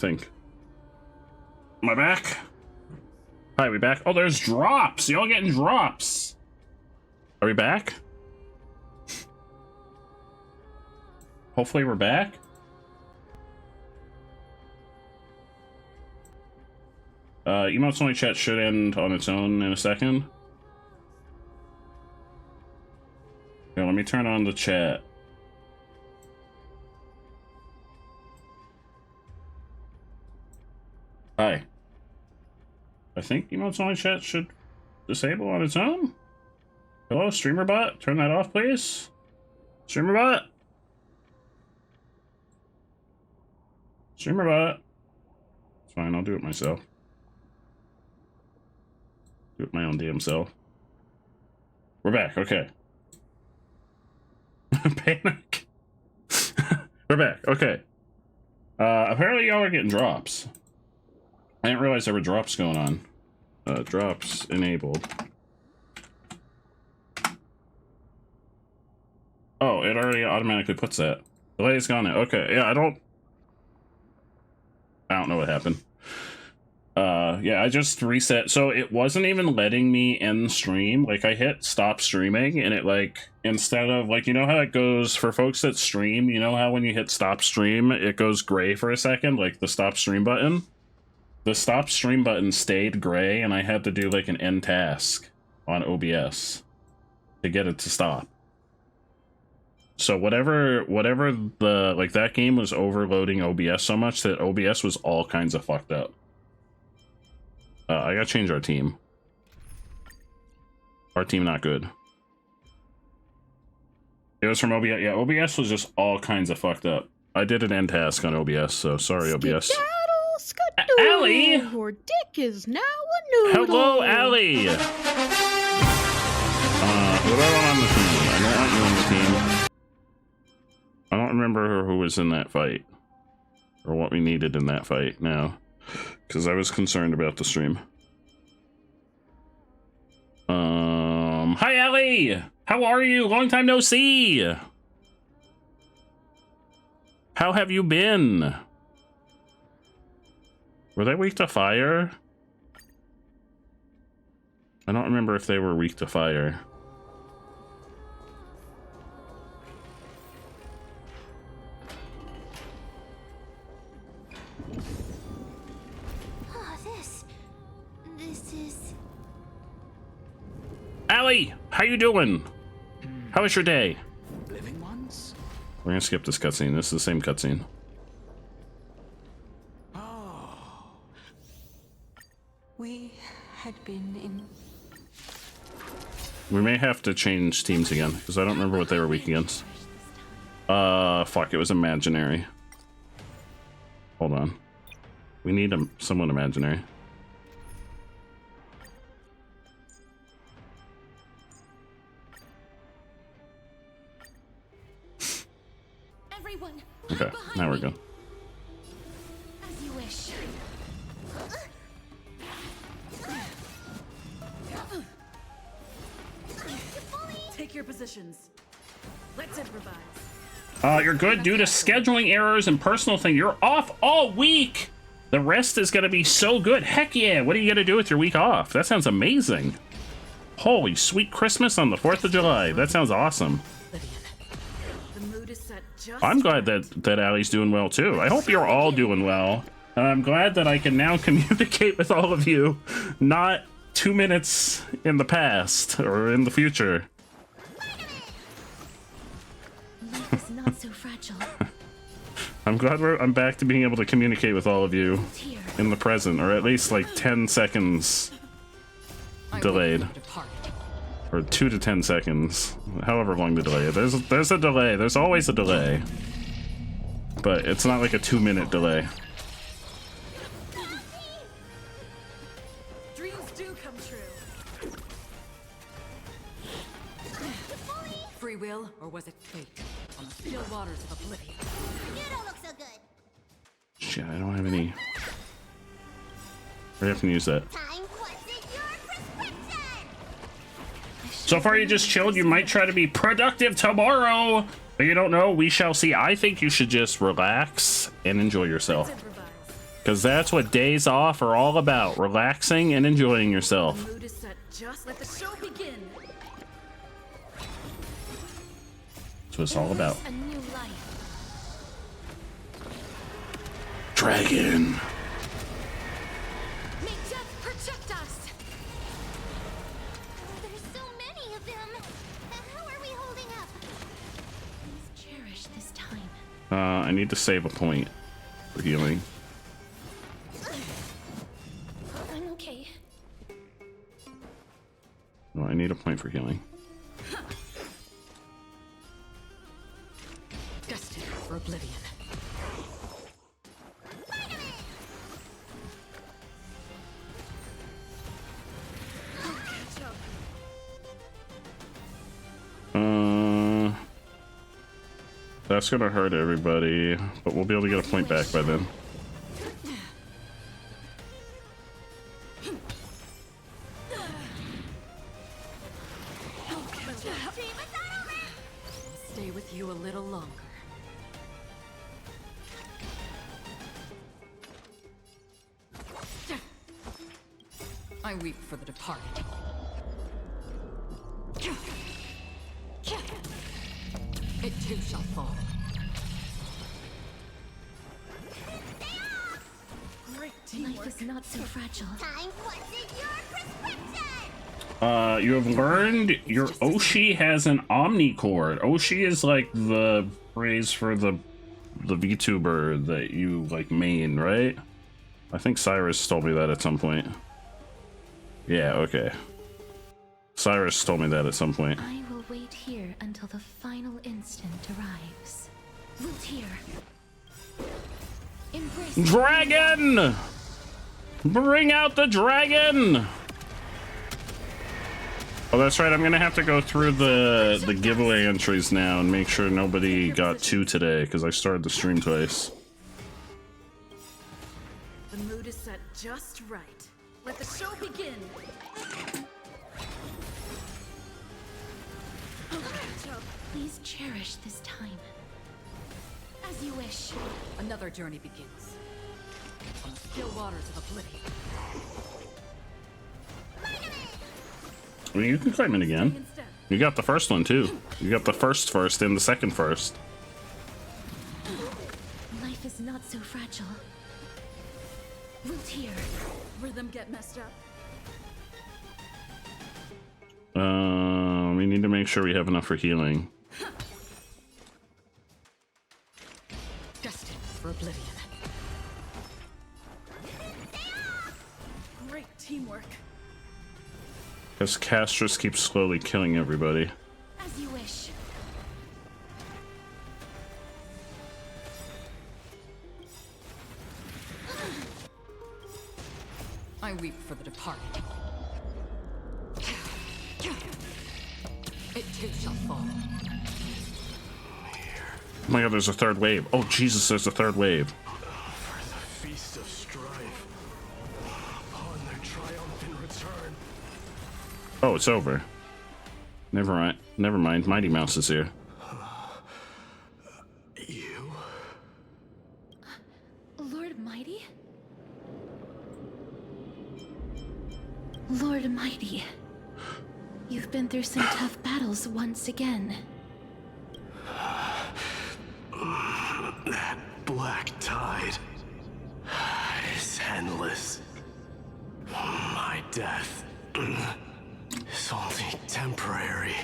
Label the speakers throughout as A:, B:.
A: think. Am I back? Hi, we back? Oh, there's drops! Y'all getting drops! Are we back? Hopefully we're back. Emotes only chat should end on its own in a second. Yeah, let me turn on the chat. Hi. I think emotes only chat should disable on its own. Hello, streamer bot? Turn that off, please. Streamer bot? Streamer bot. It's fine, I'll do it myself. Do it my own damn self. We're back, okay. Panic. We're back, okay. Apparently y'all are getting drops. I didn't realize there were drops going on. Drops enabled. Oh, it already automatically puts that. Delay is gone now. Okay, yeah, I don't know what happened. Yeah, I just reset. So it wasn't even letting me end stream. Like, I hit stop streaming, and it, like, instead of, like, you know how it goes for folks that stream, you know how when you hit stop stream, it goes gray for a second, like the stop stream button? The stop stream button stayed gray, and I had to do, like, an end task on OBS to get it to stop. So whatever the, like, that game was overloading OBS so much that OBS was all kinds of fucked up. I gotta change our team. Our team not good. It was from OBS. Yeah, OBS was just all kinds of fucked up. I did an end task on OBS, so sorry, OBS. Allie!
B: Your dick is now a noodle.
A: Hello, Allie! What do I want on the team? I don't want you on the team. I don't remember who was in that fight. Or what we needed in that fight now. Because I was concerned about the stream. Hi, Allie! How are you? Long time no see! How have you been? Were they weak to fire? I don't remember if they were weak to fire.
C: This is...
A: Allie, how you doing? How was your day?
D: Living ones?
A: We're gonna skip this cutscene. This is the same cutscene.
D: Oh.
C: We had been in...
A: We may have to change teams again, because I don't remember what they were weak against. Fuck, it was imaginary. Hold on. We need someone imaginary.
C: Everyone,
A: Okay, now we're good.
C: as you wish.
B: Take your positions. Let's improvise.
A: You're good due to scheduling errors and personal thing. You're off all week. The rest is gonna be so good. Heck yeah! What are you gonna do with your week off? That sounds amazing. Holy sweet Christmas on the 4th of July. That sounds awesome.
B: The mood is set just
A: I'm glad that Allie's doing well too. I hope you're all doing well. And I'm glad that I can now communicate with all of you, not 2 minutes in the past or in the future.
C: Life is not so fragile.
A: I'm glad I'm back to being able to communicate with all of you
C: Here.
A: in the present, or at least like 10 seconds delayed. Or 2 to 10 seconds, however long the delay is. There's a delay. There's always a delay. But it's not like a 2-minute delay.
B: dreams do come true. Free will, or was it fate? On the still waters of oblivion.
C: You don't look so good.
A: Shit, I don't have any. We have to use that.
C: Time, what's in your prescription?
A: So far you just chilled. You might try to be productive tomorrow, but you don't know. We shall see. I think you should just relax and enjoy yourself.
B: Improvise.
A: Because that's what days off are all about. Relaxing and enjoying yourself.
B: The mood is set. Just let the show begin.
A: That's what it's all about.
C: A new life.
A: Dragon.
C: May death protect us. There's so many of them. How are we holding up? Please cherish this time.
A: I need to save a point for healing.
C: I'm okay.
A: No, I need a point for healing.
B: Destined for oblivion.
A: That's gonna hurt everybody, but we'll be able to get a point back by then.
B: I'll stay with you a little longer. I weep for the departed. It too shall fall. Great teamwork.
C: Life is not so fragile. Time what's in your prescription?
A: You have learned your Oshi has an Omnicord. Oshi is like the phrase for the VTuber that you like main, right? I think Cyrus told me that at some point. Yeah, okay. Cyrus told me that at some point.
C: I will wait here until the final instant arrives. Loot here. Embrace
A: Dragon! Bring out the dragon! Oh, that's right. I'm gonna have to go through the giveaway entries now and make sure nobody got 2 today because I started the stream twice.
B: The mood is set just right. Let the show begin.
C: Please cherish this time. As you wish.
B: Another journey begins. On the still waters of oblivion.
A: I mean, you can claim it again.
B: Instead.
A: You got the first one too. You got the first and the second first.
C: Life is not so fragile. Loot here.
B: Rhythm get messed up.
A: We need to make sure we have enough for healing.
B: Destined for oblivion. Great teamwork.
A: Because Castrus keeps slowly killing everybody.
C: As you wish.
B: I weep for the departed. It too shall fall.
A: Oh my god, there's a third wave. Oh Jesus, there's a third wave.
D: For the feast of strife, upon their triumphant return.
A: Oh, it's over. Never mind. Never mind. Mighty Mouse is here.
D: You?
C: Lord Mighty? Lord Mighty. You've been through some tough battles once again.
D: That black tide is endless. My death is only temporary.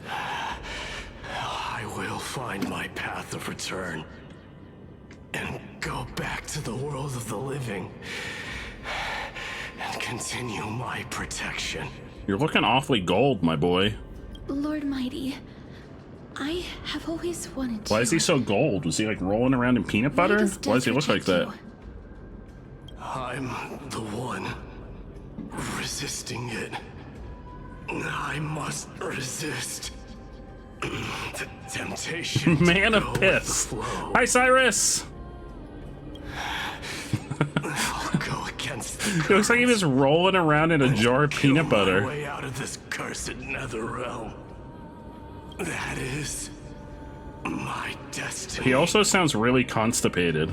D: I will find my path of return and go back to the world of the living and continue my protection.
A: You're looking awfully gold, my boy.
C: Lord Mighty, I have always wanted to.
A: Why is he so gold? Was he like rolling around in peanut butter? Why does he look like that?
D: I'm the one resisting it. I must resist the temptation.
A: Man
D: to
A: of
D: go with
A: piss.
D: the flow.
A: Hi, Cyrus.
D: I'll go against the
A: It looks like he was rolling around in a jar of
D: kill
A: peanut
D: my
A: butter.
D: way out of this cursed nether realm. That is my destiny.
A: He also sounds really constipated.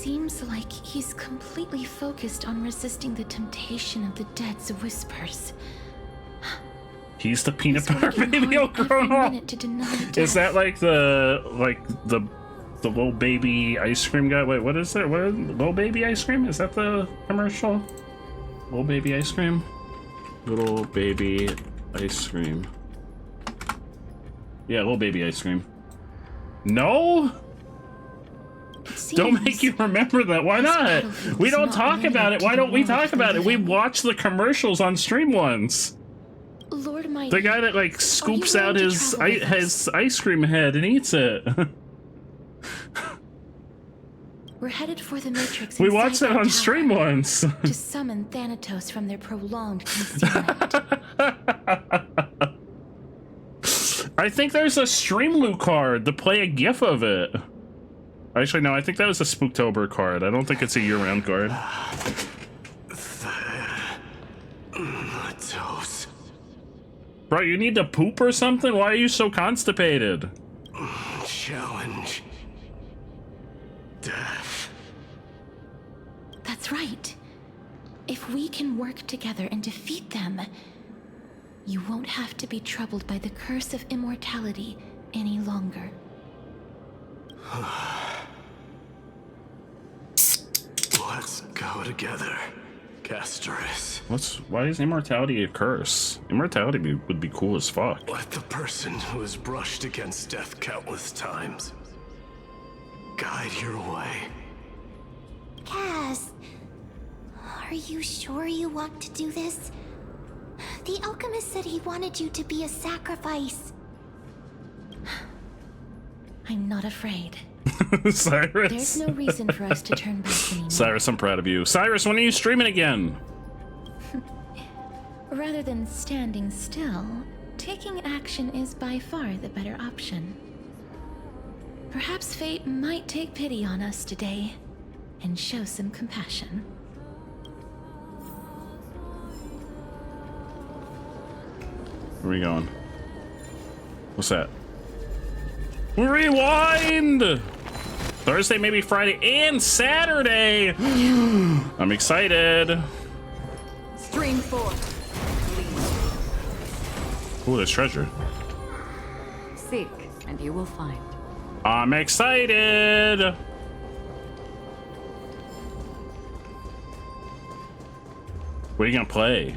E: seems like he's completely focused on resisting the temptation of the dead's whispers.
A: He's the peanut
E: He's
A: butter
E: working
A: baby
E: hard every
A: girl.
E: minute to deny
A: Is
E: death.
A: that like the little baby ice cream guy? Wait, what is it? What little baby ice cream? Is that the commercial? Little baby ice cream? Little baby ice cream. Yeah, little baby ice cream. No? Don't make you remember that. Why not? We don't talk about it. Why don't we talk about it? We watch the commercials on stream once.
E: Lord Mighty,
A: The guy that like scoops
E: willing
A: out
E: to
A: his
E: travel with us?
A: ice cream head and eats it.
E: we're headed for the Matrix.
A: We
E: inside
A: watched that
E: tower
A: on stream once.
E: to summon Thanatos from their prolonged concealment.
A: I think there's a Streamloo card to play a GIF of it. Actually, no, I think that was a Spooktober card. I don't think it's a year-round card.
D: Thanatos.
A: Bro, you need to poop or something? Why are you so constipated?
D: Challenge. Death.
E: That's right. If we can work together and defeat them, you won't have to be troubled by the curse of immortality any longer.
D: Let's go together, Castoris.
A: Why is immortality a curse? Immortality would be cool as fuck.
D: Let the person who has brushed against death countless times guide your way.
C: Cass, are you sure you want to do this? The alchemist said he wanted you to be a sacrifice.
E: I'm not afraid.
A: Cyrus.
E: There's no reason for us to turn back anymore.
A: Cyrus, I'm proud of you. Cyrus, when are you streaming again?
E: Rather than standing still, taking action is by far the better option. Perhaps fate might take pity on us today and show some compassion.
A: Where are we going? What's that? Rewind! Thursday, maybe Friday, and Saturday! I'm excited.
B: Stream 4.
A: Ooh, there's treasure.
B: Seek, and you will find.
A: I'm excited! What are you gonna play?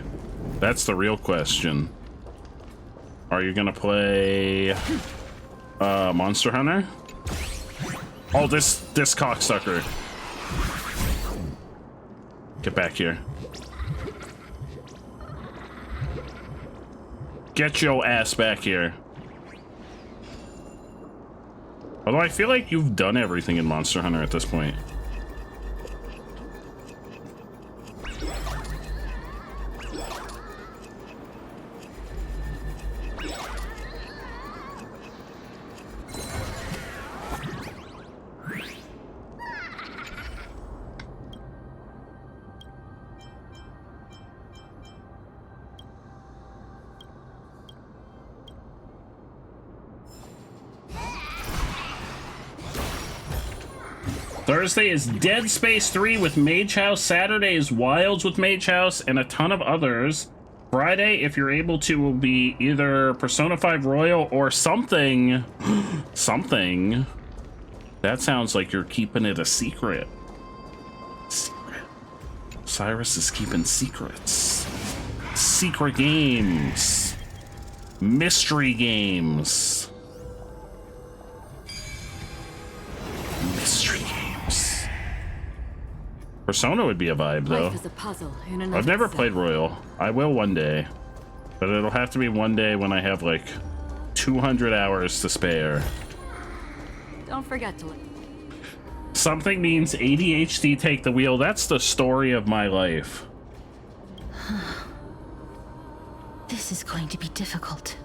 A: That's the real question. Are you gonna play Monster Hunter? Oh, this cocksucker. Get back here. Get your ass back here. Although I feel like you've done everything in Monster Hunter at this point. Thursday is Dead Space 3 with Mage House. Saturday is Wilds with Mage House and a ton of others. Friday, if you're able to, will be either Persona 5 Royal or something. Something. That sounds like you're keeping it a secret. Secret. Cyrus is keeping secrets. Secret games. Mystery games. Mystery games. Persona would be a vibe, though.
B: Life is a puzzle in and
A: I've
B: of
A: never
B: itself.
A: played Royal. I will one day. But it'll have to be one day when I have, like, 200 hours to spare.
B: Don't forget to look.
A: Something means ADHD take the wheel. That's the story of my life.
E: This is going to be difficult.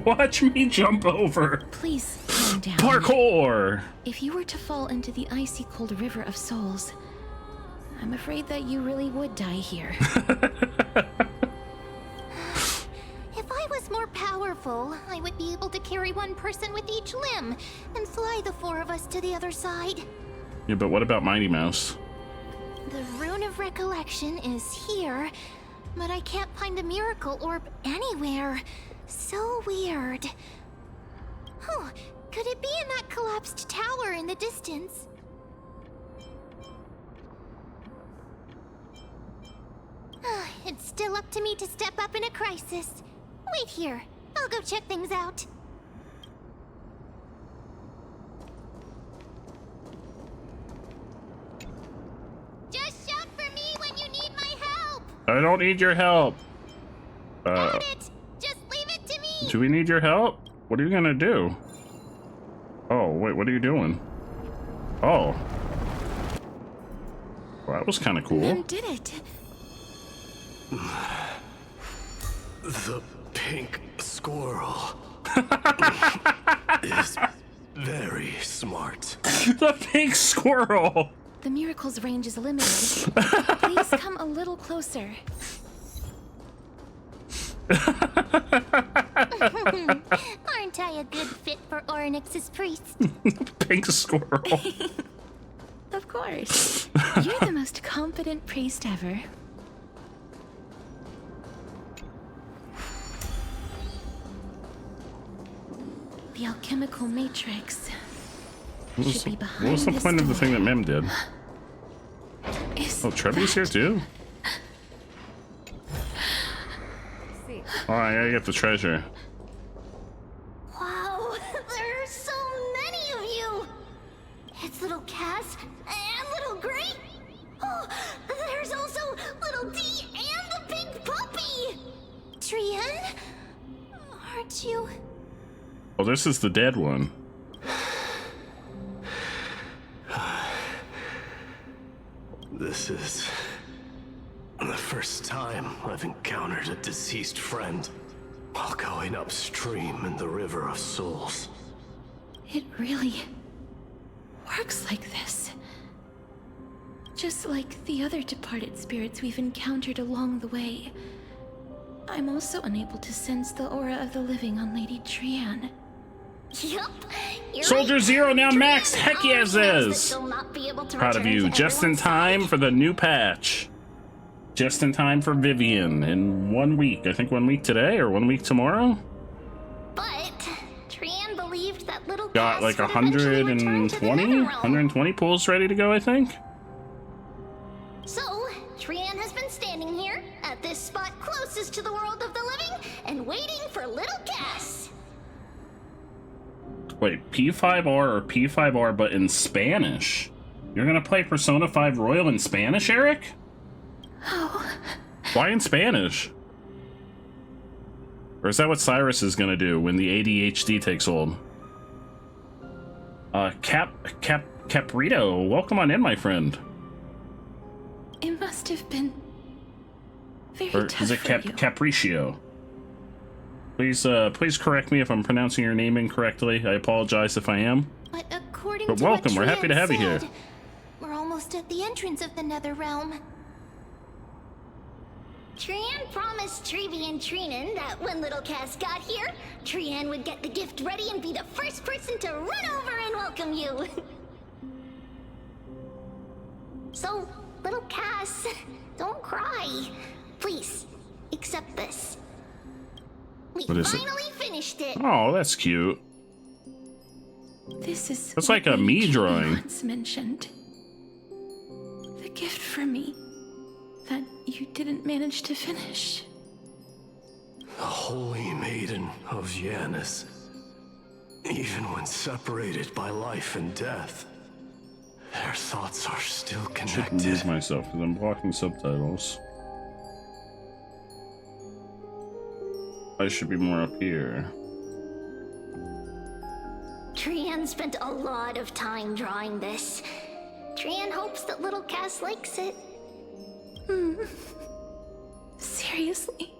A: Watch me jump over.
E: Please calm down.
A: Parkour!
E: If you were to fall into the icy cold river of souls, I'm afraid that you really would die here.
C: If I was more powerful, powerful, I would be able to carry one person with each limb and fly the four of us to the other side.
A: Yeah, but what about Mighty Mouse?
C: The Rune of Recollection is here, but I can't find the miracle orb anywhere. So weird. Oh, could it be in that collapsed tower in the distance? It's still up to me to step up in a crisis. Wait here. I'll go check things out. Just shout for me when you need my help.
A: I don't need your help.
C: Got it. Just leave it to me.
A: Do we need your help? What are you gonna do? Oh, wait, what are you doing? Oh. Well, that was kind of cool.
E: Mem did it.
D: The pink squirrel is very smart.
A: The pink squirrel!
E: The miracle's range is limited. Please come a little closer.
C: Aren't I a good fit for Orynyx's priest?
A: Pink squirrel.
E: Of course. You're the most competent priest ever. The alchemical matrix should be behind
A: What was the
E: this
A: point of the
E: door.
A: thing that Mem did?
E: Is
A: Oh, Trevi's here too? Oh, I gotta get the treasure.
C: Wow, there are so many of you! It's little Cass and little Gray. Oh, there's also little D and the pink puppy! Trian? Aren't you...
A: Oh, this is the dead one.
D: This is the first time I've encountered a deceased friend while going upstream in the River of Souls.
E: it really works like this? Just like the other departed spirits we've encountered along the way, I'm also unable to sense the aura of the living on Lady Trian.
C: Yup.
A: Soldier Zero now maxed. Heck yes, is. Proud of you. Just in time for the new patch. Just in time for Vivian in 1 week. I think 1 week today or 1 week tomorrow.
C: But Trian believed that little
A: Got
C: Cass
A: like
C: would eventually return to the
A: 120?
C: Netherrealm.
A: 120 pulls ready to go, I think.
C: So, Trian has been standing here at this spot closest to the world of the living and waiting for little Cass.
A: Wait, P5R or P5R but in Spanish? You're gonna play Persona 5 Royal in Spanish, Eric?
E: Oh,
A: Why in Spanish? Or is that what Cyrus is gonna do when the ADHD takes hold? Caprito, welcome on in, my friend.
E: it must have been very
A: Or
E: tough
A: is it
E: for you.
A: Capriccio? Please correct me if I'm pronouncing your name incorrectly. I apologize if I am.
C: But according
A: But
C: to
A: welcome,
C: what
A: we're happy to
C: Trian
A: have you here.
C: said, we're almost at the entrance of the Netherrealm. Trian promised Trevi and Trinan that when little Cass got here, Trian would get the gift ready and be the first person to run over and welcome you. So, little Cass, don't cry. Please, accept this. We
A: What is it?
C: finally finished it.
A: Oh, that's cute.
E: This is
A: That's
E: what
A: like a
E: Lady
A: me
E: Julie
A: drawing.
E: once mentioned. The gift for me that you didn't manage to finish.
D: The Holy Maiden of Janus. Even when separated by life and death, their thoughts are still
A: I should move
D: connected.
A: myself because I'm blocking subtitles. I should be more up here.
C: Trian spent a lot of time drawing this. Trian hopes that little Cass likes it.
E: Seriously.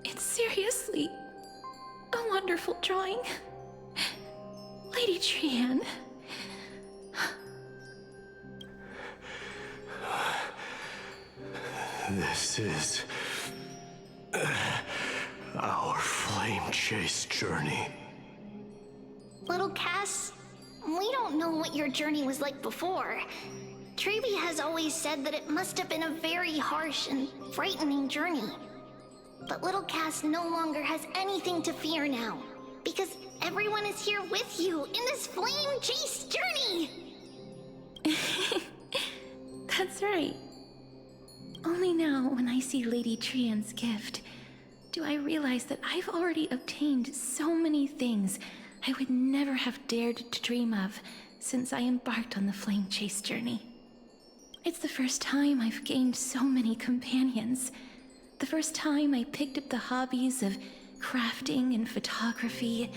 E: It's seriously a wonderful drawing. Lady Trian.
D: This is our flesh. flame chase journey.
C: Little Cass, we don't know what your journey was like before. Treeby has always said that it must have been a very harsh and frightening journey. But little Cass no longer has anything to fear now, because everyone is here with you in this flame chase journey!
E: That's right. Only now, when I see Lady Trian's gift, do I realize that I've already obtained so many things I would never have dared to dream of since I embarked on the flame chase journey. It's the first time I've gained so many companions. The first time I picked up the hobbies of crafting and photography.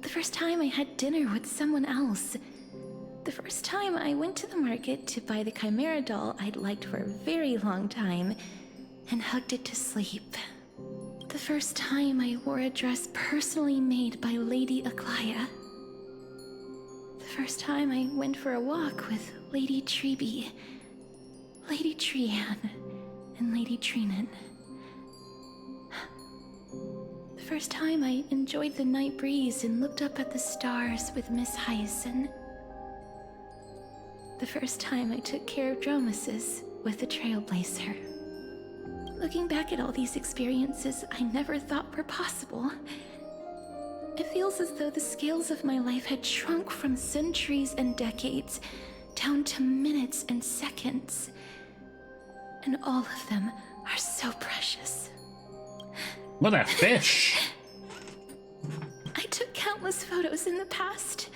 E: The first time I had dinner with someone else. The first time I went to the market to buy the Chimera doll I'd liked for a very long time and hugged it to sleep. The first time I wore a dress personally made by Lady Aglaya. The first time I went for a walk with Lady Treeby, Lady Trian, and Lady Trinan. The first time I enjoyed the night breeze and looked up at the stars with Miss Hyacinth. The first time I took care of Dromasis with the Trailblazer. Looking back at all these experiences I never thought were possible, it feels as though the scales of my life had shrunk from centuries and decades down to minutes and seconds. And all of them are so precious.
A: What a fish!
E: I took countless photos in the past,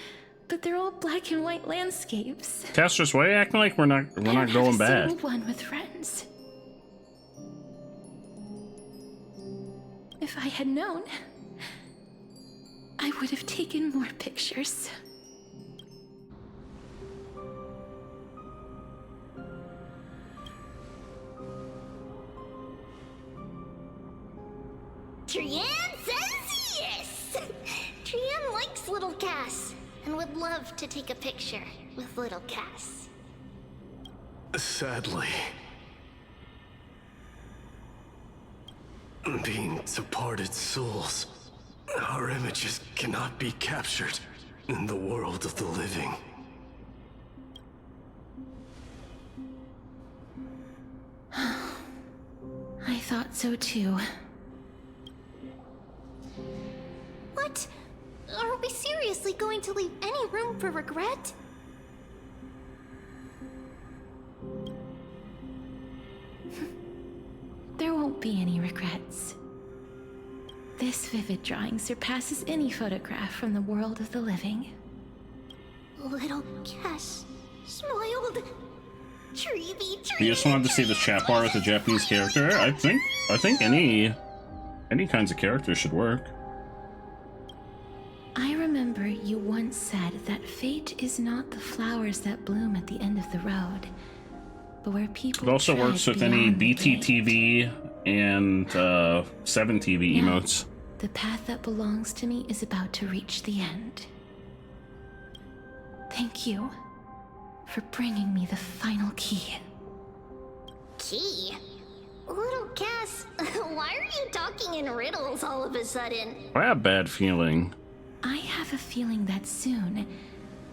E: but they're all black and white landscapes.
A: Castress, why are you acting like we're not going bad?
E: I don't have a single one with friends. If I had known, I would have taken more pictures.
C: Trian says yes! Trian likes little Cass and would love to take a picture with little Cass.
D: Sadly, being departed souls, our images cannot be captured in the world of the living.
E: I thought so too.
C: What? Are we seriously going to leave any room for regret?
E: There won't be any regrets. This vivid drawing surpasses any photograph from the world of the living.
C: Little Cass smiled. Treeby.
A: You just wanted to see the chat bar with a Japanese character? I think any kinds of characters should work.
E: I remember you once said that fate is not the flowers that bloom at the end of the road, but where people
A: It also
E: tread
A: works with any
E: beyond the gate.
A: BTTV and 7TV
E: Now,
A: emotes.
E: the path that belongs to me is about to reach the end. Thank you for bringing me the final key.
C: Key? Little Cass, why are you talking in riddles all of a sudden?
A: I have a bad feeling.
E: I have a feeling that soon,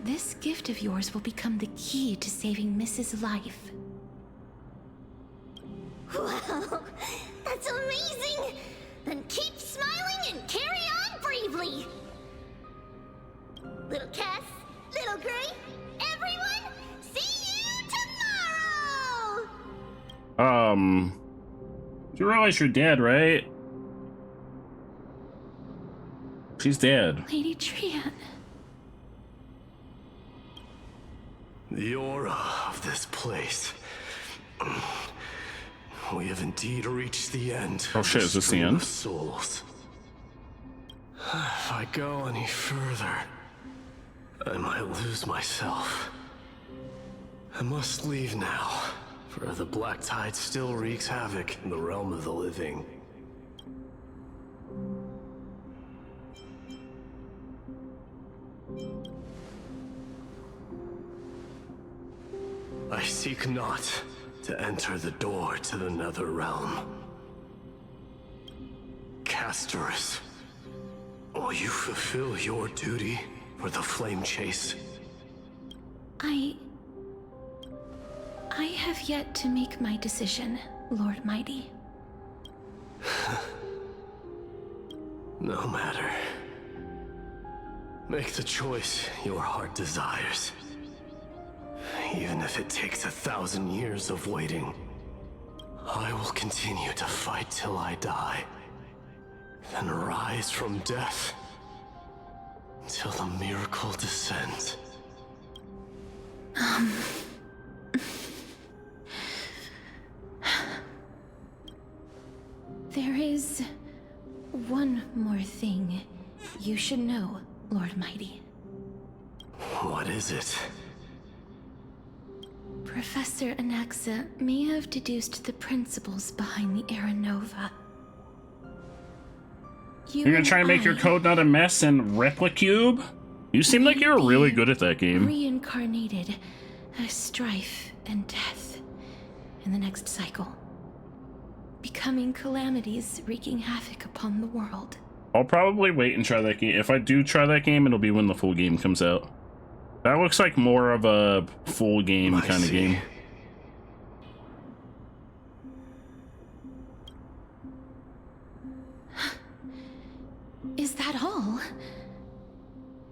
E: this gift of yours will become the key to saving Mrs. Life.
C: Wow, that's amazing! Then keep smiling and carry on bravely! Little Cass, little Gray, everyone, see you tomorrow!
A: You realize you're dead, right? She's dead.
E: Lady Trian.
D: The aura of this place. We have indeed reached the end.
A: Oh shit, is this the end?
D: Of souls. If I go any further, I might lose myself. I must leave now, for the black tide still wreaks havoc in the realm of the living. I seek not to enter the door to the nether realm. Castorus, Will you fulfill your duty for the flame chase?
E: I have yet to make my decision, Lord Mighty.
D: No matter. Make the choice your heart desires. Even if it takes 1,000 years of waiting, I will continue to fight till I die. Then rise from death till the miracle descends.
E: There is one more thing you should know, Lord Mighty.
D: What is it?
E: Professor Anaxa may have deduced the principles behind the Era Nova.
A: You're gonna try and make your code not a mess in Replicube? You seem like you're really good at that game.
E: Reincarnated as strife and death in the next cycle, becoming calamities wreaking havoc upon the world.
A: I'll probably wait and try that game. If I do try that game, it'll be when the full game comes out. That looks like more of a full game kind of game.
E: Is that all?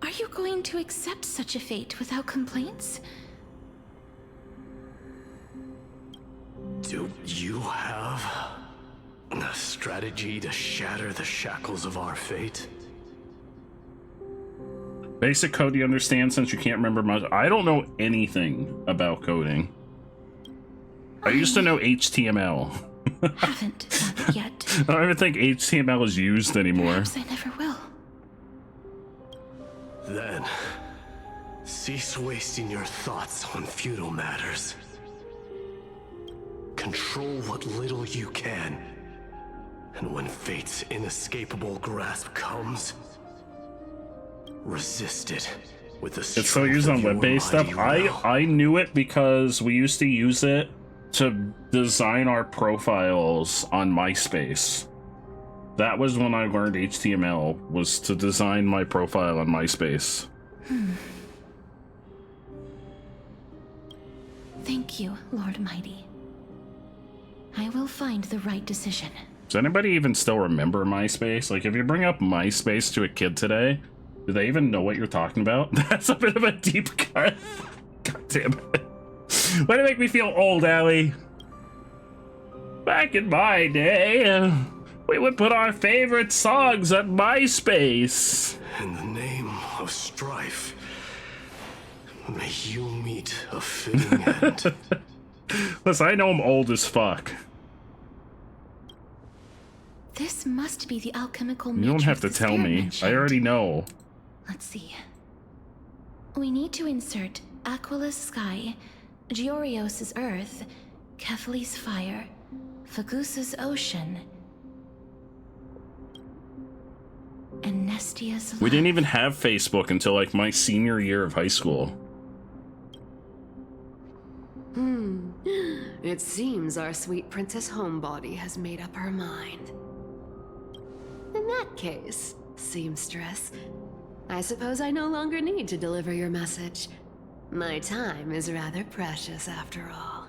E: Are you going to accept such a fate without complaints?
D: Do you have a strategy to shatter the shackles of our fate?
A: Basic code you understand since you can't remember much. I don't know anything about coding. I used to know HTML.
E: Haven't done it yet.
A: I don't even think HTML is used anymore.
E: Perhaps I never will.
D: Then, cease wasting your thoughts on futile matters. Control what little you can. And when fate's inescapable grasp comes, resist it with the strength
A: It's still used on web-based stuff. I knew it because we used to use it to design our profiles on MySpace. That was when I learned HTML, was to design my profile on MySpace.
E: Thank you, Lord Mighty. I will find the right decision.
A: Does anybody even still remember MySpace? Like, if you bring up MySpace to a kid today, do they even know what you're talking about? That's a bit of a deep cut. God damn it. Why do you make me feel old, Allie? Back in my day, we would put our favorite songs on MySpace.
D: In the name of strife, may you meet a fitting end.
A: Listen, I know I'm old as fuck.
E: This must be the alchemical
A: You don't have to
E: matrix
A: tell
E: Spare
A: me.
E: mentioned.
A: I already know.
E: Let's see. We need to insert Aquila's sky, Giorios's earth, Kefali's fire, Fagusa's ocean, and Nestia's love.
A: We didn't even have Facebook until like my senior year of high school.
B: It seems our sweet Princess Homebody has made up her mind. In that case, seamstress, I suppose I no longer need to deliver your message. My time is rather precious after all.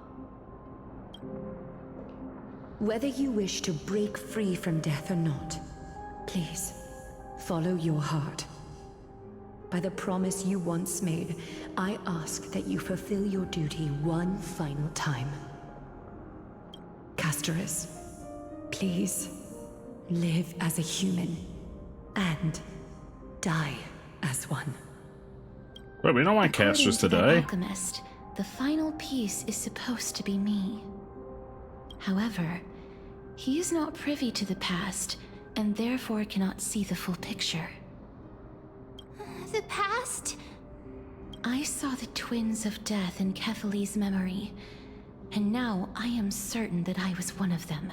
F: Whether you wish to break free from death or not, please, follow your heart. By the promise you once made, I ask that you fulfill your duty one final time. Castoris, please, live as a human, and die as one.
A: Wait, we don't want Casters to
E: According the
A: die.
E: alchemist, the final piece is supposed to be me. However, he is not privy to the past, and therefore cannot see the full picture.
C: The past?
E: I saw the twins of death in Kefali's memory, and now I am certain that I was one of them.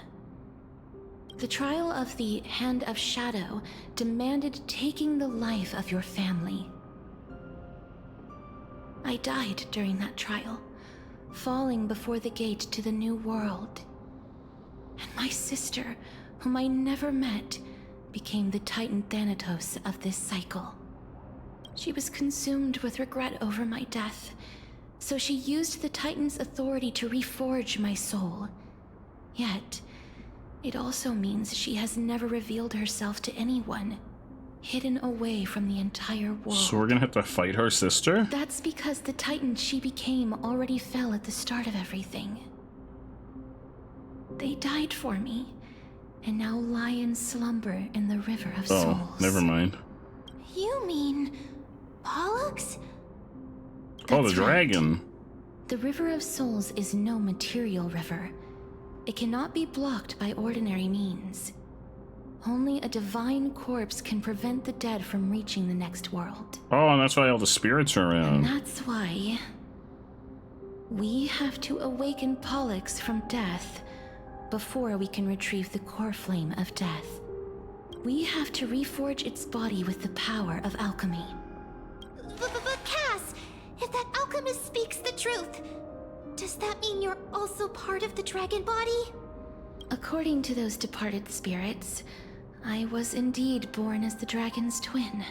E: The trial of the Hand of Shadow demanded taking the life of your family. I died during that trial, falling before the gate to the new world. And my sister, whom I never met, became the Titan Thanatos of this cycle. She was consumed with regret over my death, so she used the Titan's authority to reforge my soul. Yet, it also means she has never revealed herself to anyone, hidden away from the entire world.
A: So we're gonna have to fight her sister?
E: That's because the Titan she became already fell at the start of everything. They died for me, and now lie in slumber in the River of Souls.
A: Oh, never mind.
C: You mean Pollux?
A: Oh, the
E: That's right.
A: dragon.
E: The River of Souls is no material river. It cannot be blocked by ordinary means. Only a divine corpse can prevent the dead from reaching the next world.
A: Oh, and that's why all the spirits are
E: And
A: around.
E: that's why we have to awaken Pollux from death before we can retrieve the core flame of death. We have to reforge its body with the power of alchemy.
C: But Cass, if that alchemist speaks the truth, does that mean you're also part of the dragon body?
E: According to those departed spirits, I was indeed born as the dragon's twin.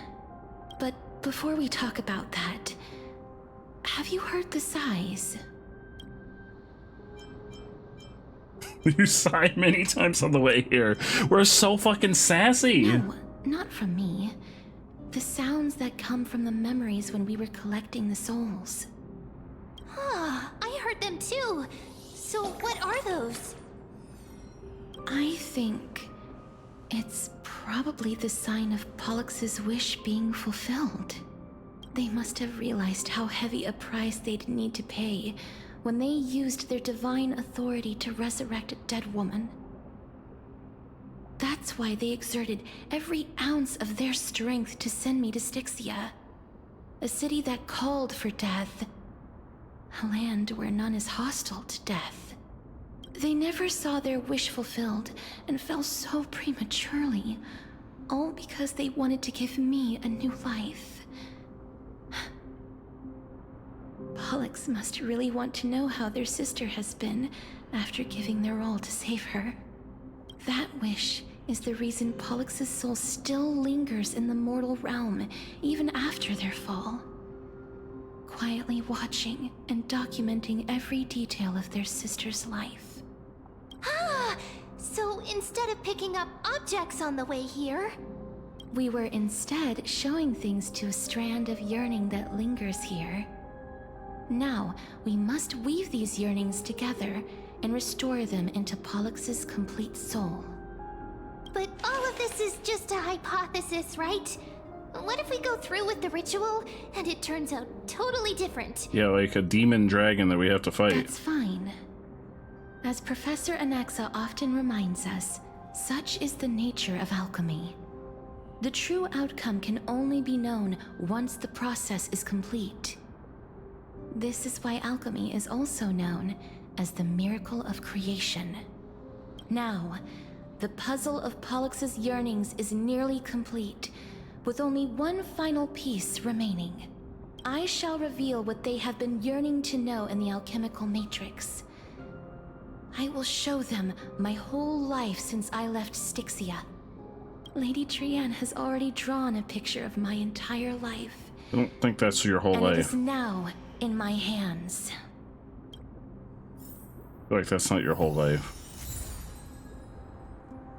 E: But before we talk about that, have you heard the sighs?
A: You sighed many times on the way here. We're so fucking sassy.
E: No, not from me. The sounds that come from the memories when we were collecting the souls.
C: I heard them too. So what are those?
E: I think it's probably the sign of Pollux's wish being fulfilled. They must have realized how heavy a price they'd need to pay when they used their divine authority to resurrect a dead woman. That's why they exerted every ounce of their strength to send me to Styxia, a city that called for death, a land where none is hostile to death. They never saw their wish fulfilled and fell so prematurely, all because they wanted to give me a new life. Pollux must really want to know how their sister has been after giving their all to save her. That wish is the reason Pollux's soul still lingers in the mortal realm even after their fall, quietly watching and documenting every detail of their sister's life.
C: So instead of picking up objects on the way here,
E: We were instead showing things to a strand of yearning that lingers here. Now, we must weave these yearnings together and restore them into Pollux's complete soul.
C: but all of this is just a hypothesis, right? What if we go through with the ritual and it turns out totally different?
A: Yeah, like a demon dragon that we have to fight.
E: That's fine. As Professor Anaxa often reminds us, such is the nature of alchemy. The true outcome can only be known once the process is complete. This is why alchemy is also known as the miracle of creation. Now, the puzzle of Pollux's yearnings is nearly complete, with only one final piece remaining. I shall reveal what they have been yearning to know in the alchemical matrix. I will show them my whole life since I left Styxia. Lady Trienne has already drawn a picture of my entire life,
A: I don't think that's your whole
E: and it
A: life.
E: is now in my hands.
A: I feel like that's not your whole life.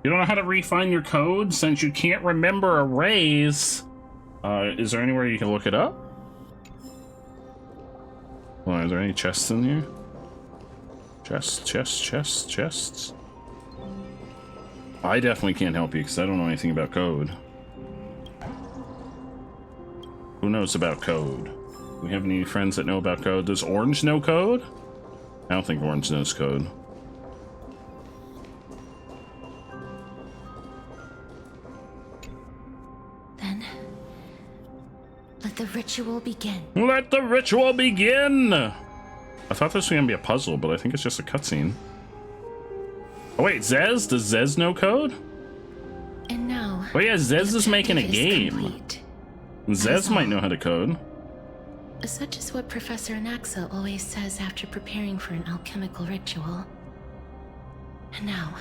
A: You don't know how to refine your code since you can't remember arrays. Is there anywhere you can look it up? Hold on, is there any chests in here? Chests. I definitely can't help you because I don't know anything about code. Who knows about code? We have any friends that know about code? Does Orange know code? I don't think Orange knows code.
E: Then, let the ritual begin.
A: Let the ritual begin! I thought this was gonna be a puzzle, but I think it's just a cutscene. Oh wait, Zez? Does Zez know code?
E: And now,
A: Oh yeah, Zez
E: the
A: is making a
E: objective
A: game.
E: complete.
A: Zez might know how to code.
E: Such is what Professor Anaxa always says after preparing for an alchemical ritual. And now,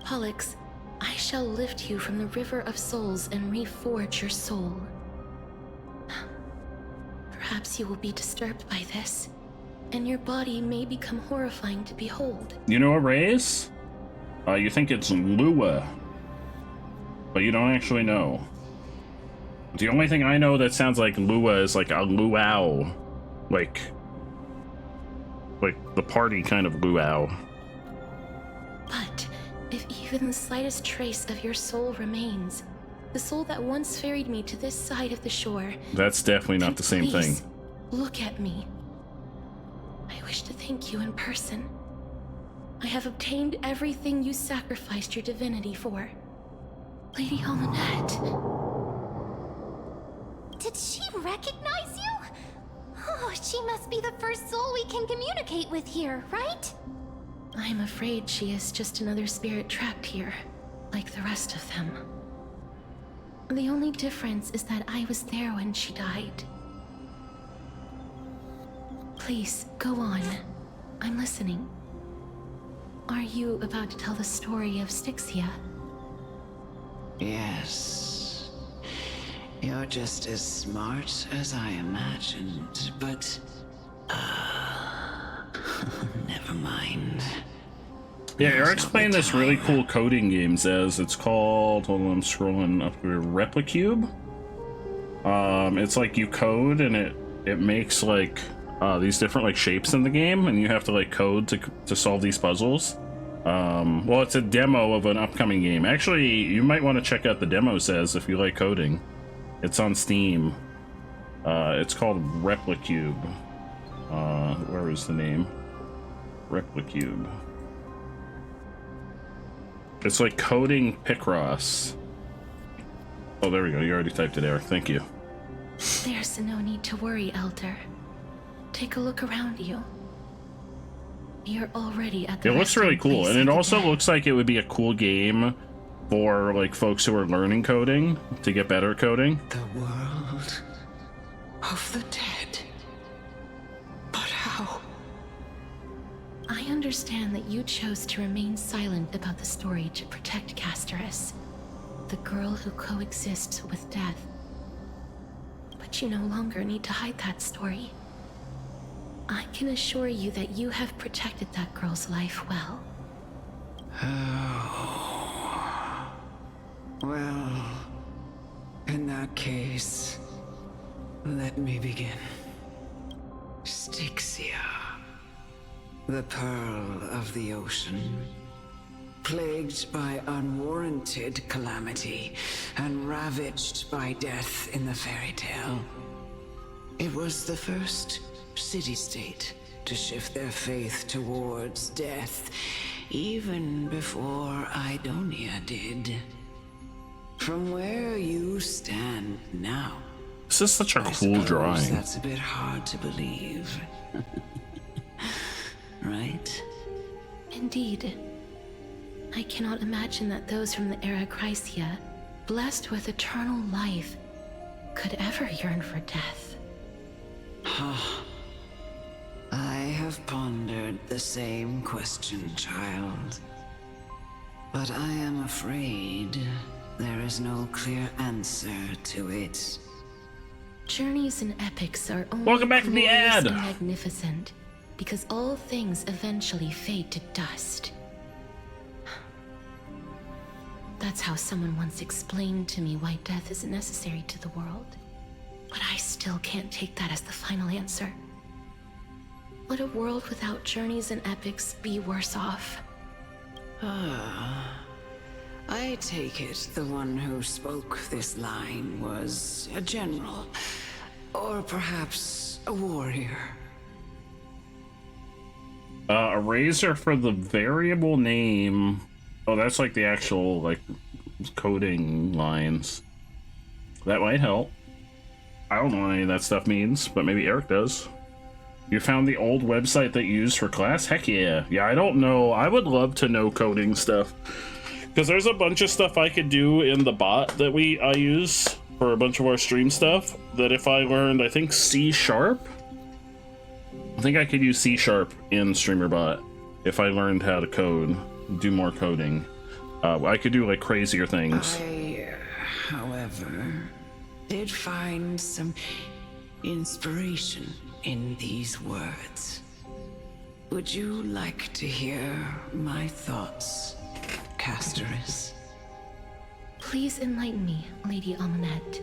E: Pollux, I shall lift you from the river of souls and reforge your soul. Perhaps you will be disturbed by this, and your body may become horrifying to behold.
A: You know a race? You think it's Lua, but you don't actually know. The only thing I know that sounds like Lua is like a luau, like the party kind of luau.
E: But if even the slightest trace of your soul remains, the soul that once ferried me to this side of the shore,
A: That's definitely not the same thing.
E: please, look at me. I wish to thank you in person. I have obtained everything you sacrificed your divinity for. Lady Holonette.
C: Did she recognize you? Oh, she must be the first soul we can communicate with here, right?
E: I'm afraid she is just another spirit trapped here, like the rest of them. The only difference is that I was there when she died. Please, go on. I'm listening. Are you about to tell the story of Styxia?
G: Yes. You're just as smart as I imagined, but... never mind.
A: Yeah, Eric's playing this really cool coding game, says. It's called, hold on, I'm scrolling up here, Replicube. It's like you code and it makes like these different like shapes in the game, and you have to like code to solve these puzzles. Well, it's a demo of an upcoming game. Actually, you might want to check out the demo, says, if you like coding. It's on Steam. It's called Replicube. Where is the name? Replicube. It's like coding Picross. Oh, there we go. You already typed it, Eric. Thank you.
E: There's no need to worry, Elder. Take a look around you. You're already at the
A: It looks really cool, and it also looks like it would be a cool game for like folks who are learning coding to get better at coding.
G: The world of the dead. But how?
E: I understand that you chose to remain silent about the story to protect Casterus, the girl who coexists with death. But you no longer need to hide that story. I can assure you that you have protected that girl's life well.
G: Oh. Well, in that case, let me begin. Styxia, the pearl of the ocean, plagued by unwarranted calamity and ravaged by death in the fairy tale. It was the first city-state to shift their faith towards death, even before Idonia did. From where you stand now,
A: This is such a
G: I
A: cool
G: suppose
A: drawing.
G: that's a bit hard to believe. Right?
E: Indeed. I cannot imagine that those from the era Chrysia, blessed with eternal life, could ever yearn for death.
G: I have pondered the same question, child. But I am afraid there is no clear answer to it.
E: Journeys and epics are only
A: Welcome back from the
E: glorious
A: ad.
E: and magnificent, because all things eventually fade to dust. That's how someone once explained to me why death isn't necessary to the world. But I still can't take that as the final answer. Would a world without journeys and epics be worse off?
G: I take it the one who spoke this line was a general, or perhaps a warrior.
A: A razor for the variable name. Oh, that's like the actual like coding lines. That might help. I don't know what any of that stuff means, but maybe Eric does. You found the old website that you used for class? Heck yeah. Yeah, I don't know. I would love to know coding stuff. Because there's a bunch of stuff I could do in the bot that I use for a bunch of our stream stuff that if I learned, I think C#, I think I could use C# in StreamerBot if I learned how to code, do more coding. I could do like crazier things.
G: I, however, did find some inspiration in these words. Would you like to hear my thoughts, Casterus?
E: Please enlighten me, Lady Amunet.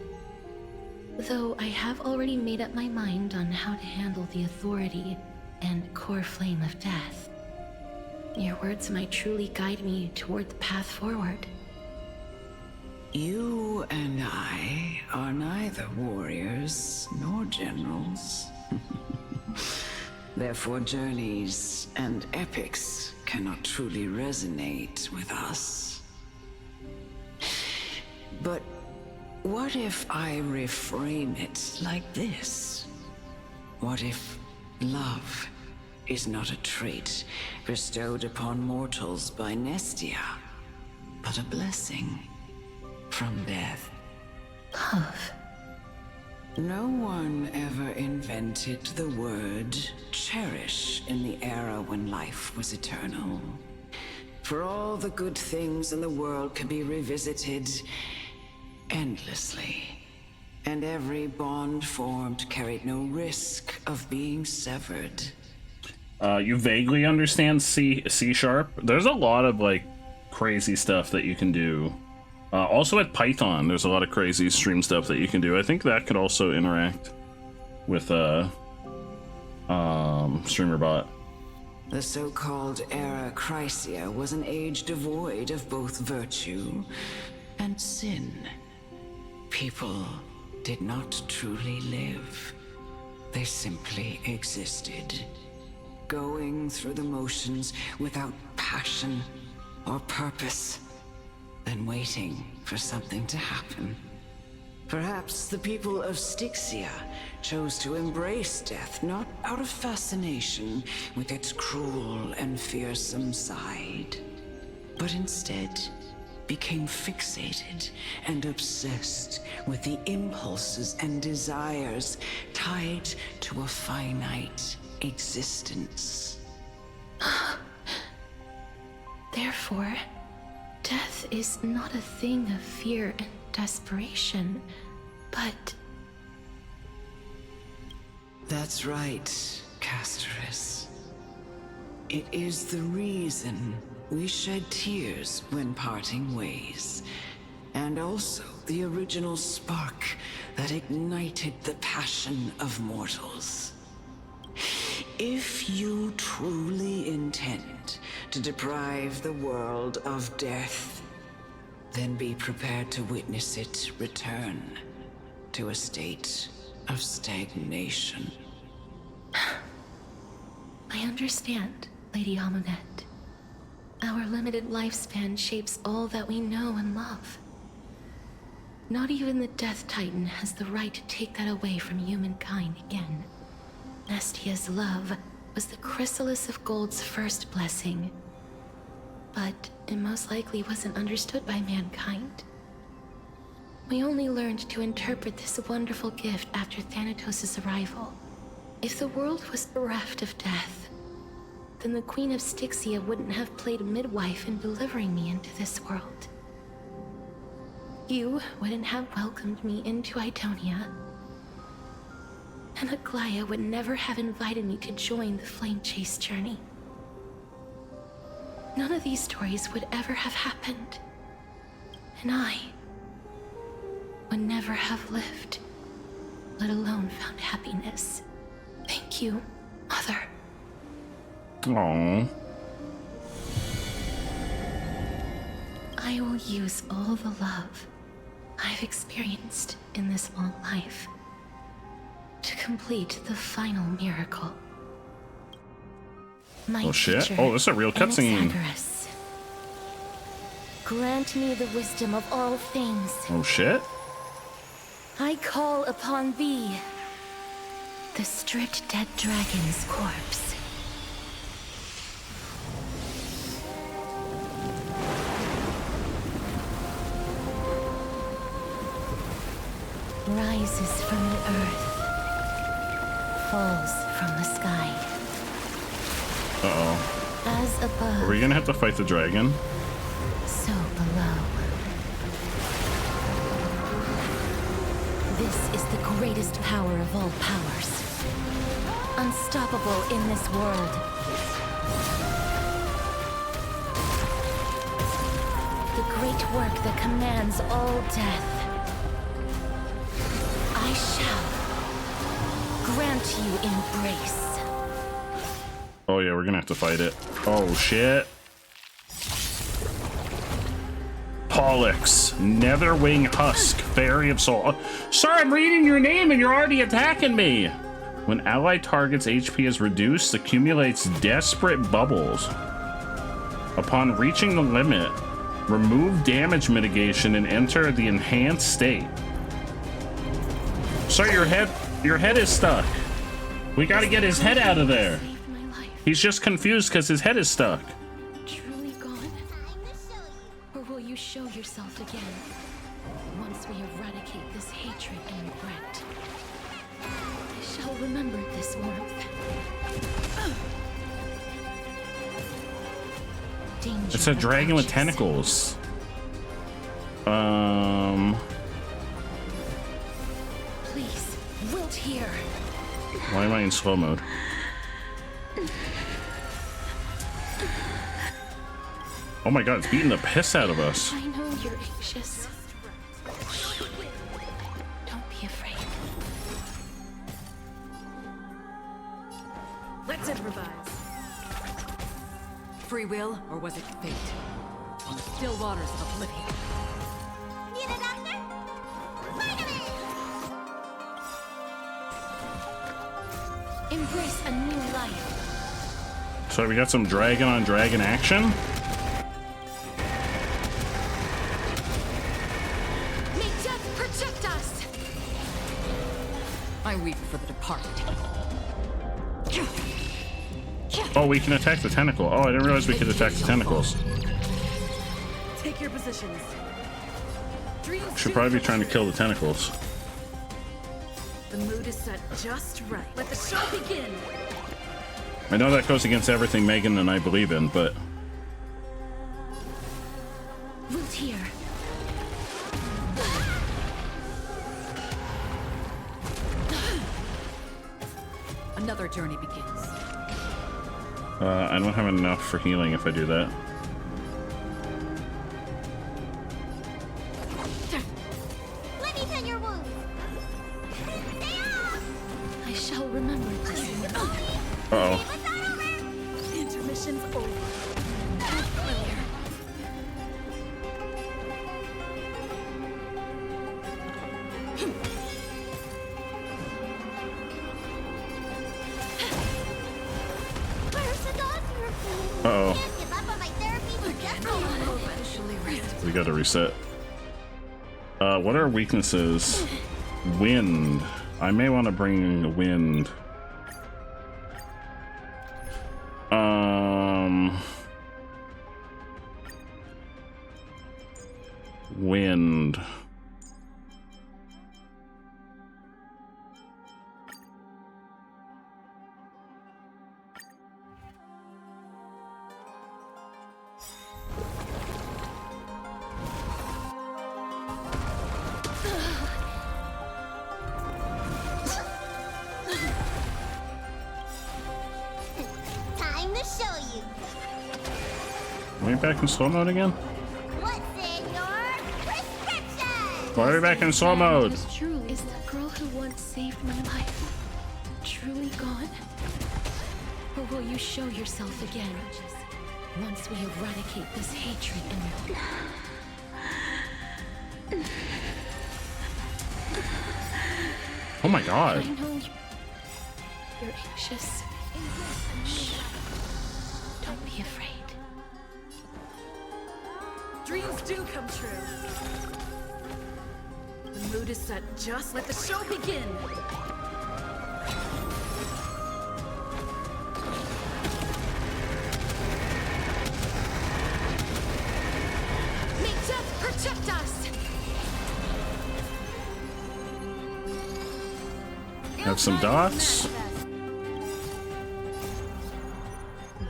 E: Though I have already made up my mind on how to handle the authority and core flame of death, your words might truly guide me toward the path forward.
G: You and I are neither warriors nor generals. Therefore, journeys and epics cannot truly resonate with us. But what if I reframe it like this? What if love is not a trait bestowed upon mortals by Nestia, but a blessing from death?
E: Love.
G: No one ever invented the word cherish in the era when life was eternal. For all the good things in the world can be revisited endlessly, and every bond formed carried no risk of being severed.
A: You vaguely understand C#. There's a lot of like crazy stuff that you can do. Also at Python, there's a lot of crazy stream stuff that you can do. I think that could also interact with StreamerBot.
G: The so-called Era Chrysia was an age devoid of both virtue and sin. People did not truly live. They simply existed, going through the motions without passion or purpose, then waiting for something to happen. Perhaps the people of Styxia chose to embrace death not out of fascination with its cruel and fearsome side, but instead became fixated and obsessed with the impulses and desires tied to a finite existence.
E: Therefore, death is not a thing of fear and desperation, but...
G: That's right, Casterus. It is the reason we shed tears when parting ways, and also the original spark that ignited the passion of mortals. If you truly intend to deprive the world of death, then be prepared to witness it return to a state of stagnation.
E: I understand, Lady Amunet. Our limited lifespan shapes all that we know and love. Not even the Death Titan has the right to take that away from humankind again. Nestia's love was the chrysalis of Gold's first blessing, but it most likely wasn't understood by mankind. We only learned to interpret this wonderful gift after Thanatos' arrival. If the world was bereft of death, then the Queen of Styxia wouldn't have played midwife in delivering me into this world. You wouldn't have welcomed me into Idonia, and Aglaya would never have invited me to join the Flame Chase journey. None of these stories would ever have happened, and I would never have lived, let alone found happiness. Thank you, Mother.
A: Aww.
E: I will use all the love I've experienced in this long life to complete the final miracle. My
A: Oh shit.
E: teacher,
A: Oh, this is a real cutscene.
E: Anaxagoras, grant me the wisdom of all things.
A: Oh shit.
E: I call upon thee, the stripped dead dragon's corpse. Rises from the earth, falls from the sky.
A: Uh-oh.
E: As above,
A: Are we gonna have to fight the dragon?
E: so This is the greatest power of all powers. Unstoppable in this world. The great work that commands all death. I shall grant you embrace.
A: Oh yeah, we're gonna have to fight it. Oh shit. Pollux, Netherwing Husk, Fairy of Soul. Sir, I'm reading your name and you're already attacking me. When allied target's HP is reduced, accumulates desperate bubbles. Upon reaching the limit, remove damage mitigation and enter the enhanced state. Sir, your head is stuck. We gotta get his head out of there. He's just confused because his head is stuck.
E: Truly gone? Or will you show yourself again? Once we eradicate this hatred and regret. I shall remember this warmth. Danger.
A: It's a dragon with tentacles.
E: Please, wilt here.
A: Why am I in slow mode? Oh my god, it's beating the piss out of us.
E: I know you're anxious. Don't be afraid.
H: Let's improvise. Free will, or was it fate? On the still waters of oblivion.
C: Need a doctor? Vitamin!
E: Embrace a new life.
A: So we got some dragon on dragon action.
E: May death protect us.
H: I weep for the departed.
A: Oh, we can attack the tentacle. Oh, I didn't realize we could attack the tentacles.
H: Take your positions.
A: Should probably be trying to kill the tentacles.
H: The mood is set just right. Let the show begin.
A: I know that goes against everything Megan and I believe in, but
E: Wilt here.
H: Another journey begins.
A: I don't have enough for healing if I do that.
C: Let me tend your wounds. Stay off!
E: I shall remember this.
A: Uh-oh.
C: What's that over?
H: Intermission's over.
C: Where's the doctor?
A: Uh-oh.
C: Can't give up on my therapy for just
H: I'll eventually rest.
A: We gotta reset. What are weaknesses? Wind. I may want to bring wind. Wind.
C: time to show you.
A: Are we back in slow mode again?
C: What's in your prescription?
A: Why are we back in slow mode?
E: Is the girl who once saved my life truly gone? Or will you show yourself again? Once we eradicate this hatred and...
A: Oh my
E: I
A: god.
E: know you're anxious. Shh. Don't be afraid.
H: Dreams do come true. The mood is set just. Let the show begin.
E: May death protect us!
A: Have some dots.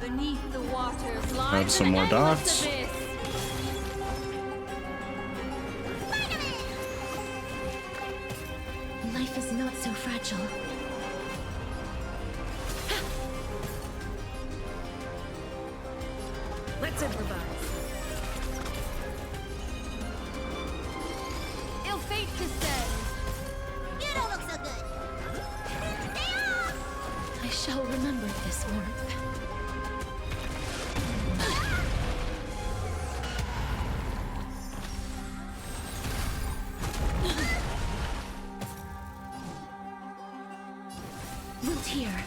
C: Beneath the waters
A: Have some more dots.
E: life is not so fragile.
H: Let's improvise.
C: Ill fate descends. You don't look so good.
E: I shall remember this warmth. Root here.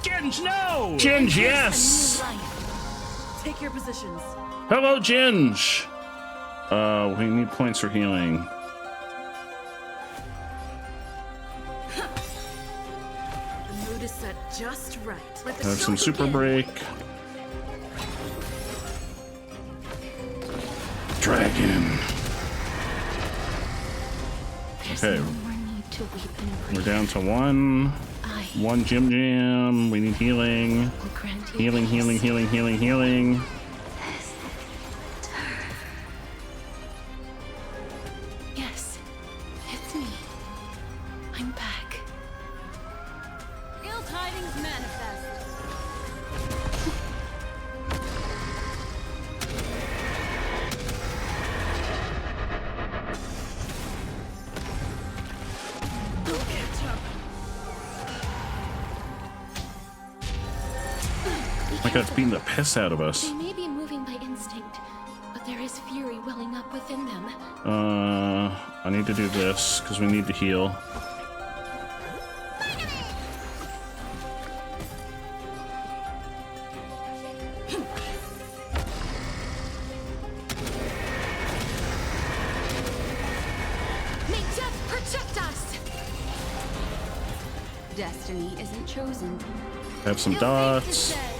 A: Ginge, no! Ginge, yes!
E: A new life.
H: Take your positions.
A: Hello, Ginge! We need points for healing.
H: The mood is set just right. Let the
A: Have
H: show
A: some super
H: begin.
A: break. Dragon.
E: There's
A: Okay.
E: no more need to weep and
A: We're
E: grieve.
A: down to one.
E: I
A: One Jim Jam. We need healing.
E: will grant you
A: Healing,
E: peace.
A: healing, healing, healing, healing.
E: Yes, it's me. I'm back.
C: Ill tidings manifest.
A: My God, it's beating the piss out of us.
E: They may be moving by instinct, but there is fury welling up within them.
A: I need to do this because we need to heal.
E: May death protect us!
B: Destiny isn't chosen.
A: Have some
C: Ill fate
A: dots.
C: descends.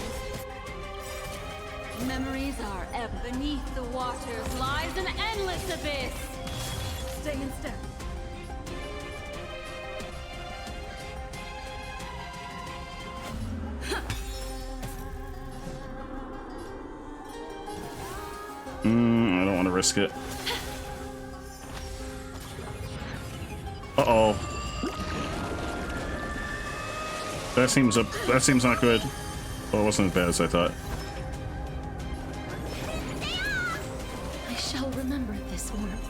C: Memories are ebb. Beneath the waters lies an endless abyss.
H: Stay in step.
A: I don't want to risk it. Uh-oh. That seems not good. Well, it wasn't as bad as I thought.
E: I shall remember this warmth.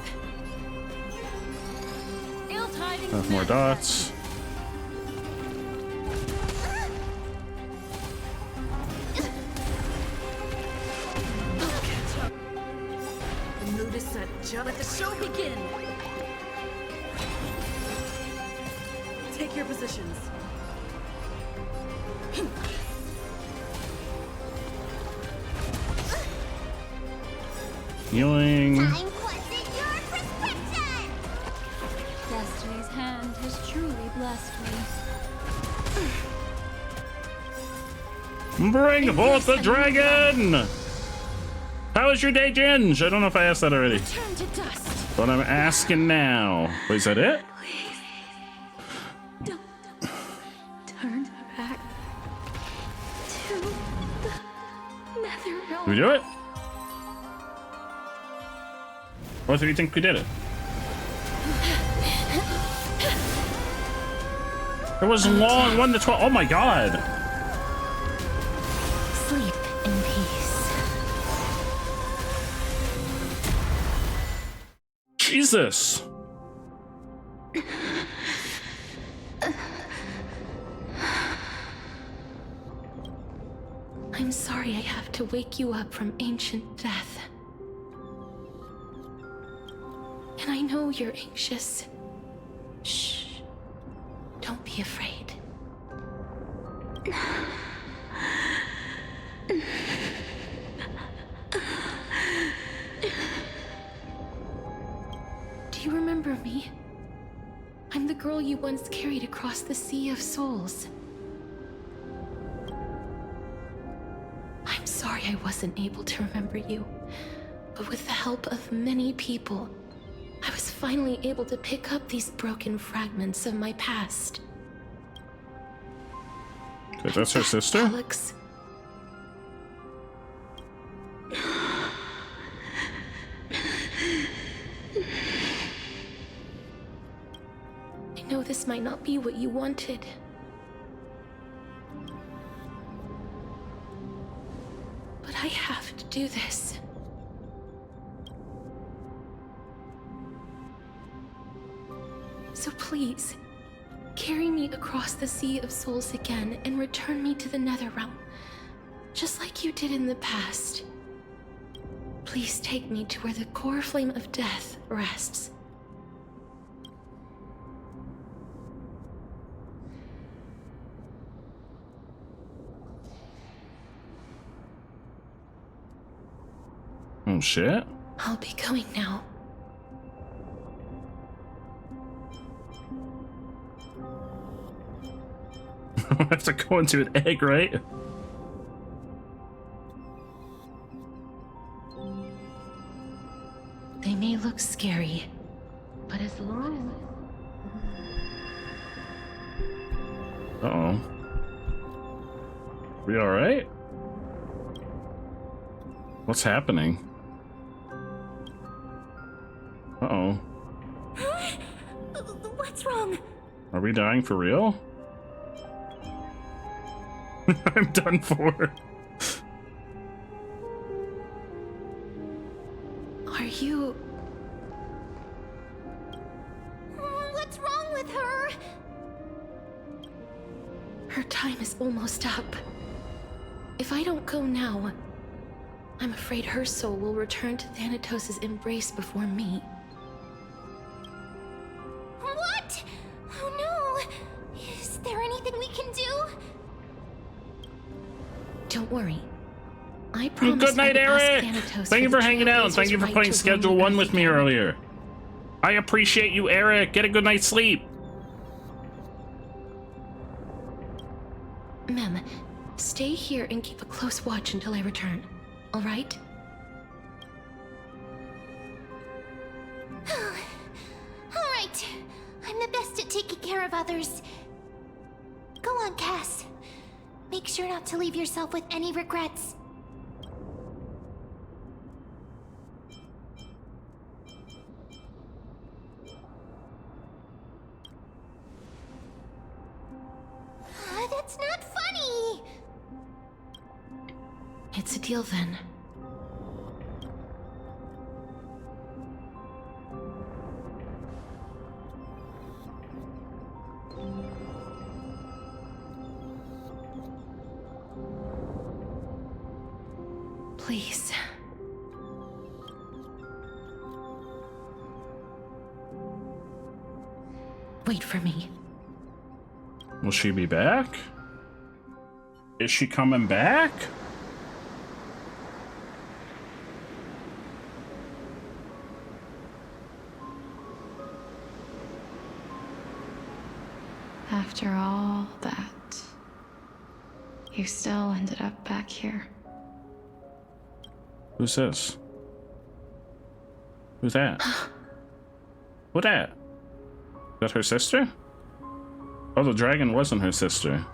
C: Ill tidings
A: Have more
C: manifest.
A: dots.
H: The mood is set just. Let the show begin. Take your positions.
A: Healing.
C: Time puts in your prescription. Destiny's hand has truly blessed me.
A: Bring forth the dragon! How was your day, Ginge? I don't know if I asked that already,
E: Turn to dust.
A: but I'm asking now. Wait, is that it?
E: Don't turn back to the nether realm.
A: Did we do it? Or do you think we did it? It was long, 1 to 12. Oh my God!
E: Sleep in peace.
A: Jesus!
E: I'm sorry I have to wake you up from ancient death. And I know you're anxious. Shh. Don't be afraid. Do you remember me? I'm the girl you once carried across the Sea of Souls. I'm sorry I wasn't able to remember you, but with the help of many people, I was finally able to pick up these broken fragments of my past.
A: Wait, that's her sister?
E: Alex. know this might not be what you wanted. But I have to do this. So please, carry me across the Sea of Souls again and return me to the Netherrealm, just like you did in the past. Please take me to where the core flame of death rests.
A: Oh shit.
E: I'll be going now.
A: I have to go into an egg, right?
E: They may look scary, but as long
A: Uh-oh. We alright? What's happening? Uh-oh.
C: What's wrong?
A: Are we dying for real? I'm done for.
E: Are you...
C: What's wrong with her?
E: Her time is almost up. If I don't go now, I'm afraid her soul will return to Thanatos' embrace before me.
C: What? Oh no! Is there anything we can do?
E: Don't worry. I promise.
A: Good night,
E: I will ask
A: Eric!
E: Thanatos
A: Thank you for
E: the
A: hanging out. Thank you for
E: Trailblazer's
A: playing
E: right to
A: Schedule
E: roam the
A: 1
E: earth
A: with me
E: again.
A: earlier. I appreciate you, Eric. Get a good night's sleep.
E: Mem, stay here and keep a close watch until I return. All right?
C: Alright. I'm the best at taking care of others. Go on, Cass. Make sure not to leave yourself with any regrets. That's not funny!
E: It's a deal then. Please. Wait for me.
A: Will she be back? Is she coming back?
I: After all that, you still ended up back here.
A: Who's this? Who's that? Who that? Is that her sister? Oh, the dragon wasn't her sister.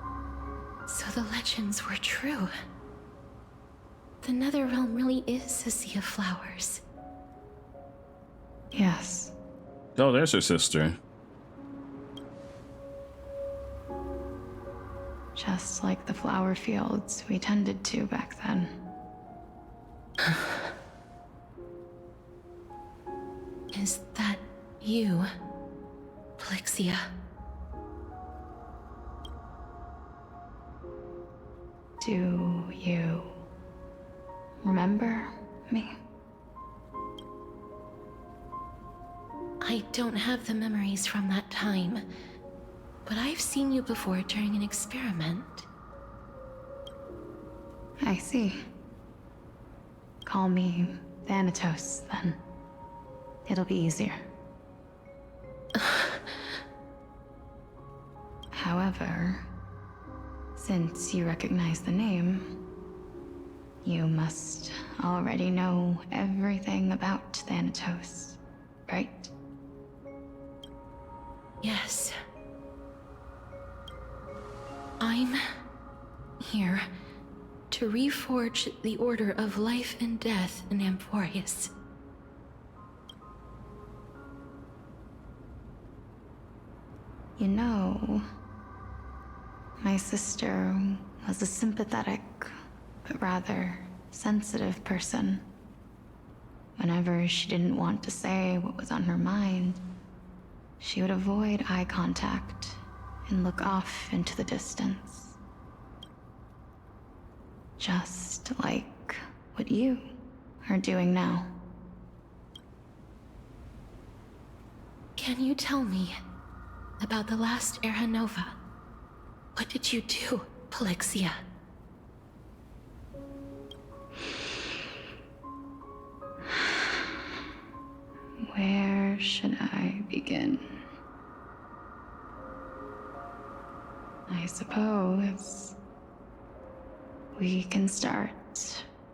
E: So the legends were true. The Netherrealm really is a sea of flowers.
I: Yes.
A: Oh, there's her sister.
I: Just like the flower fields we tended to back then.
E: Is that you, Plixia?
I: Do you remember me?
E: I don't have the memories from that time, but I've seen you before during an experiment.
I: I see. Call me Thanatos, then. It'll be easier. However, since you recognize the name, you must already know everything about Thanatos, right?
E: Yes. I'm here to reforge the order of life and death in Amphorius.
I: You know, my sister was a sympathetic, but rather sensitive person. Whenever she didn't want to say what was on her mind, she would avoid eye contact and look off into the distance. Just like what you are doing now.
E: Can you tell me about the last Era Nova? What did you do, Polixia?
I: Where should I begin? I suppose we can start.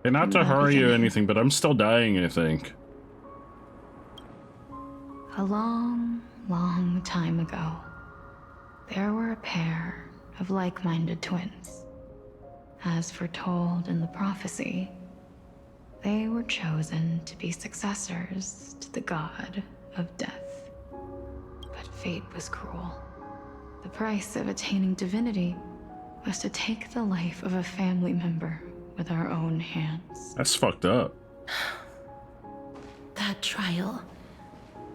A: And not
I: from
A: to
I: the
A: hurry you or
I: beginning.
A: anything, but I'm still dying, I think.
I: A long, long time ago, there were a pair of like-minded twins. As foretold in the prophecy, they were chosen to be successors to the god of death. But fate was cruel. The price of attaining divinity was to take the life of a family member with our own hands.
A: That's fucked up.
E: That trial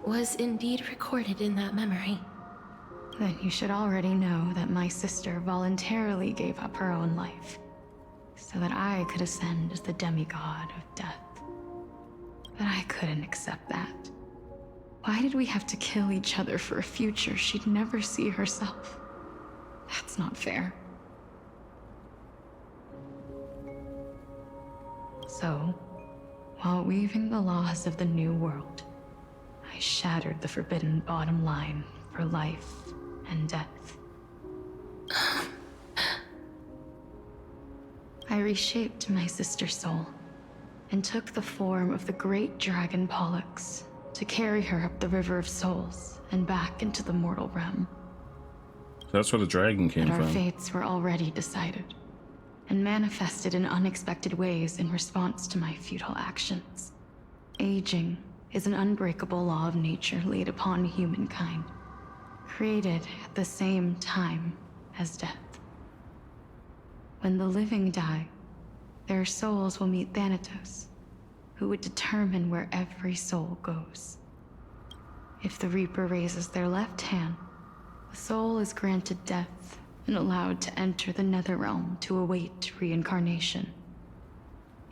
E: was indeed recorded in that memory.
I: Then you should already know that my sister voluntarily gave up her own life so that I could ascend as the demigod of death. But I couldn't accept that. Why did we have to kill each other for a future she'd never see herself? That's not fair. So, while weaving the laws of the new world, I shattered the forbidden bottom line for life and death. I reshaped my sister's soul and took the form of the great dragon Pollux to carry her up the River of Souls and back into the mortal realm.
A: That's where the dragon came
I: But our
A: from.
I: fates were already decided and manifested in unexpected ways in response to my futile actions. Aging is an unbreakable law of nature laid upon humankind, created at the same time as death. When the living die, their souls will meet Thanatos, who would determine where every soul goes. If the Reaper raises their left hand, the soul is granted death and allowed to enter the Netherrealm to await reincarnation.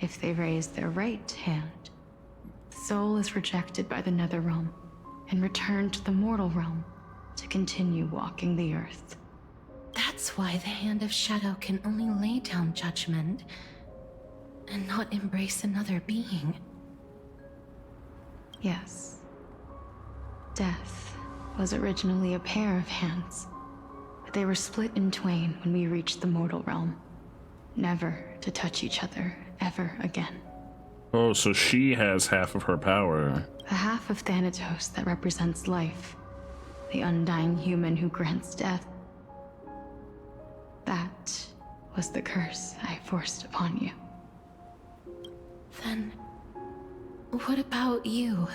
I: If they raise their right hand, the soul is rejected by the Netherrealm and returned to the mortal realm to continue walking the earth.
E: That's why the Hand of Shadow can only lay down judgment and not embrace another being.
I: Yes. Death was originally a pair of hands, but they were split in twain when we reached the mortal realm, never to touch each other ever again.
A: Oh, so she has half of her power.
I: The half of Thanatos that represents life, the undying human who grants death. That was the curse I forced upon you.
E: Then, what about you?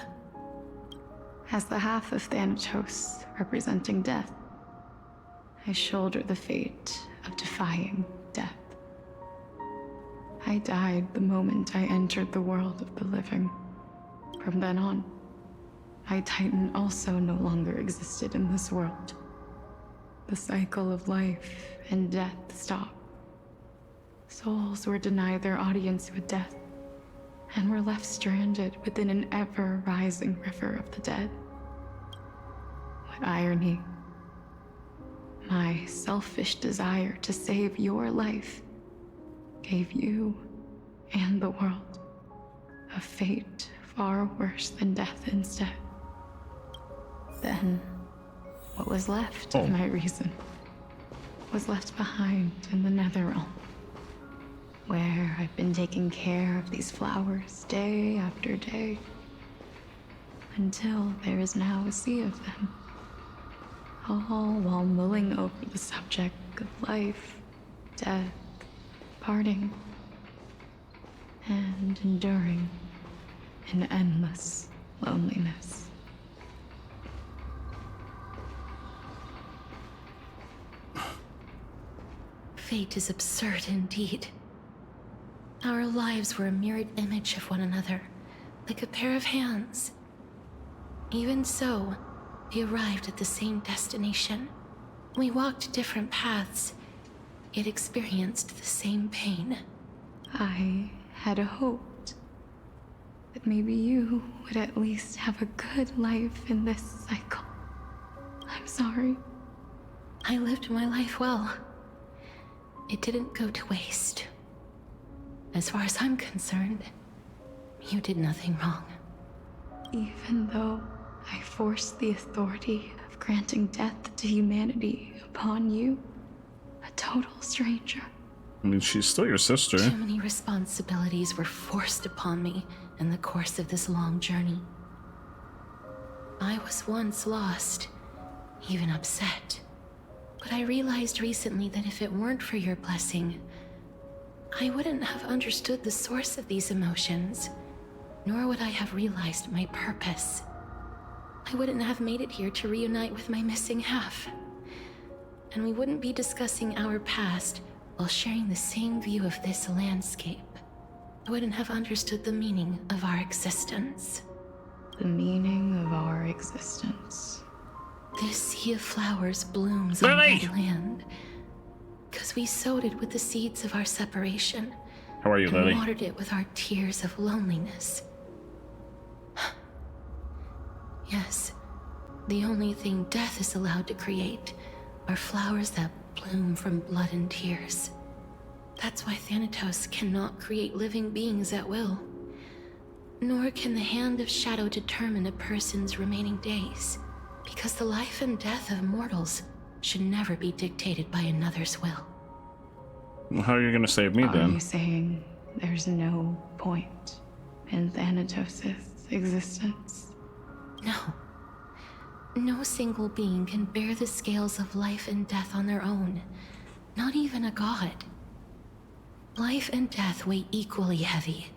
I: As the half of Thanatos representing death, I shoulder the fate of defying death. I died the moment I entered the world of the living. From then on, my Titan also no longer existed in this world. The cycle of life and death stopped. Souls were denied their audience with death and were left stranded within an ever-rising river of the dead. What irony. My selfish desire to save your life gave you and the world a fate far worse than death instead. Then, what was left of my reason was left behind in the Netherrealm, where I've been taking care of these flowers day after day, until there is now a sea of them, all while mulling over the subject of life, death, parting, and enduring an endless loneliness.
E: fate is absurd indeed. Our lives were a mirrored image of one another, like a pair of hands. Even so, we arrived at the same destination. We walked different paths, yet experienced the same pain.
I: I had hoped that maybe you would at least have a good life in this cycle. I'm sorry.
E: I lived my life well. It didn't go to waste. As far as I'm concerned, you did nothing wrong.
I: Even though I forced the authority of granting death to humanity upon you, a total stranger.
A: I mean, she's still your sister.
E: Too many responsibilities were forced upon me in the course of this long journey. I was once lost, even upset. But I realized recently that if it weren't for your blessing, I wouldn't have understood the source of these emotions, nor would I have realized my purpose. I wouldn't have made it here to reunite with my missing half. And we wouldn't be discussing our past while sharing the same view of this landscape. I wouldn't have understood the meaning of our existence.
I: The meaning of our existence.
E: This sea of flowers blooms
A: Lily!
E: on that land, because we sowed it with the seeds of our separation.
A: How are you,
E: and
A: Lily?
E: watered it with our tears of loneliness. Yes, the only thing death is allowed to create are flowers that bloom from blood and tears. That's why Thanatos cannot create living beings at will. Nor can the hand of shadow determine a person's remaining days, because the life and death of mortals should never be dictated by another's will.
A: Well, how are you gonna save me
I: Are
A: then?
I: you saying there's no point in Thanatos' existence?
E: No. No single being can bear the scales of life and death on their own. Not even a god. Life and death weigh equally heavy.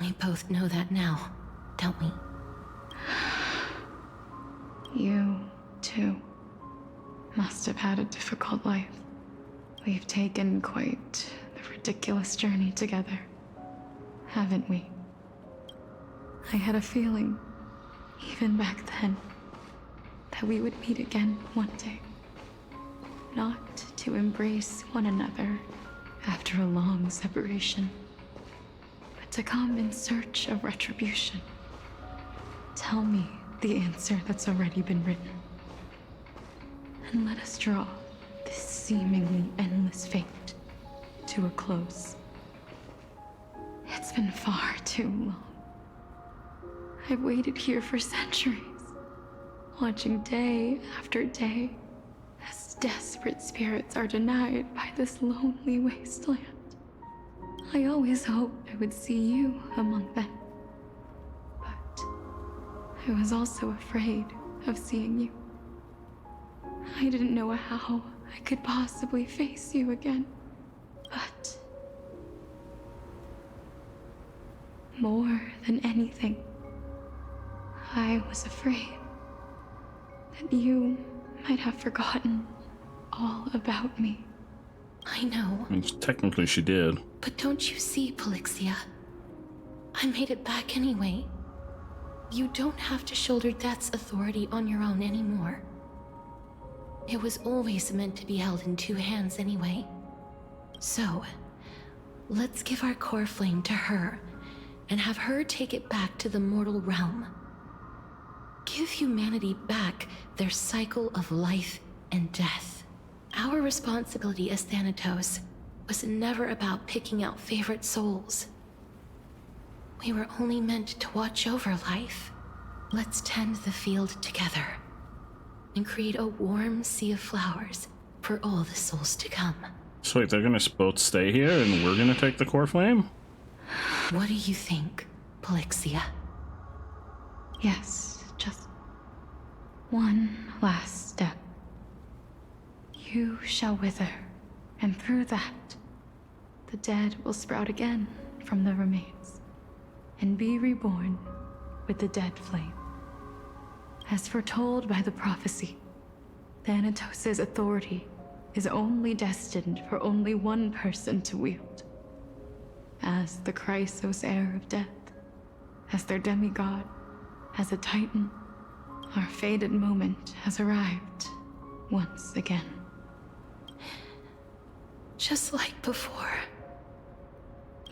E: We both know that now, don't we?
I: You, too, must have had a difficult life. We've taken quite the ridiculous journey together, haven't we? I had a feeling, even back then, that we would meet again one day. Not to embrace one another after a long separation, but to come in search of retribution. Tell me the answer that's already been written, and let us draw this seemingly endless fate to a close. It's been far too long. I've waited here for centuries, watching day after day as desperate spirits are denied by this lonely wasteland. I always hoped I would see you among them, but I was also afraid of seeing you. I didn't know how I could possibly face you again, but more than anything, I was afraid that you might have forgotten all about me.
E: I know.
A: I mean, technically she did.
E: But don't you see, Polixia? I made it back anyway. You don't have to shoulder death's authority on your own anymore. It was always meant to be held in two hands anyway. So, let's give our core flame to her, and have her take it back to the mortal realm. Give humanity back their cycle of life and death. Our responsibility as Thanatos was never about picking out favorite souls. We were only meant to watch over life. Let's tend the field together and create a warm sea of flowers for all the souls to come.
A: So wait, they're gonna both stay here and we're gonna take the core flame?
E: What do you think, Polixia?
I: Yes, just one last step. You shall wither, and through that, the dead will sprout again from the remains, and be reborn with the dead flame. As foretold by the prophecy, Thanatos' authority is only destined for only one person to wield. As the Chrysos heir of death, as their demigod, as a titan, our fated moment has arrived once again.
E: Just like before.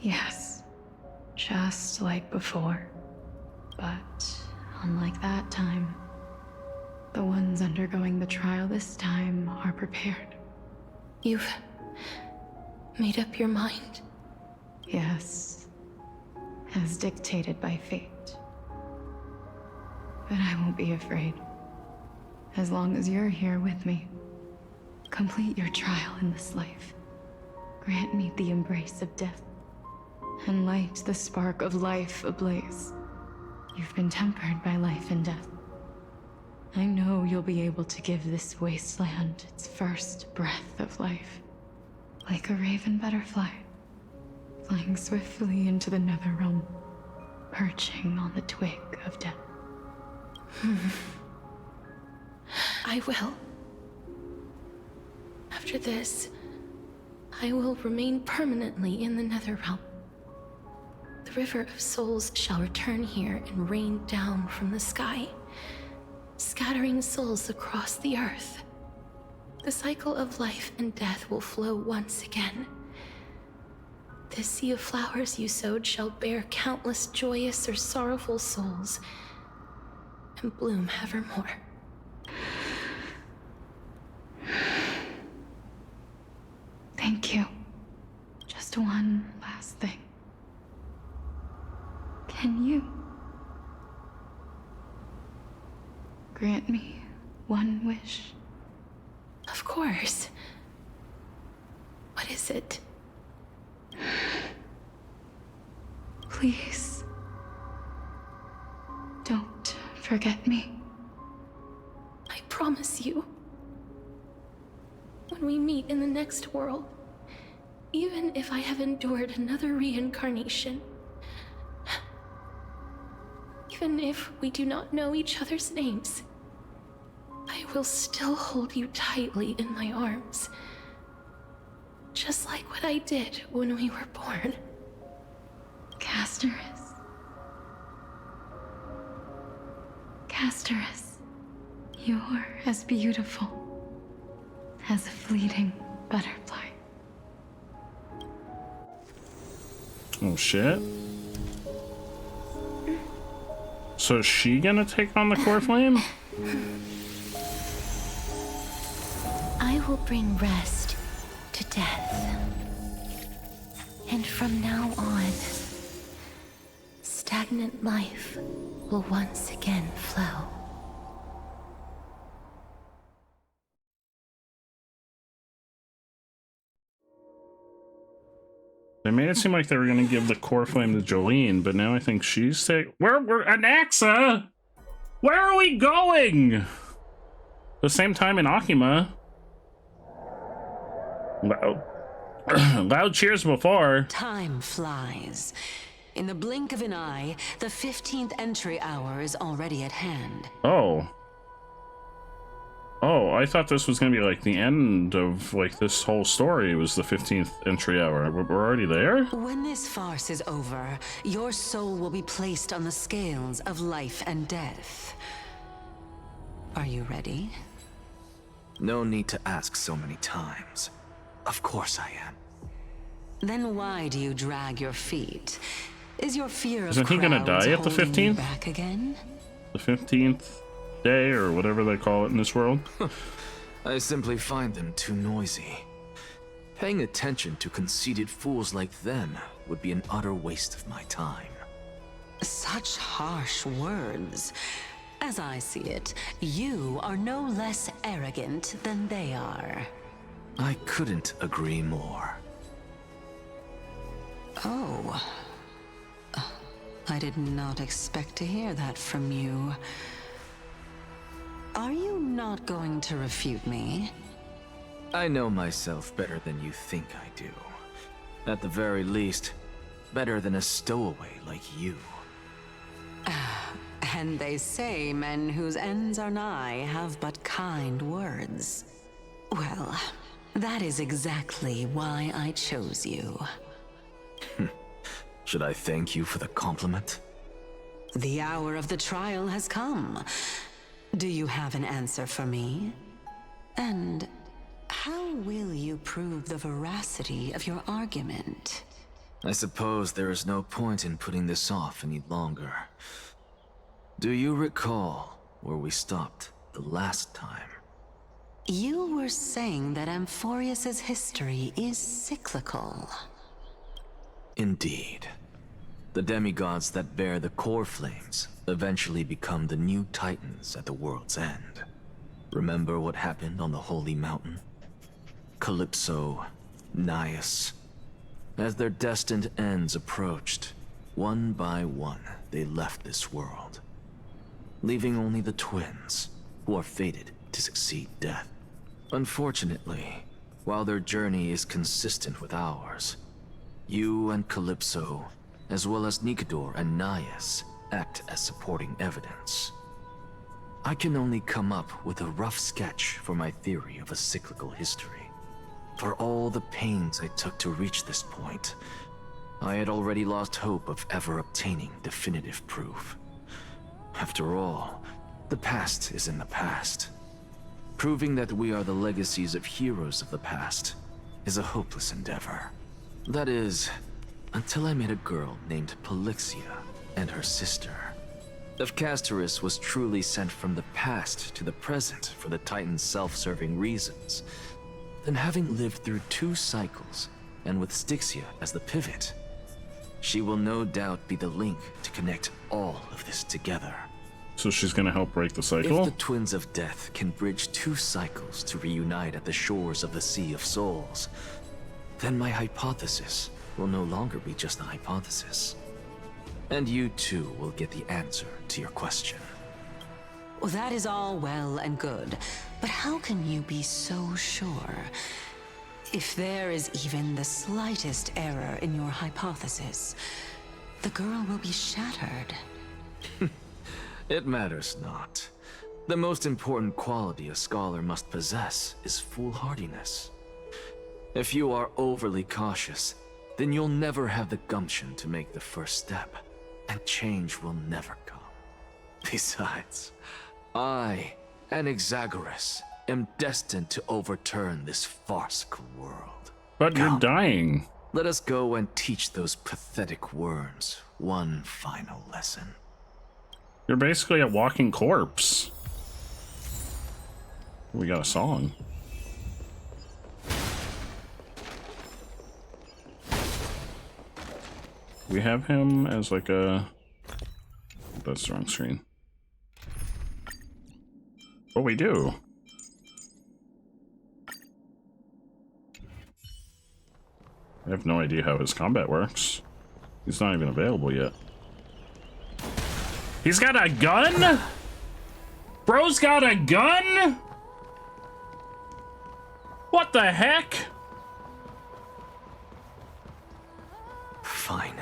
I: Yes, just like before. But unlike that time, the ones undergoing the trial this time are prepared.
E: You've made up your mind?
I: Yes, as dictated by fate. But I won't be afraid. As long as you're here with me. Complete your trial in this life. Grant me the embrace of death. And light the spark of life ablaze. You've been tempered by life and death. I know you'll be able to give this wasteland its first breath of life. Like a raven butterfly, flying swiftly into the netherrealm, perching on the twig of death.
E: I will. After this, I will remain permanently in the Netherrealm. The River of Souls shall return here and rain down from the sky, scattering souls across the earth. The cycle of life and death will flow once again. This sea of flowers you sowed shall bear countless joyous or sorrowful souls, and bloom evermore.
I: Thank you. Just one last thing. Can you grant me one wish?
E: Of course. What is it?
I: Please, don't forget me.
E: I promise you. When we meet in the next world, even if I have endured another reincarnation, even if we do not know each other's names, I will still hold you tightly in my arms. Just like what I did when we were born.
I: Casterus. Casterus, you're as beautiful as a fleeting butterfly.
A: Oh shit. So is she gonna take on the core flame?
E: I will bring rest to death. And from now on, stagnant life will once again flow.
A: They made it seem like they were gonna give the core flame to Jolene, but now I think she's taking. We're Anaxa! Where are we going? The same time in Akima. Loud cheers before.
J: Time flies. In the blink of an eye, the 15th entry hour is already at hand.
A: Oh. Oh, I thought this was gonna be like the end of like this whole story was the 15th entry hour. We're already there?
J: When this farce is over, your soul will be placed on the scales of life and death. Are you ready?
K: No need to ask so many times. Of course I am.
J: Then why do you drag your feet? Is your fear of
A: Isn't he gonna
J: crowds
A: die at the
J: holding you
A: 15th?
J: back again?
A: The 15th day or whatever they call it in this world?
K: I simply find them too noisy. Paying attention to conceited fools like them would be an utter waste of my time.
J: Such harsh words. As I see it, you are no less arrogant than they are.
K: I couldn't agree more.
J: Oh. I did not expect to hear that from you. Are you not going to refute me?
K: I know myself better than you think I do. At the very least, better than a stowaway like you.
J: And they say men whose ends are nigh have but kind words. Well, That is exactly why I chose you.
K: Should I thank you for the compliment?
J: The hour of the trial has come. Do you have an answer for me? And how will you prove the veracity of your argument?
K: I suppose there is no point in putting this off any longer. Do you recall where we stopped the last time?
J: You were saying that Amphorius's history is cyclical.
K: Indeed. The demigods that bear the core flames eventually become the new titans at the world's end. Remember what happened on the Holy Mountain? Calypso, Naias. As their destined ends approached, one by one they left this world, leaving only the twins, who are fated to succeed death. Unfortunately, while their journey is consistent with ours, you and Calypso, as well as Nikador and Naias, act as supporting evidence. I can only come up with a rough sketch for my theory of a cyclical history. For all the pains I took to reach this point, I had already lost hope of ever obtaining definitive proof. After all, the past is in the past. Proving that we are the legacies of heroes of the past is a hopeless endeavor. That is, until I met a girl named Polixia and her sister. If Castorus was truly sent from the past to the present for the Titan's self-serving reasons, then having lived through 2 cycles, and with Styxia as the pivot, she will no doubt be the link to connect all of this together.
A: So she's gonna help break the cycle?
K: If the Twins of Death can bridge 2 cycles to reunite at the shores of the Sea of Souls, then my hypothesis will no longer be just a hypothesis. And you too will get the answer to your question.
J: Well, that is all well and good, but how can you be so sure? If there is even the slightest error in your hypothesis, the girl will be shattered.
K: It matters not. The most important quality a scholar must possess is foolhardiness. If you are overly cautious, then you'll never have the gumption to make the first step, and change will never come. Besides, I, Anaxagoras, am destined to overturn this farcical world.
A: But
K: Come,
A: you're dying.
K: let us go and teach those pathetic worms one final lesson.
A: You're basically a walking corpse. We got a song. We have him as like a... That's the wrong screen. Oh, we do. I have no idea how his combat works. He's not even available yet. He's got a gun? Bro's got a gun? What the heck?
K: Fine.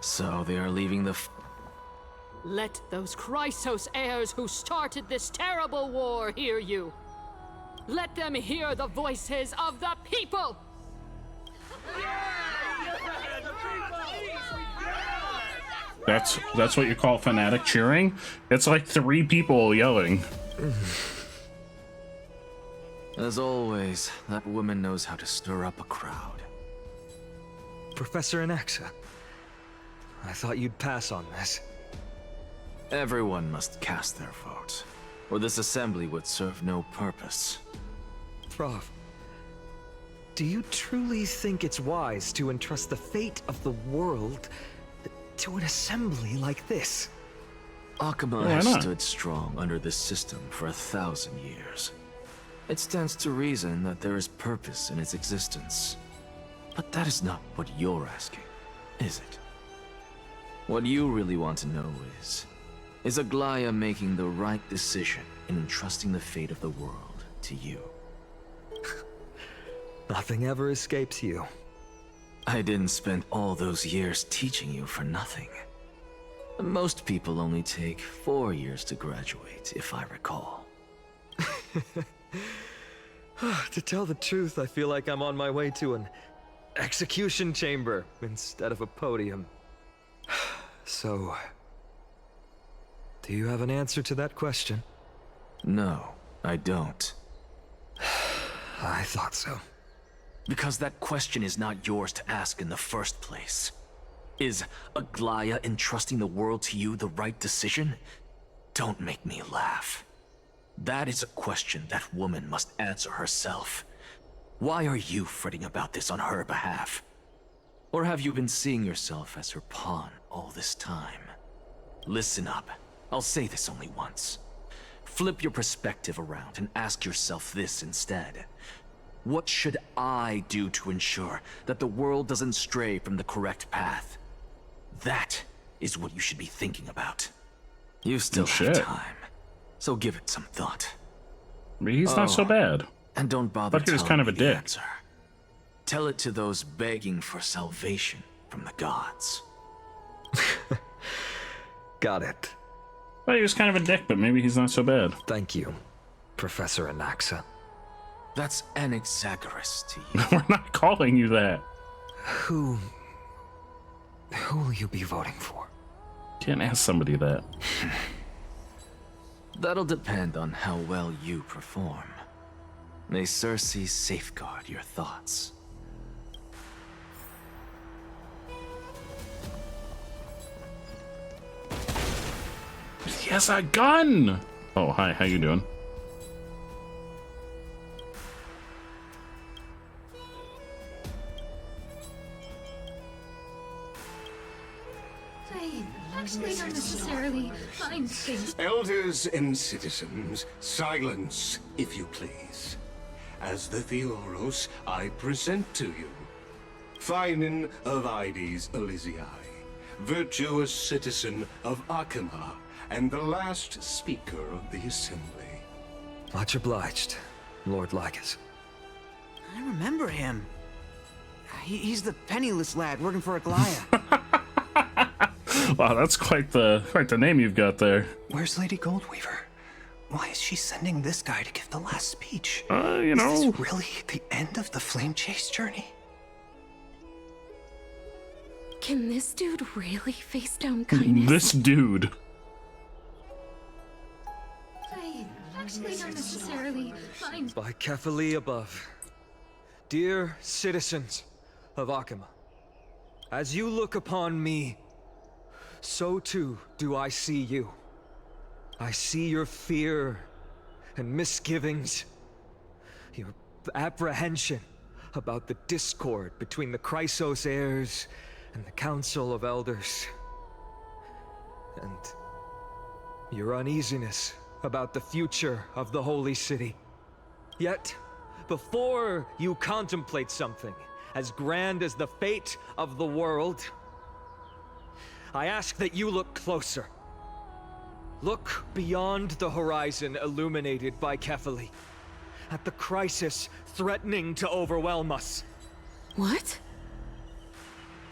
K: So they are leaving the
H: Let those Chrysos heirs who started this terrible war hear you. Let them hear the voices of the people!
A: That's what you call fanatic cheering? It's like 3 people yelling.
K: As always, that woman knows how to stir up a crowd.
L: Professor Anaxa, I thought you'd pass on this.
K: Everyone must cast their vote, or this assembly would serve no purpose.
L: Prof, do you truly think it's wise to entrust the fate of the world to an assembly like this?
K: Akama
A: Why
K: has
A: not?
K: stood strong under this system for 1,000 years. It stands to reason that there is purpose in its existence. But that is not what you're asking, is it? What you really want to know is Aglaya making the right decision in entrusting the fate of the world to you?
L: Nothing ever escapes you.
K: I didn't spend all those years teaching you for nothing. Most people only take 4 years to graduate, if I recall.
L: To tell the truth, I feel like I'm on my way to an execution chamber instead of a podium. So, do you have an answer to that question?
K: No, I don't.
L: I thought so.
K: Because that question is not yours to ask in the first place. Is Aglaya entrusting the world to you the right decision? Don't make me laugh. That is a question that woman must answer herself. Why are you fretting about this on her behalf? Or have you been seeing yourself as her pawn all this time? Listen up. I'll say this only once. Flip your perspective around and ask yourself this instead. What should I do to ensure that the world doesn't stray from the correct path? That is what you should be thinking about. You still have time, so give it some thought.
A: But he's not so bad.
K: And don't bother
A: But he was
K: telling
A: kind of a
K: me the
A: dick.
K: answer. Tell it to those begging for salvation from the gods.
L: Got it.
A: Well, he was kind of a dick, but maybe he's not so bad.
L: Thank you, Professor Anaxa.
K: That's Anaxagoras to you.
A: We're not calling you that.
L: Who will you be voting for?
A: Can't ask somebody that.
K: That'll depend on how well you perform. May Cersei safeguard your thoughts.
A: He has a gun! Oh, hi, how you doing?
E: I actually don't necessarily find things.
M: Elders and citizens, silence, if you please. As the Theoros, I present to you Finan of Ides Elysiae, virtuous citizen of Akima, and the last speaker of the assembly.
L: Much obliged, Lord Lycus.
N: I remember him. He's the penniless lad working for Aglaya.
A: Wow, that's quite the name you've got there.
N: Where's Lady Goldweaver? Why is she sending this guy to give the last speech?
A: You know.
N: Is this really the end of the Flame Chase journey?
E: Can this dude really face down kindness?
A: This dude.
E: I actually don't necessarily find.
L: By Kefali above. Dear citizens of Akima, as you look upon me, so too do I see you. I see your fear and misgivings, your apprehension about the discord between the Chrysos heirs and the Council of Elders, and your uneasiness about the future of the Holy City. Yet, before you contemplate something as grand as the fate of the world, I ask that you look closer. Look beyond the horizon illuminated by Kefali, at the crisis threatening to overwhelm us.
E: What?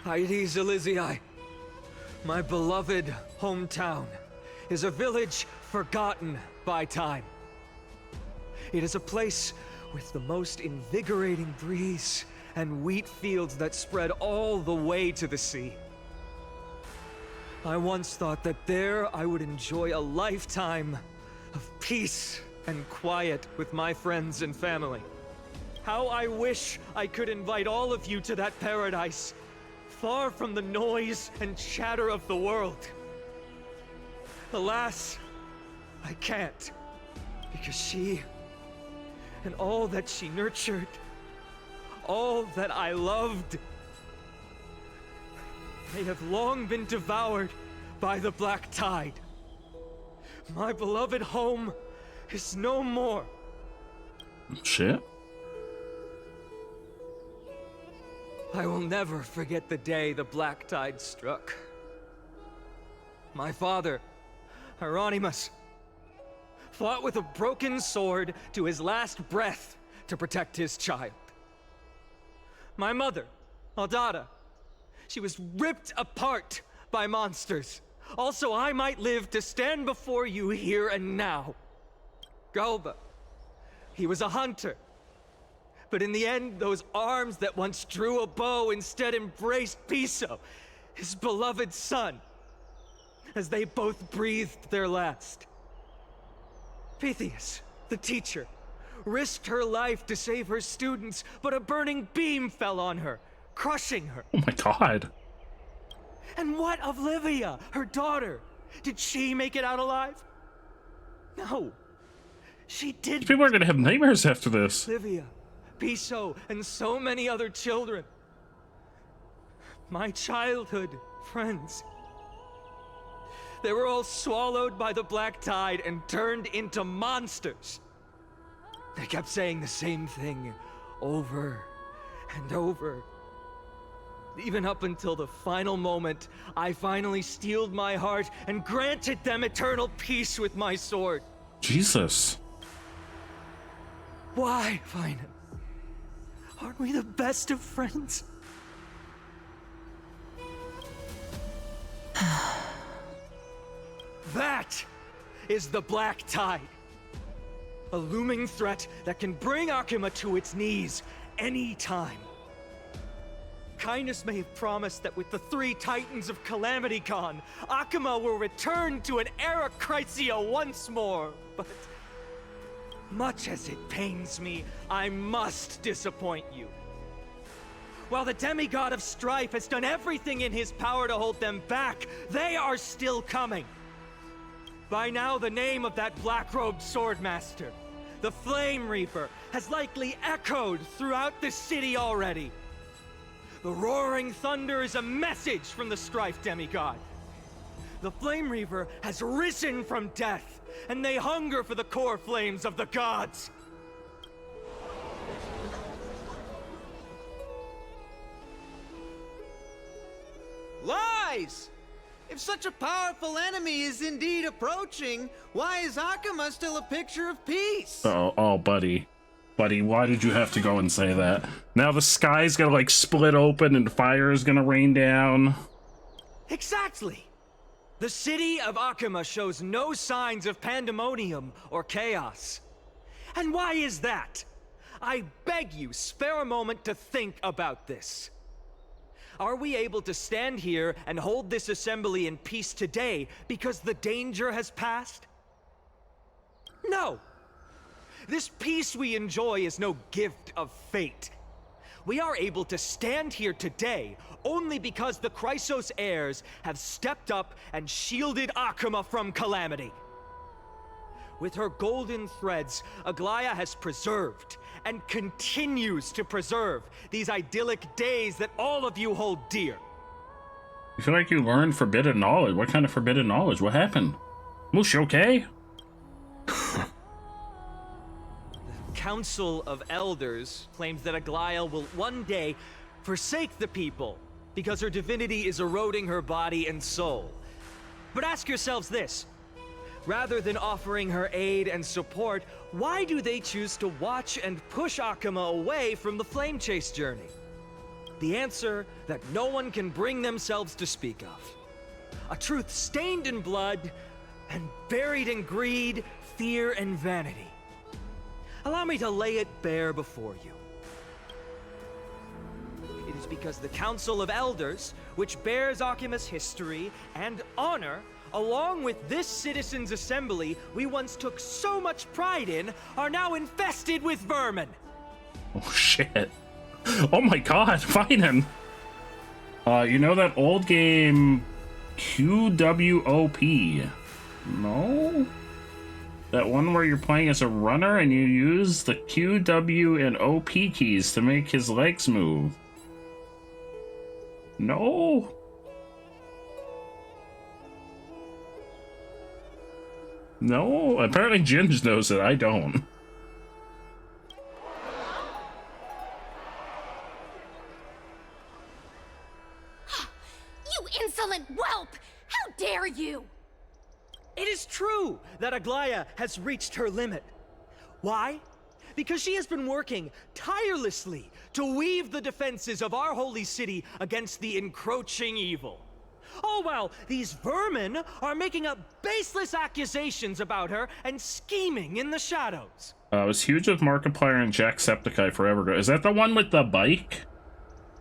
L: Ides Elysiae, my beloved hometown, is a village forgotten by time. It is a place with the most invigorating breeze and wheat fields that spread all the way to the sea. I once thought that there I would enjoy a lifetime of peace and quiet with my friends and family. How I wish I could invite all of you to that paradise, far from the noise and chatter of the world. Alas, I can't, because she and all that she nurtured, all that I loved, they have long been devoured by the black tide. My beloved home is no more.
A: Shit.
L: I will never forget the day the black tide struck. My father, Hieronymus, fought with a broken sword to his last breath to protect his child. My mother, Aldada, she was ripped apart by monsters. Also, I might live to stand before you here and now. Galba, he was a hunter, But in the end, those arms that once drew a bow instead embraced Piso, his beloved son, as they both breathed their last. Pythias, the teacher, risked her life to save her students, but a burning beam fell on her, crushing her.
A: Oh my god.
L: And what of Livia, her daughter? Did she make it out alive? No, she didn't.
A: People are gonna have nightmares after this.
L: Livia, Piso, and so many other children. My childhood friends. They were all swallowed by the black tide and turned into monsters. They kept saying the same thing over and over. Even up until the final moment, I finally steeled my heart and granted them eternal peace with my sword.
A: Jesus.
L: Why, Finan? Aren't we the best of friends? That is the Black Tide. A looming threat that can bring Akuma to its knees anytime. Kindness may have promised that with the 3 Titans of Calamity gone, Akuma will return to an era Chrysia once more, but much as it pains me, I must disappoint you. While the demigod of strife has done everything in his power to hold them back, they are still coming. By now, the name of that black-robed swordmaster, the Flame Reaper, has likely echoed throughout the city already. The roaring thunder is a message from the strife demigod. The Flame Reaper has risen from death, and they hunger for the core flames of the gods.
N: Lies! If such a powerful enemy is indeed approaching, why is Akuma still a picture of peace?
A: Oh, buddy. Buddy, why did you have to go and say that? Now the sky's gonna, like, split open and fire is gonna rain down.
L: Exactly! The city of Akuma shows no signs of pandemonium or chaos. And why is that? I beg you, spare a moment to think about this. Are we able to stand here and hold this assembly in peace today because the danger has passed? No! This peace we enjoy is no gift of fate. We are able to stand here today only because the Chrysos heirs have stepped up and shielded Akuma from calamity. With her golden threads, Aglaya has preserved and continues to preserve these idyllic days that all of you hold dear.
A: You feel like you learned forbidden knowledge. What kind of forbidden knowledge? What happened? Moosh, you okay?
L: The Council of Elders claims that Aglaya will one day forsake the people because her divinity is eroding her body and soul. But ask yourselves this. Rather than offering her aid and support, why do they choose to watch and push Akuma away from the Flame Chase journey? The answer that no one can bring themselves to speak of. A truth stained in blood and buried in greed, fear, and vanity. Allow me to lay it bare before you. It is because the Council of Elders, which bears Akuma's history and honor, along with this citizens' assembly we once took so much pride in, are now infested with vermin.
A: Oh shit. Oh my god, Finan. You know that old game QWOP? No? That one where you're playing as a runner and you use the Q, W, and OP keys to make his legs move. No? No? Apparently Ginge knows it, I don't.
C: You insolent whelp! How dare you!
L: It is true that Aglaya has reached her limit. Why? Because she has been working tirelessly to weave the defenses of our holy city against the encroaching evil. All while these vermin are making up baseless accusations about her and scheming in the shadows.
A: I was huge with Markiplier and Jacksepticeye forever ago. Is that the one with the bike?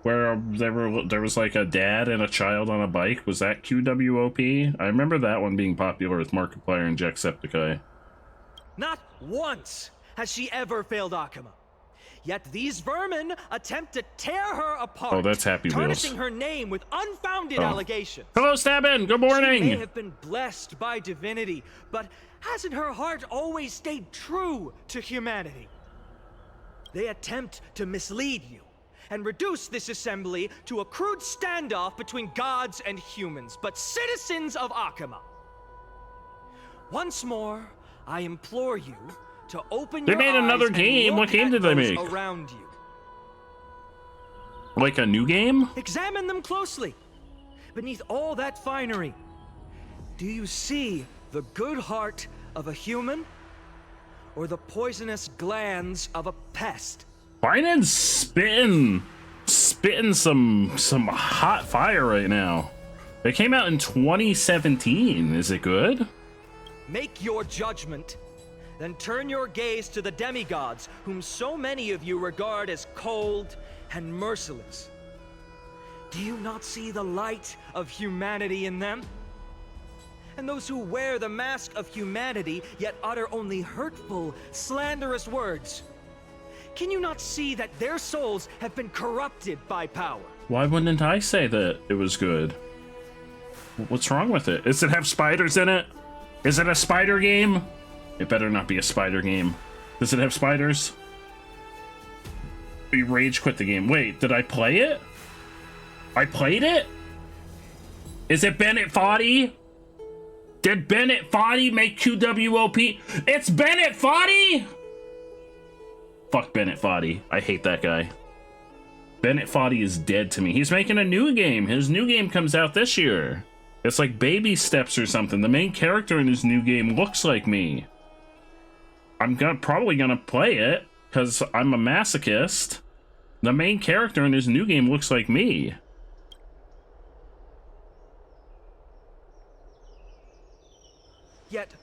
A: Where there was like a dad and a child on a bike? Was that QWOP? I remember that one being popular with Markiplier and Jacksepticeye.
O: Not once has she ever failed Akuma. Yet these vermin attempt to tear her apart.
A: Oh, that's Happy Wheels.
O: Tarnishing her name with unfounded allegations.
A: Hello, Stabin. Good morning.
O: She may have been blessed by divinity, but hasn't her heart always stayed true to humanity? They attempt to mislead you and reduce this assembly to a crude standoff between gods and humans, but citizens of Akuma. Once more, I implore you to open your eyes.
A: They made another game. What game did they make?
O: Around you.
A: Like a new game?
O: Examine them closely. Beneath all that finery, do you see the good heart of a human or the poisonous glands of a pest?
A: Finance spitting some hot fire right now. It came out in 2017. Is it good?
O: Make your judgment, then turn your gaze to the demigods, whom so many of you regard as cold and merciless. Do you not see the light of humanity in them? And those who wear the mask of humanity, yet utter only hurtful, slanderous words. Can you not see that their souls have been corrupted by power?
A: Why wouldn't I say that it was good? What's wrong with it? Does it have spiders in it? Is it a spider game? It better not be a spider game. Does it have spiders? We rage quit the game. Wait, did I play it? I played it? Is it Bennett Foddy? Did Bennett Foddy make QWOP? It's Bennett Foddy! Fuck Bennett Foddy. I hate that guy. Bennett Foddy is dead to me. He's making a new game. His new game comes out this year. It's like Baby Steps or something. The main character in his new game looks like me. I'm probably gonna play it because I'm a masochist. The main character in his new game looks like me.
O: Yet,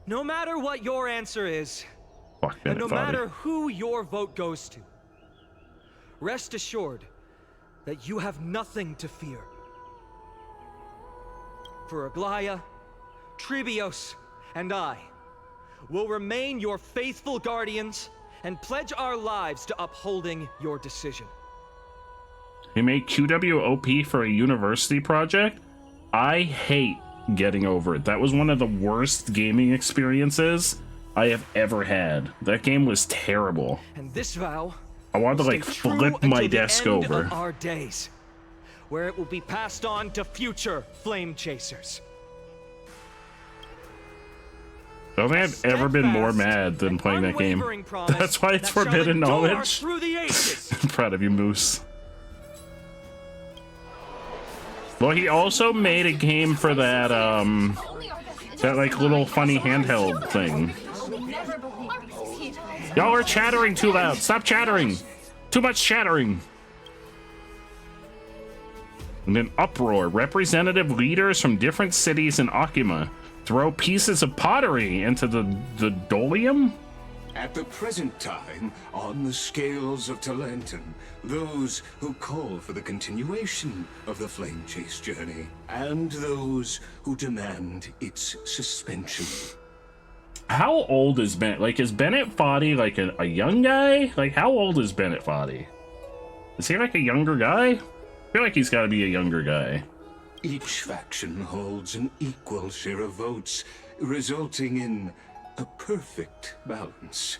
O: no matter what your answer is, and no
A: Foddy.
O: matter who your vote goes to, rest assured that you have nothing to fear. For Aglaya, Tribios, and I will remain your faithful guardians and pledge our lives to upholding your decision.
A: He made QWOP for a university project? I hate getting over it. That was one of the worst gaming experiences I have ever had. That game was terrible.
O: And this vow,
A: I wanted to like flip my desk over.
O: of our days, where it will be passed on to future flame chasers.
A: I don't think I've ever been more mad than playing that game. That's why it's forbidden knowledge. I'm proud of you, Moose. Well, he also made a game for that, that like little funny handheld thing. Y'all are chattering too loud. Stop chattering. Too much chattering. And then uproar. Representative leaders from different cities in Akuma throw pieces of pottery into the dolium?
M: At the present time, on the scales of Talentum, those who call for the continuation of the Flame Chase journey, and those who demand its suspension.
A: How old is Bennett? Like, is Bennett Foddy like a young guy? Like, how old is Bennett Foddy? Is he like a younger guy? I feel like he's got to be a younger guy.
M: Each faction holds an equal share of votes, resulting in a perfect balance.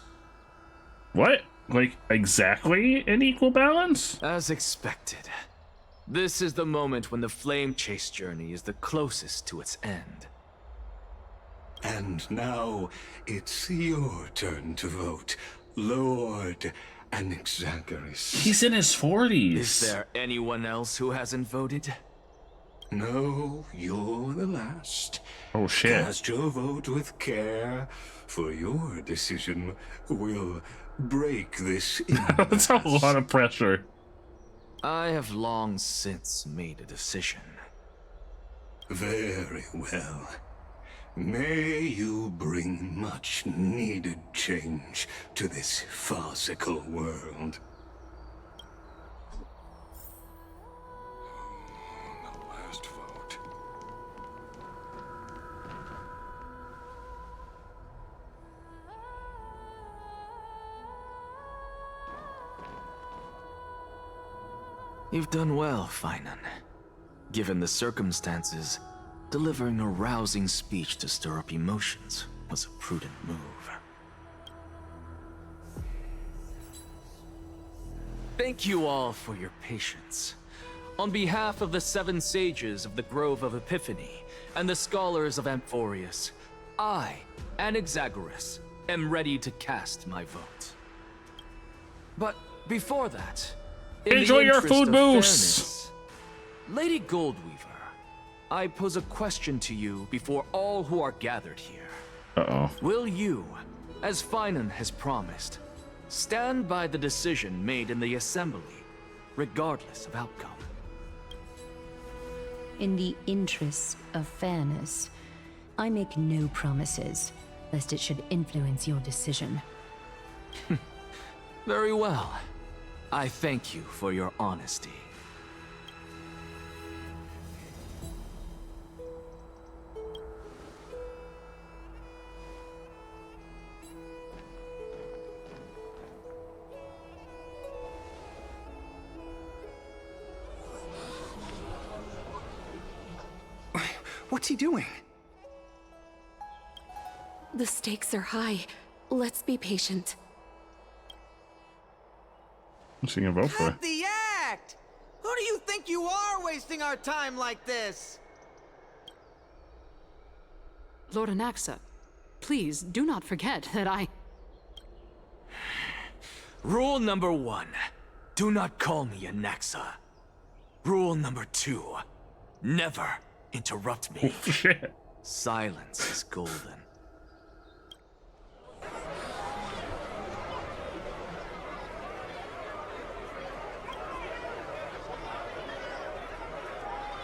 A: What? Like, exactly an equal balance?
K: As expected. This is the moment when the Flame Chase journey is the closest to its end.
M: And now, it's your turn to vote, Lord Anaxagoras.
A: He's in his 40s.
K: Is there anyone else who hasn't voted?
M: No, you're the last.
A: Oh shit.
M: Cast your vote with care, for your decision will break this impasse.
A: That's a lot of pressure.
K: I have long since made a decision.
M: Very well. May you bring much needed change to this farcical world. The last vote.
K: You've done well, Finan. Given the circumstances, delivering a rousing speech to stir up emotions was a prudent move. Thank you all for your patience. On behalf of the 7 sages of the Grove of Epiphany and the scholars of Amphorius, I, Anaxagoras, am ready to cast my vote. But before that,
A: enjoy your food boosts!
K: Lady Goldweaver, I pose a question to you before all who are gathered here.
A: Uh-oh.
K: Will you, as Finan has promised, stand by the decision made in the Assembly, regardless of outcome?
F: In the interest of fairness, I make no promises, lest it should influence your decision.
K: Very well. I thank you for your honesty.
P: What's he doing?
B: The stakes are high. Let's be patient.
A: What's he gonna vote for?
N: Cut the act! Who do you think you are wasting our time like this?
H: Lord Anaxa, please do not forget that I...
K: Rule number 1. Do not call me Anaxa. Rule number 2. Never interrupt me.
A: Oh, shit.
K: Silence is golden.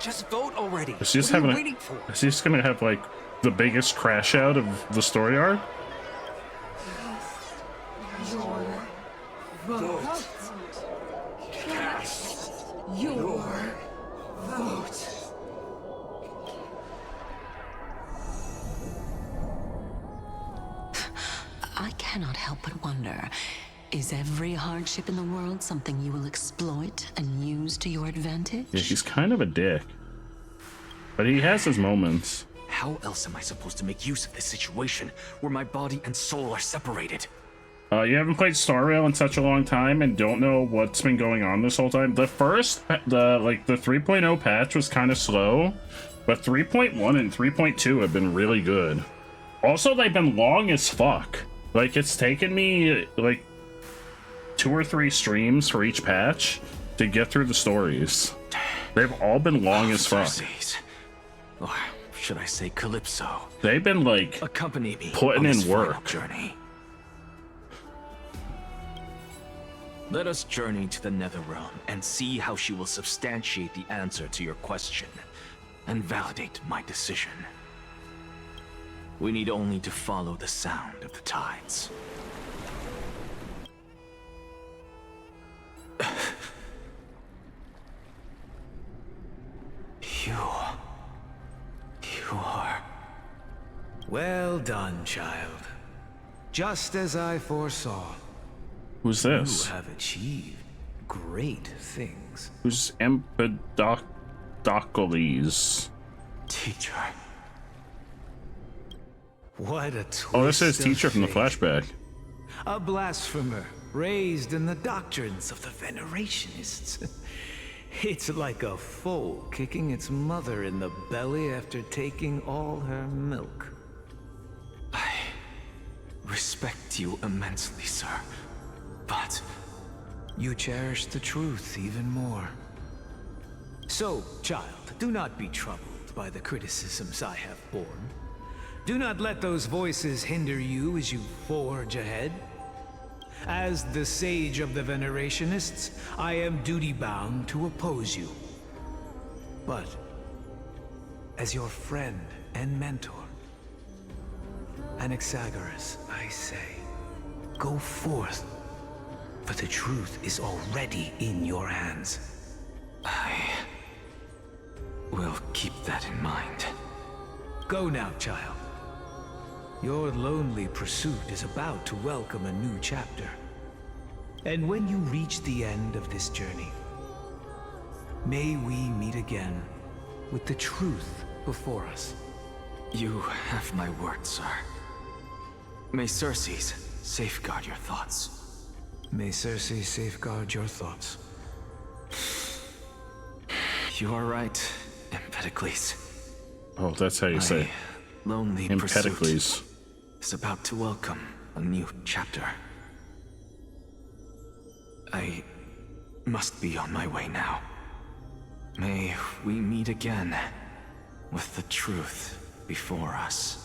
P: Just vote already.
A: Is he just
P: what are you
A: having
P: waiting for?
A: Is he just gonna have like the biggest crash out of the story arc?
C: Your vote. Cast your vote.
J: I cannot help but wonder, is every hardship in the world something you will exploit and use to your advantage?
A: Yeah, he's kind of a dick. But he has his moments.
K: How else am I supposed to make use of this situation where my body and soul are separated?
A: You haven't played Star Rail in such a long time and don't know what's been going on this whole time. The 3.0 patch was kind of slow, but 3.1 and 3.2 have been really good. Also, they've been long as fuck. Like, it's taken me, like, 2 or 3 streams for each patch to get through the stories. They've all been long as fuck.
K: Or should I say Calypso?
A: They've been, like,
K: accompany me
A: putting
K: on this
A: in work.
K: Journey. Let us journey to the Netherrealm and see how she will substantiate the answer to your question and validate my decision. We need only to follow the sound of the tides.
D: You are... Well done, child. Just as I foresaw.
A: Who's this?
D: You have achieved great things.
A: Who's Empedocles?
D: Teacher. What a twist.
A: Oh, this is
D: of
A: teacher from the
D: fate.
A: flashback.
D: A blasphemer, raised in the doctrines of the Venerationists. It's like a foal kicking its mother in the belly after taking all her milk.
K: I respect you immensely, sir, but...
D: You cherish the truth even more. So, child, do not be troubled by the criticisms I have borne. Do not let those voices hinder you as you forge ahead. As the sage of the Venerationists, I am duty-bound to oppose you. But, as your friend and mentor,
P: Anaxagoras, I say, go forth, for the truth is already in your hands.
K: I will keep that in mind.
P: Go now, child. Your lonely pursuit is about to welcome a new chapter. And when you reach the end of this journey, may we meet again with the truth before us.
K: You have my word, sir. May Circes safeguard your thoughts.
P: May Circes safeguard your thoughts.
K: You are right, Empedocles.
A: Oh, that's how you say
K: lonely
A: Empedocles
K: is about to welcome a new chapter. I must be on my way now. May we meet again with the truth before us,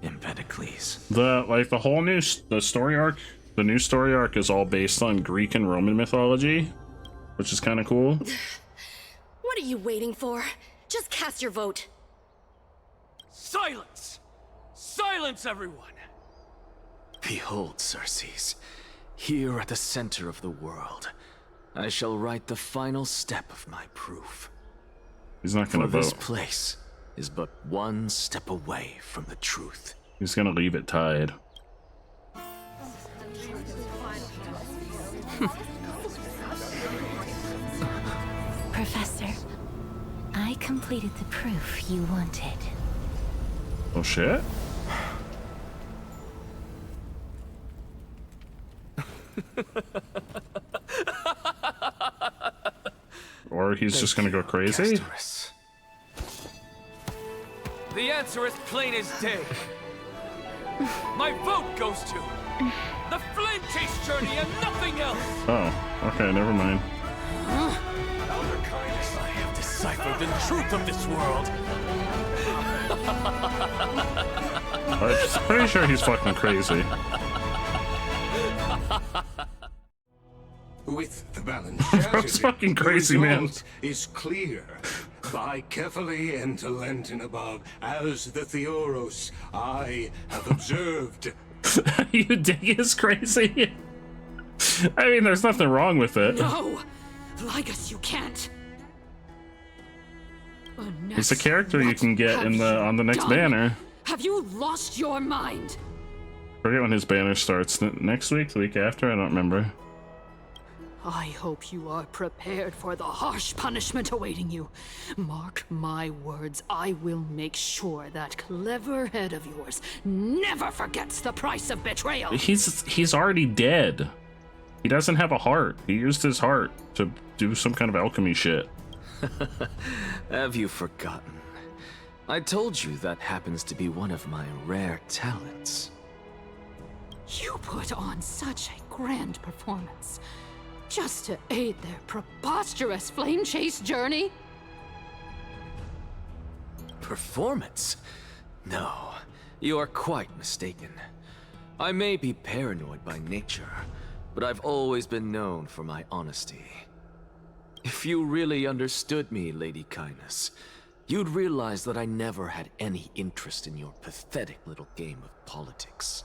K: Empedocles.
A: The whole new story arc, the new story arc is all based on Greek and Roman mythology, which is kind of cool.
Q: What are you waiting for? Just cast your vote.
O: Silence! Silence, everyone!
K: Behold, Circes, here at the center of the world, I shall write the final step of my proof.
A: He's not gonna vote.
K: This place is but one step away from the truth.
A: He's gonna leave it tied.
E: Professor, I completed the proof you wanted.
A: Oh shit? Or he's just gonna go crazy?
O: The answer is plain as day. My vote goes to the Flame Chase journey and nothing else.
A: Oh, okay, never mind.
O: I have deciphered the truth of this world.
A: I'm pretty sure he's fucking crazy.
M: With the balance
A: That's fucking crazy, man.
M: Is clear. By carefully enter Lenten above, as the Theoros I have observed.
A: You dig his crazy? I mean, there's nothing wrong with it.
H: No! Ligus, you can't!
A: He's a character you can get in the on the next banner.
H: Have you lost your mind?
A: Forget when his banner starts. Next week, the week after, I don't remember.
H: I hope you are prepared for the harsh punishment awaiting you. Mark my words, I will make sure that clever head of yours never forgets the price of betrayal.
A: He's already dead. He doesn't have a heart. He used his heart to do some kind of alchemy shit.
K: Have you forgotten? I told you that happens to be one of my rare talents.
H: You put on such a grand performance just to aid their preposterous flame chase journey?
K: Performance? No, you are quite mistaken. I may be paranoid by nature, but I've always been known for my honesty. If you really understood me, Lady Kindness, you'd realize that I never had any interest in your pathetic little game of politics.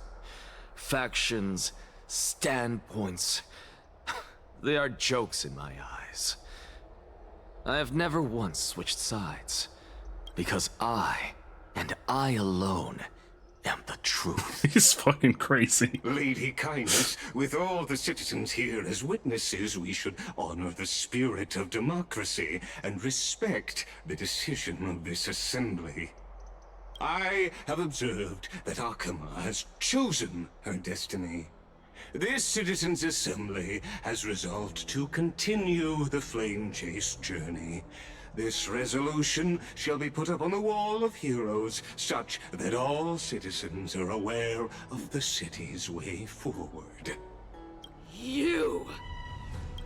K: Factions, standpoints, they are jokes in my eyes. I have never once switched sides, because I, and I alone, am the truth.
A: He's fucking crazy.
M: Lady Kindness, with all the citizens here as witnesses, we should honor the spirit of democracy and respect the decision of this assembly. I have observed that Akama has chosen her destiny. This citizens' assembly has resolved to continue the flame chase journey. This resolution shall be put up on the wall of heroes, such that all citizens are aware of the city's way forward.
H: You!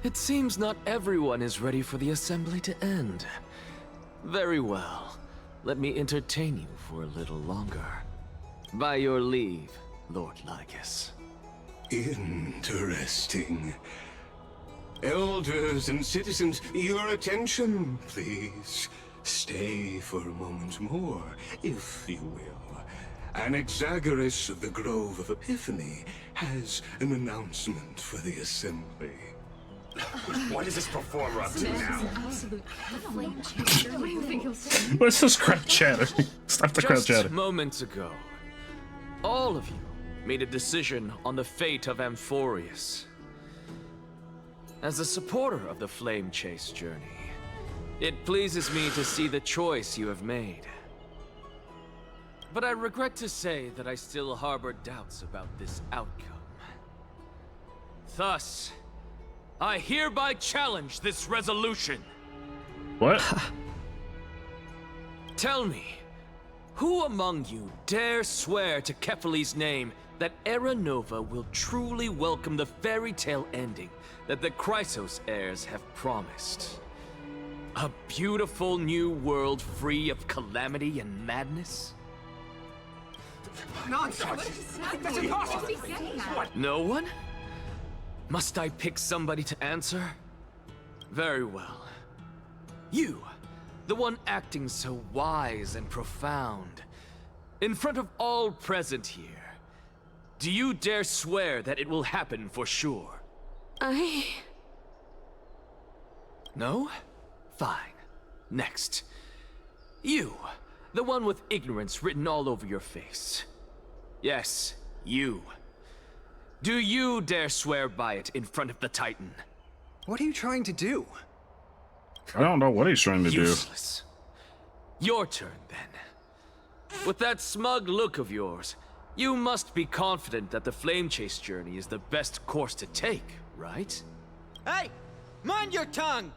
K: It seems not everyone is ready for the assembly to end. Very well. Let me entertain you for a little longer. By your leave, Lord Lycus.
M: Interesting. Elders and citizens, your attention, please. Stay for a moment more, if you will. Anaxagoras of the Grove of Epiphany has an announcement for the Assembly.
R: What is this performer up to now?
A: What's this crowd chattering? Stop the crowd
K: Just
A: chattering.
K: moments ago, all of you made a decision on the fate of Amphorius. As a supporter of the Flame Chase journey, it pleases me to see the choice you have made. But I regret to say that I still harbor doubts about this outcome. Thus, I hereby challenge this resolution.
A: What?
K: Tell me, who among you dare swear to Kefali's name that Era Nova will truly welcome the fairy tale ending that the Chrysos heirs have promised? A beautiful new world free of calamity and madness?
R: Nonsense! That's impossible! What?
K: No one? Must I pick somebody to answer? Very well. You, the one acting so wise and profound, in front of all present here, do you dare swear that it will happen for sure? No? Fine. Next. You, the one with ignorance written all over your face. Yes, you. Do you dare swear by it in front of the Titan?
N: What are you trying to do?
A: I don't know what he's trying to
K: Useless. Your turn, then. With that smug look of yours, you must be confident that the Flame Chase journey is the best course to take, right?
N: Hey! Mind your tongue!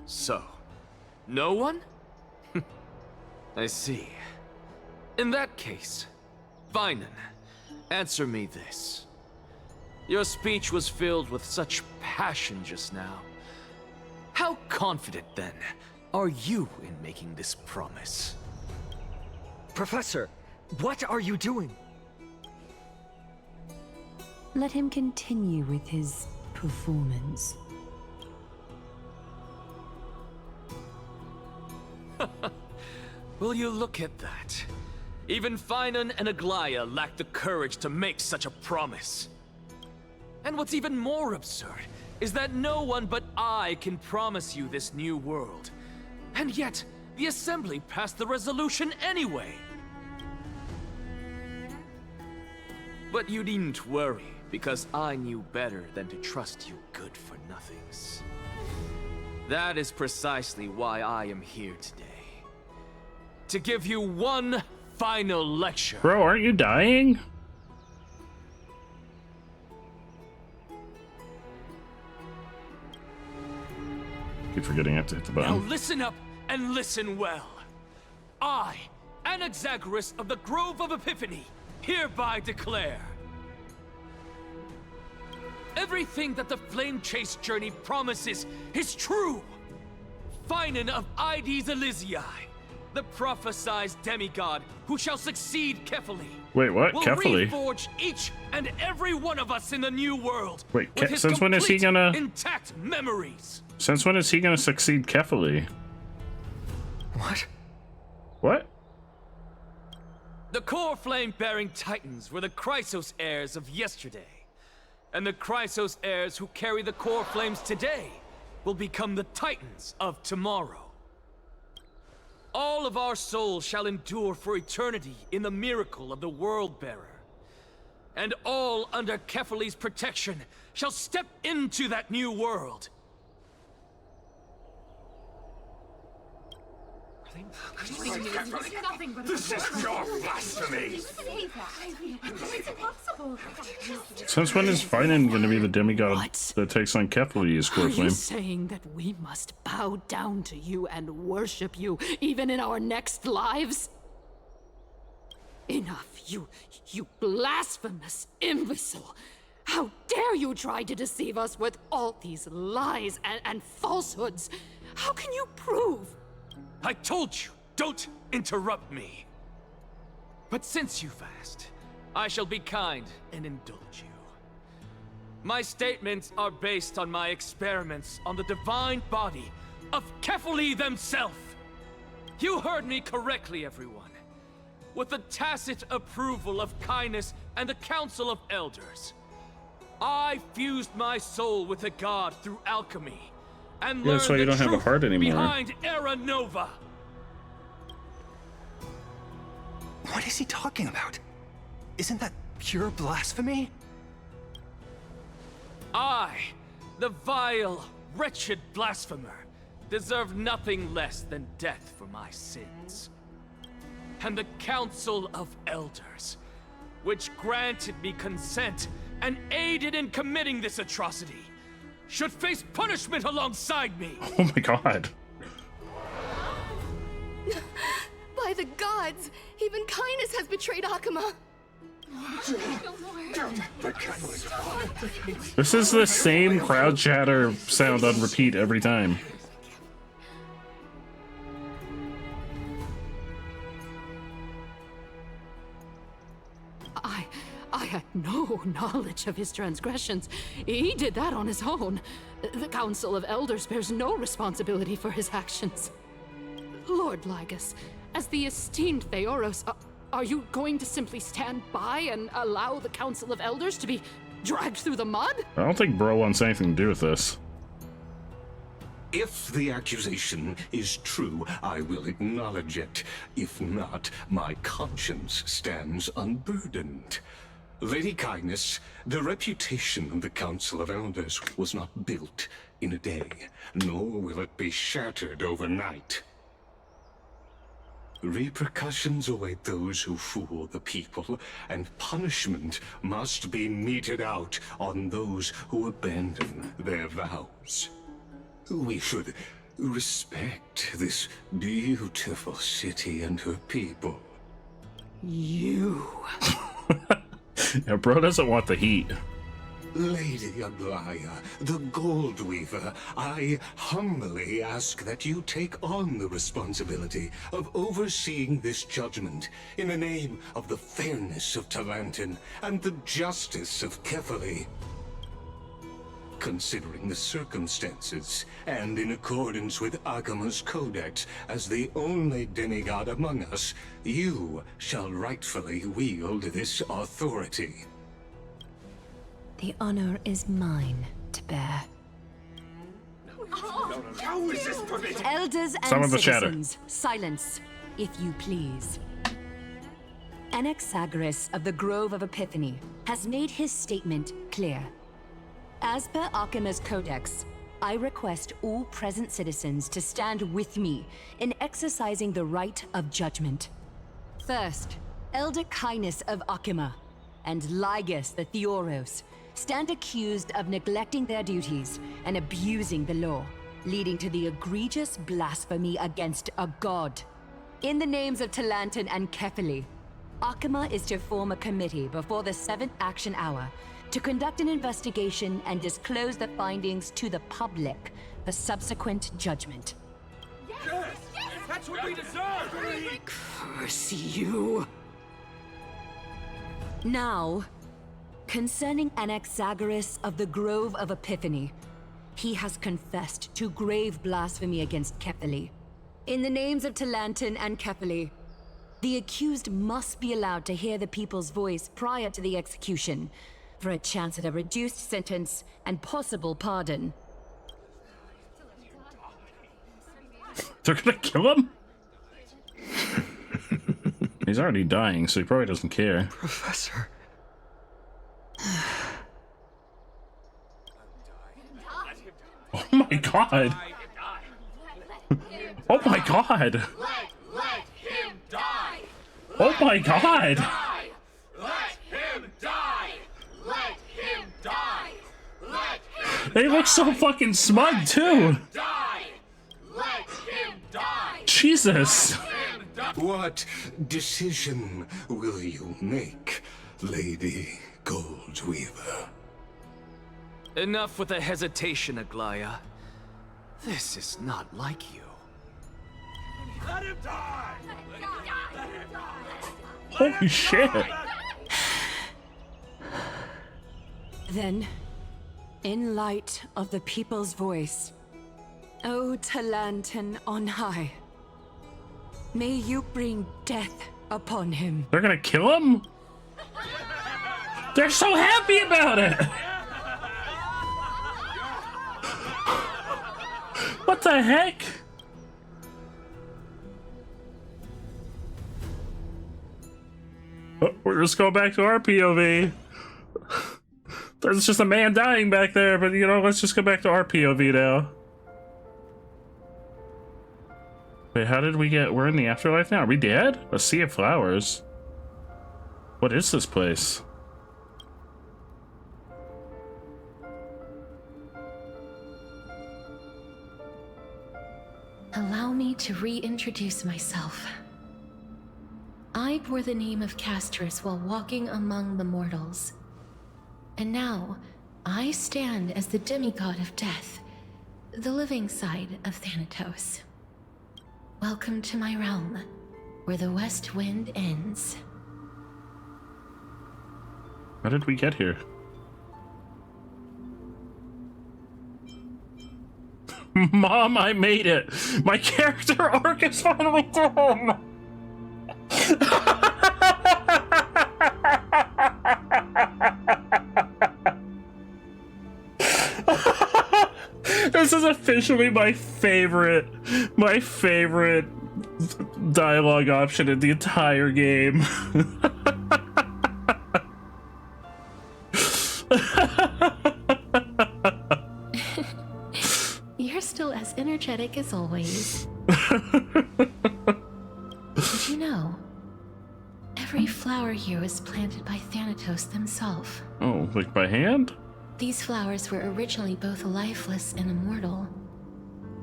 K: So, no one? I see. In that case, Vinan, answer me this. Your speech was filled with such passion just now. How confident, then, are you in making this promise?
O: Professor, what are you doing?
F: Let him continue with his performance.
K: Will you look at that? Even Finan and Aglaya lack the courage to make such a promise. And what's even more absurd is that no one but I can promise you this new world. And yet, the Assembly passed the resolution anyway. But you needn't worry, because I knew better than to trust you good-for-nothings. That is precisely why I am here today. To give you one final lecture.
A: Bro, aren't you dying? Keep forgetting I have to hit the
K: Now
A: button.
K: listen up and listen well. I, Anaxagoras of the Grove of Epiphany, hereby declare everything that the Flame Chase journey promises is true. Finan of Ides Elysiae, the prophesied demigod who shall succeed Kefali.
A: Wait, what?
K: Will
A: Kefali?
K: reforge each and every one of us in the new world.
A: Wait,
K: with his
A: since when is he
K: complete,
A: gonna...
K: intact memories?
A: Since when is he gonna succeed Kefali?
L: What?
A: What?
K: The core flame-bearing titans were the Chrysos heirs of yesterday. And the Chrysos heirs who carry the core flames today will become the titans of tomorrow. All of our souls shall endure for eternity in the miracle of the World-Bearer. And all under Kefali's protection shall step into that new world.
R: This is pure blasphemy!
A: Since when is Finan gonna be the demigod that takes on Kefali's core
H: Are you
A: flame?
H: saying that we must bow down to you and worship you, even in our next lives? Enough, you blasphemous imbecile! How dare you try to deceive us with all these lies and falsehoods? How can you prove?
K: I told you, don't interrupt me. But since you've asked, I shall be kind and indulge you. My statements are based on my experiments on the divine body of Kefali themselves. You heard me correctly, everyone.
S: with the tacit approval of Kindness and the Council of Elders. I fused my soul with the god through alchemy, and
A: Yeah, that's why
S: learned
A: you
S: the
A: don't have a
S: truth
A: heart anymore.
S: behind Era Nova.
T: What is he talking about? Isn't that pure blasphemy?
S: I, the vile, wretched blasphemer, deserve nothing less than death for my sins. And the Council of Elders, which granted me consent and aided in committing this atrocity, should face punishment alongside me.
A: Oh my god.
Q: By the gods, even Kindness has betrayed Akuma.
A: This is the same crowd chatter sound on repeat every time.
H: I had no knowledge of his transgressions. He did that on his own. The Council of Elders bears no responsibility for his actions. Lord Lygus, as the esteemed Theoros, are you going to simply stand by and allow the Council of Elders to be dragged through the mud?
A: I don't think Bro wants anything to do with this.
M: If the accusation is true, I will acknowledge it. If not, my conscience stands unburdened. Lady Kindness, the reputation of the Council of Elders was not built in a day, nor will it be shattered overnight. Repercussions await those who fool the people, and punishment must be meted out on those who abandon their vows. We should respect this beautiful city and her people.
H: You...
A: Yeah, Bro doesn't want the heat.
M: Lady Aglaya, the Gold Weaver, I humbly ask that you take on the responsibility of overseeing this judgment in the name of the fairness of Talantin and the justice of Kefali. Considering the circumstances, and in accordance with Akuma's codex as the only demigod among us, you shall rightfully wield this authority.
F: The honor is mine to bear.
R: How is this permitted?
F: Elders and
A: Some of the chatter.
F: citizens, silence, if you please. Anaxagoras of the Grove of Epiphany has made his statement clear. As per Akuma's codex, I request all present citizens to stand with me in exercising the right of judgment. First, Elder Kindness of Akuma and Lygus the Theoros stand accused of neglecting their duties and abusing the law, leading to the egregious blasphemy against a god. In the names of Talantin and Kefali, Akuma is to form a committee before the 7th action hour to conduct an investigation and disclose the findings to the public for subsequent judgment.
S: Yes! That's what we deserve!
H: Curse you!
F: Now, concerning Anaxagoras of the Grove of Epiphany, he has confessed to grave blasphemy against Kefali. In the names of Talantin and Kefali, the accused must be allowed to hear the people's voice prior to the execution, for a chance at a reduced sentence and possible pardon.
A: They're gonna kill him? He's already dying, so he probably doesn't care.
L: Professor.
A: Oh my god! Oh my god!
R: Let him die!
A: Oh my god!
R: Let him die! Let him die! Let him
A: They look so fucking smug too!
R: die! Let him die!
A: Jesus!
M: What decision will you make, Lady Goldweaver?
S: Enough with the hesitation, Aglaya. This is not like you.
R: Let him die!
A: Holy shit!
F: Then, in light of the people's voice, O Talantin on high, may you bring death upon him.
A: They're gonna kill him? They're so happy about it! What the heck? Oh, we're just going back to our POV. There's just a man dying back there, but you know, let's just go back to our POV now. Wait, how did we get... We're in the afterlife now? Are we dead? A sea of flowers. What is this place?
E: Allow me to reintroduce myself. I bore the name of Castrus while walking among the mortals. And now, I stand as the demigod of death, the living side of Thanatos. Welcome to my realm, where the west wind ends.
A: How did we get here? Mom, I made it! My character arc is finally done! This is officially my favorite dialogue option in the entire game.
E: You're still as energetic as always. Did you know? Every flower here was planted by Thanatos themselves.
A: Oh, like by hand?
E: These flowers were originally both lifeless and immortal.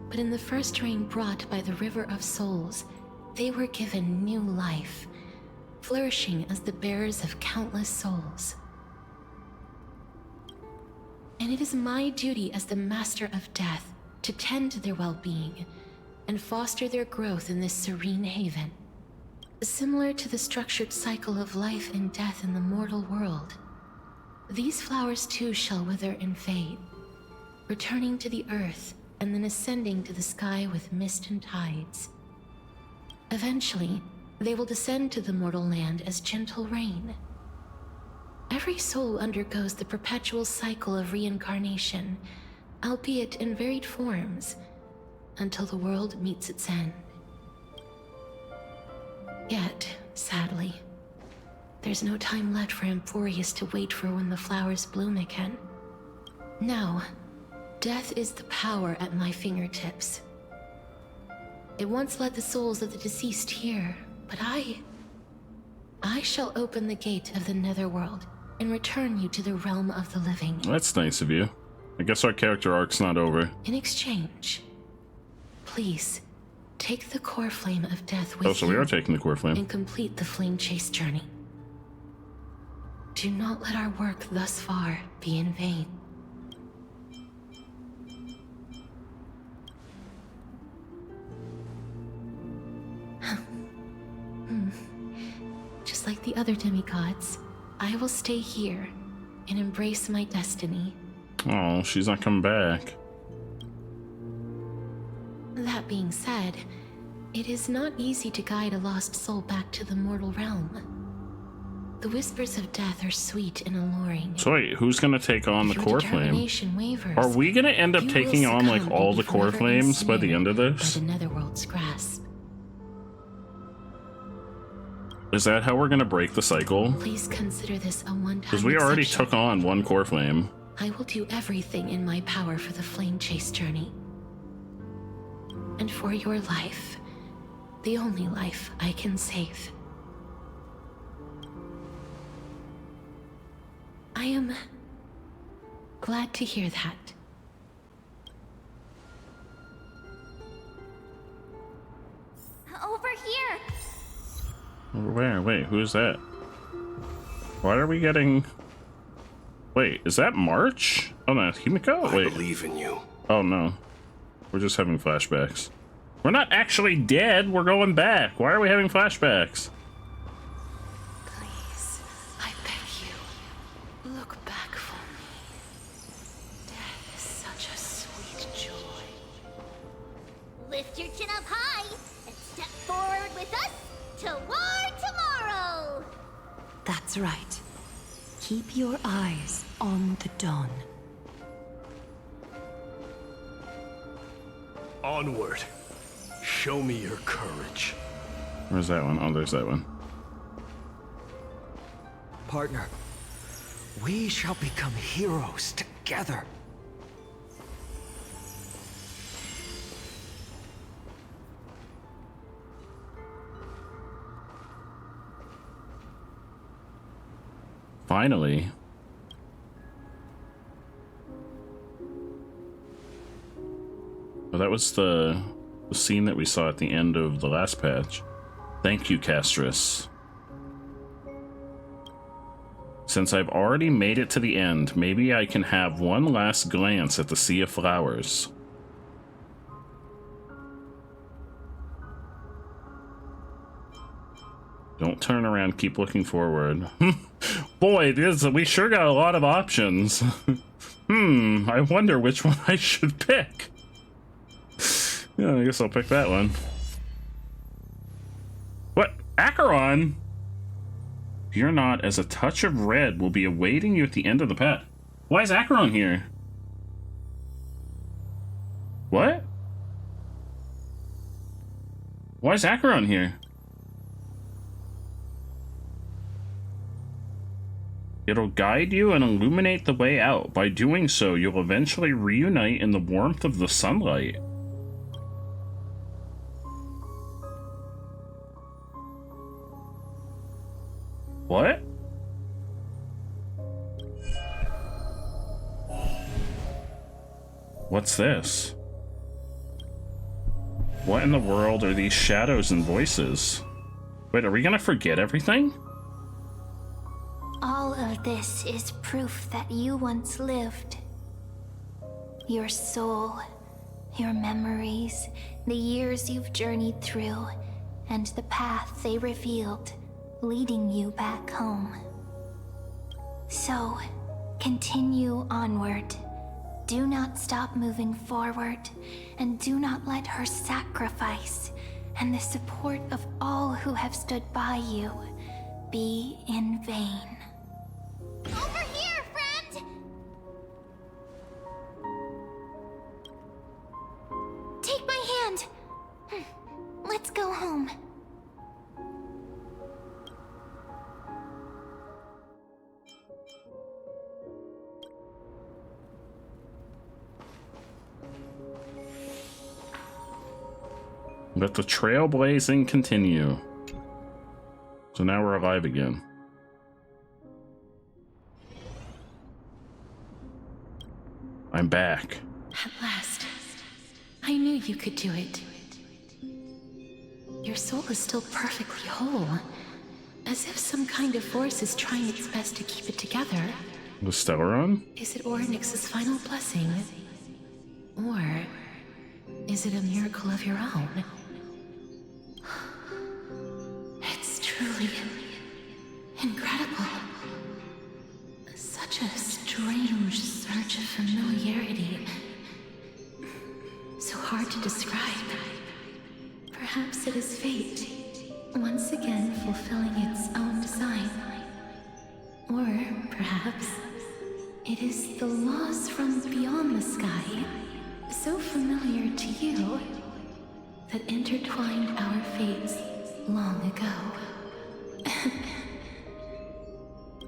E: But in the first rain brought by the River of Souls, they were given new life, flourishing as the bearers of countless souls. And it is my duty as the Master of Death to tend to their well-being and foster their growth in this serene haven. Similar to the structured cycle of life and death in the mortal world, these flowers too shall wither and fade, returning to the earth and then ascending to the sky with mist and tides. Eventually, they will descend to the mortal land as gentle rain. Every soul undergoes the perpetual cycle of reincarnation, albeit in varied forms, until the world meets its end. Yet, sadly, there's no time left for Amphorius to wait for when the flowers bloom again. Now, death is the power at my fingertips. It once led the souls of the deceased here, but I shall open the gate of the netherworld and return you to the realm of the living.
A: That's nice of you. I guess our character arc's not over.
E: In exchange, please, take the core flame of death with you.
A: Oh, so we are taking the core flame.
E: And complete the flame chase journey. Do not let our work thus far be in vain. Just like the other demigods, I will stay here and embrace my destiny.
A: Oh, she's not coming back.
E: That being said, it is not easy to guide a lost soul back to the mortal realm. The whispers of death are sweet and alluring.
A: So wait, who's gonna take on the core flame? Are we gonna end up taking on like all the core flames by the end of this?
E: By the netherworld's grasp.
A: Is that how we're gonna break the cycle?
E: Please consider this a one-time
A: Because we already
E: exception.
A: took on one core flame.
E: I will do everything in my power for the flame chase journey. And for your life, the only life I can save. I am glad to hear that.
C: Over here!
A: Where? Wait, who is that? Why are we getting... Wait, is that March? Oh no, Himiko? Wait.
M: I believe in you.
A: Oh no. We're just having flashbacks. We're not actually dead, we're going back. Why are we having flashbacks?
E: Please, I beg you, look back for me. Death is such a sweet joy.
C: Lift your chin up high and step forward with us toward tomorrow!
F: That's right. Keep your eyes on the dawn.
D: Onward. Show me your courage.
A: Where's that one? Oh, there's that one.
L: Partner, we shall become heroes together.
A: Finally. Well, that was the scene that we saw at the end of the last patch. Thank you, Castris. Since I've already made it to the end, maybe I can have one last glance at the Sea of Flowers. Don't turn around, keep looking forward. Boy, we sure got a lot of options. I wonder which one I should pick. Yeah, I guess I'll pick that one. What? Acheron? Fear not, as a touch of red will be awaiting you at the end of the path. Why is Acheron here? What? Why is Acheron here? It'll guide you and illuminate the way out. By doing so, you'll eventually reunite in the warmth of the sunlight. What? What's this? What in the world are these shadows and voices? Wait, are we gonna forget everything?
C: All of this is proof that you once lived. Your soul, your memories, the years you've journeyed through, and the path they revealed, leading you back home. So, continue onward. Do not stop moving forward, and do not let her sacrifice and the support of all who have stood by you be in vain. Over here, friend! Take my hand. Let's go home.
A: Let the trailblazing continue. So now we're alive again. I'm back.
E: At last. I knew you could do it. Your soul is still perfectly whole. As if some kind of force is trying its best to keep it together.
A: The Stellaron?
E: Is it Ornyx's final blessing? Or is it a miracle of your own? It's truly incredible. Such a strange surge of familiarity. So hard to describe. Perhaps it is fate, once again fulfilling its own design. Or perhaps it is the laws from beyond the sky, so familiar to you, that intertwined our fates long ago.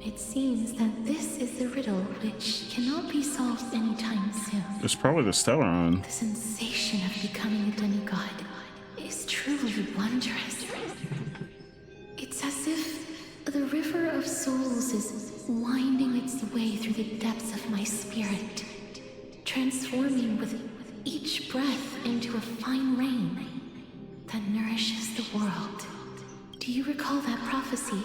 E: It seems that this is the riddle which cannot be solved anytime soon.
A: It's probably the Stellaron.
E: The sensation of becoming a demigod is truly wondrous. It's as if the river of souls is winding its way through the depths of my spirit, transforming with each breath into a fine rain that nourishes the world. Do you recall that prophecy?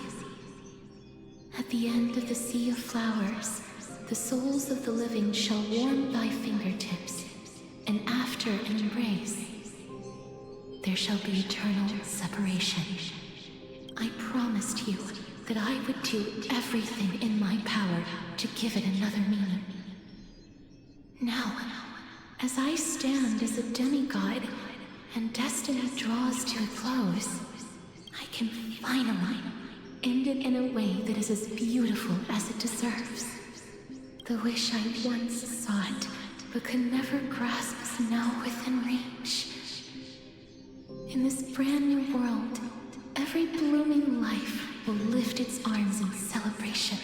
E: At the end of the Sea of Flowers, the souls of the living shall warm thy fingertips, and after an embrace, there shall be eternal separation. I promised you that I would do everything in my power to give it another meaning. Now, as I stand as a demigod, and destiny draws to a close, I can finally ended in a way that is as beautiful as it deserves. The wish I once sought, but could never grasp is now within reach. In this brand new world, every blooming life will lift its arms in celebration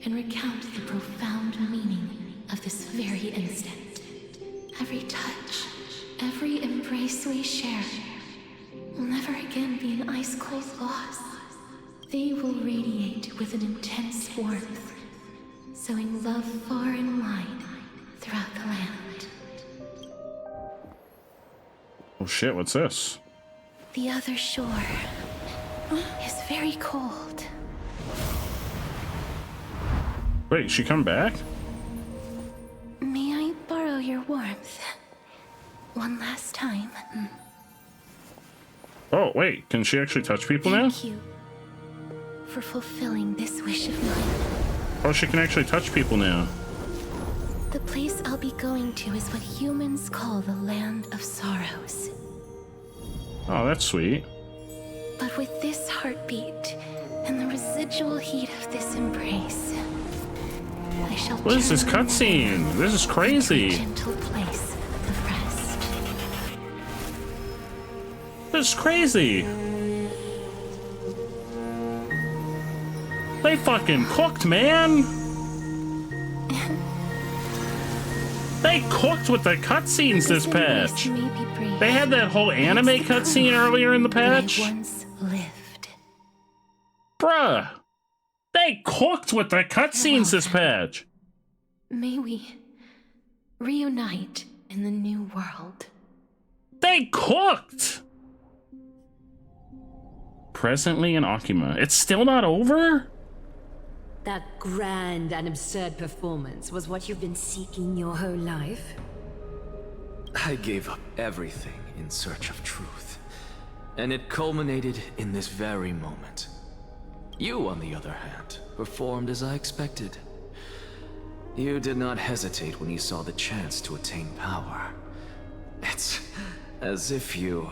E: and recount the profound meaning of this very instant. Every touch, every embrace we share will never again be an ice-cold loss. They will radiate with an intense warmth, sowing love far and wide throughout the land.
A: Oh shit, what's this?
E: The other shore is very cold.
A: Wait, she come back?
E: May I borrow your warmth? One last time.
A: Oh, wait, can she actually touch people now?
E: Thank you for fulfilling this wish of mine.
A: Oh, she can actually touch people now.
E: The place I'll be going to is what humans call the Land of Sorrows.
A: Oh, that's sweet.
E: But with this heartbeat and the residual heat of this embrace, I shall
A: What is this
E: journey
A: cutscene? This is crazy.
E: to a gentle place of rest.
A: This is crazy. They fucking cooked, man. They cooked with the cutscenes this patch. They had that whole anime cutscene earlier in the patch.
E: Once lived.
A: Bruh. They cooked with the cutscenes this patch.
E: May we reunite in the new world.
A: They cooked. Presently in Akima. It's still not over?
F: That grand and absurd performance was what you've been seeking your whole life?
K: I gave up everything in search of truth, and it culminated in this very moment. You, on the other hand, performed as I expected. You did not hesitate when you saw the chance to attain power. It's as if you...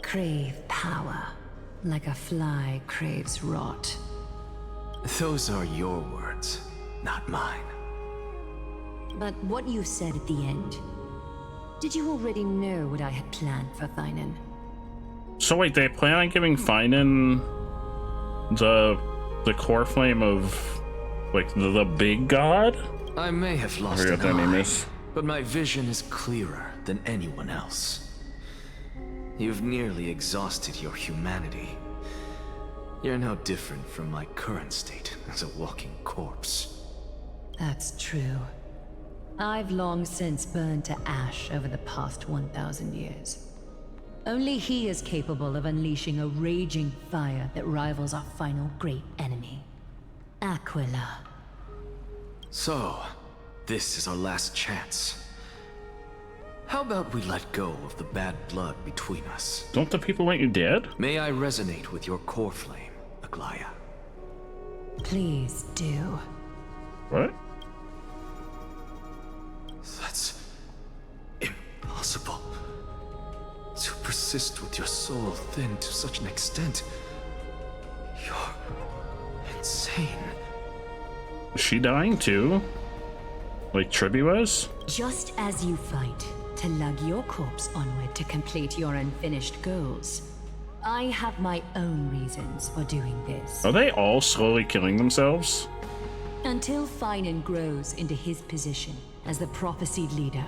F: Crave power, like a fly craves rot.
K: Those are your words, not mine.
F: But what you said at the end, did you already know what I had planned for Thynan?
A: So wait, they plan on giving Finan the core flame of, like, the big god?
K: I may have lost
A: I forget
K: an
A: that name
K: eye,
A: is.
K: but my vision is clearer than anyone else. You've nearly exhausted your humanity. You're no different from my current state as a walking corpse.
F: That's true. I've long since burned to ash over the past 1,000 years. Only he is capable of unleashing a raging fire that rivals our final great enemy, Aquila.
K: So, this is our last chance. How about we let go of the bad blood between us?
A: Don't the people want you dead?
K: May I resonate with your core flame, Aglaya?
F: Please do.
A: What?
K: That's impossible. To persist with your soul thinned to such an extent. You're insane.
A: Is she dying too? Like Triby was?
F: Just as you fight to lug your corpse onward to complete your unfinished goals, I have my own reasons for doing this.
A: Are they all slowly killing themselves?
F: Until Finan grows into his position as the prophesied leader,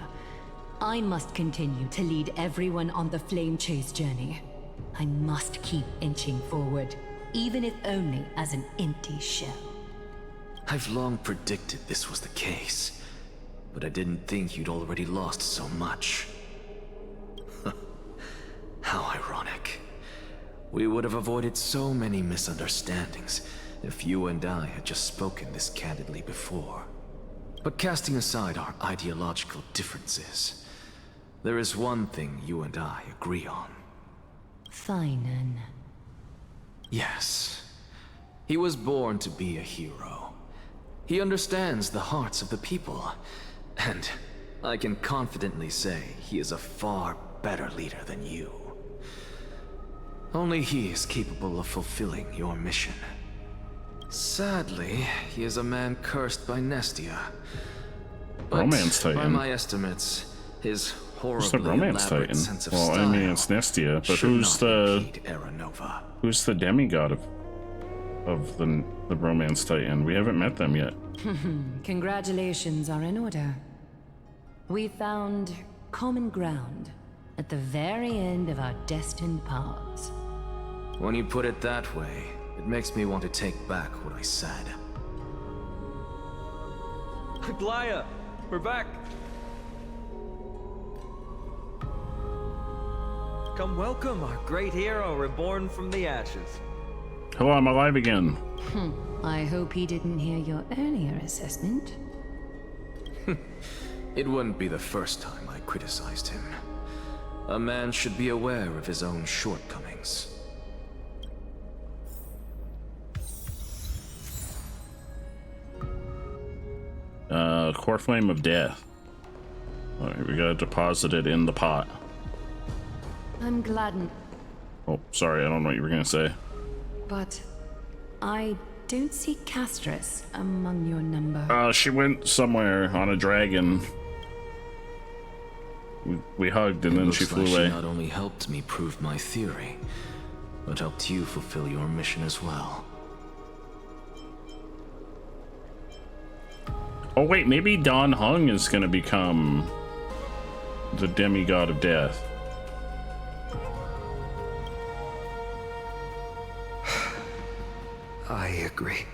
F: I must continue to lead everyone on the flame chase journey. I must keep inching forward, even if only as an empty shell.
K: I've long predicted this was the case, but I didn't think you'd already lost so much. How ironic. We would have avoided so many misunderstandings if you and I had just spoken this candidly before. But casting aside our ideological differences, there is one thing you and I agree on.
F: Finan.
K: Yes. He was born to be a hero. He understands the hearts of the people, and I can confidently say he is a far better leader than you. Only he is capable of fulfilling your mission. Sadly, he is a man cursed by Nestia. But
A: Romance Titan.
K: by my estimates, his
A: Who's the
K: horribly
A: Romance
K: elaborate
A: Titan?
K: sense of
A: Well, I
K: style
A: mean, it's Nestia, but
K: should
A: who's
K: not
A: the
K: impede Era Nova.
A: who's the demigod of the Romance Titan? We haven't met them yet.
F: Congratulations are in order. We found common ground at the very end of our destined paths.
K: When you put it that way, it makes me want to take back what I said.
O: Glaya, we're back. Come welcome our great hero reborn from the ashes.
A: Hello, I'm alive again.
F: I hope he didn't hear your earlier assessment.
K: It wouldn't be the first time I criticized him. A man should be aware of his own shortcomings.
A: Core Flame of Death. Alright, we gotta deposit it in the pot.
F: I'm glad,
A: Oh, sorry, I don't know what you were gonna say.
F: but I don't see Castress among your number.
A: She went somewhere on a dragon. We hugged and then she flew
K: Looks like
A: away.
K: She not only helped me prove my theory, but helped you fulfill your mission as well.
A: Oh wait, maybe Don Hung is gonna become the demigod of death.
L: I agree.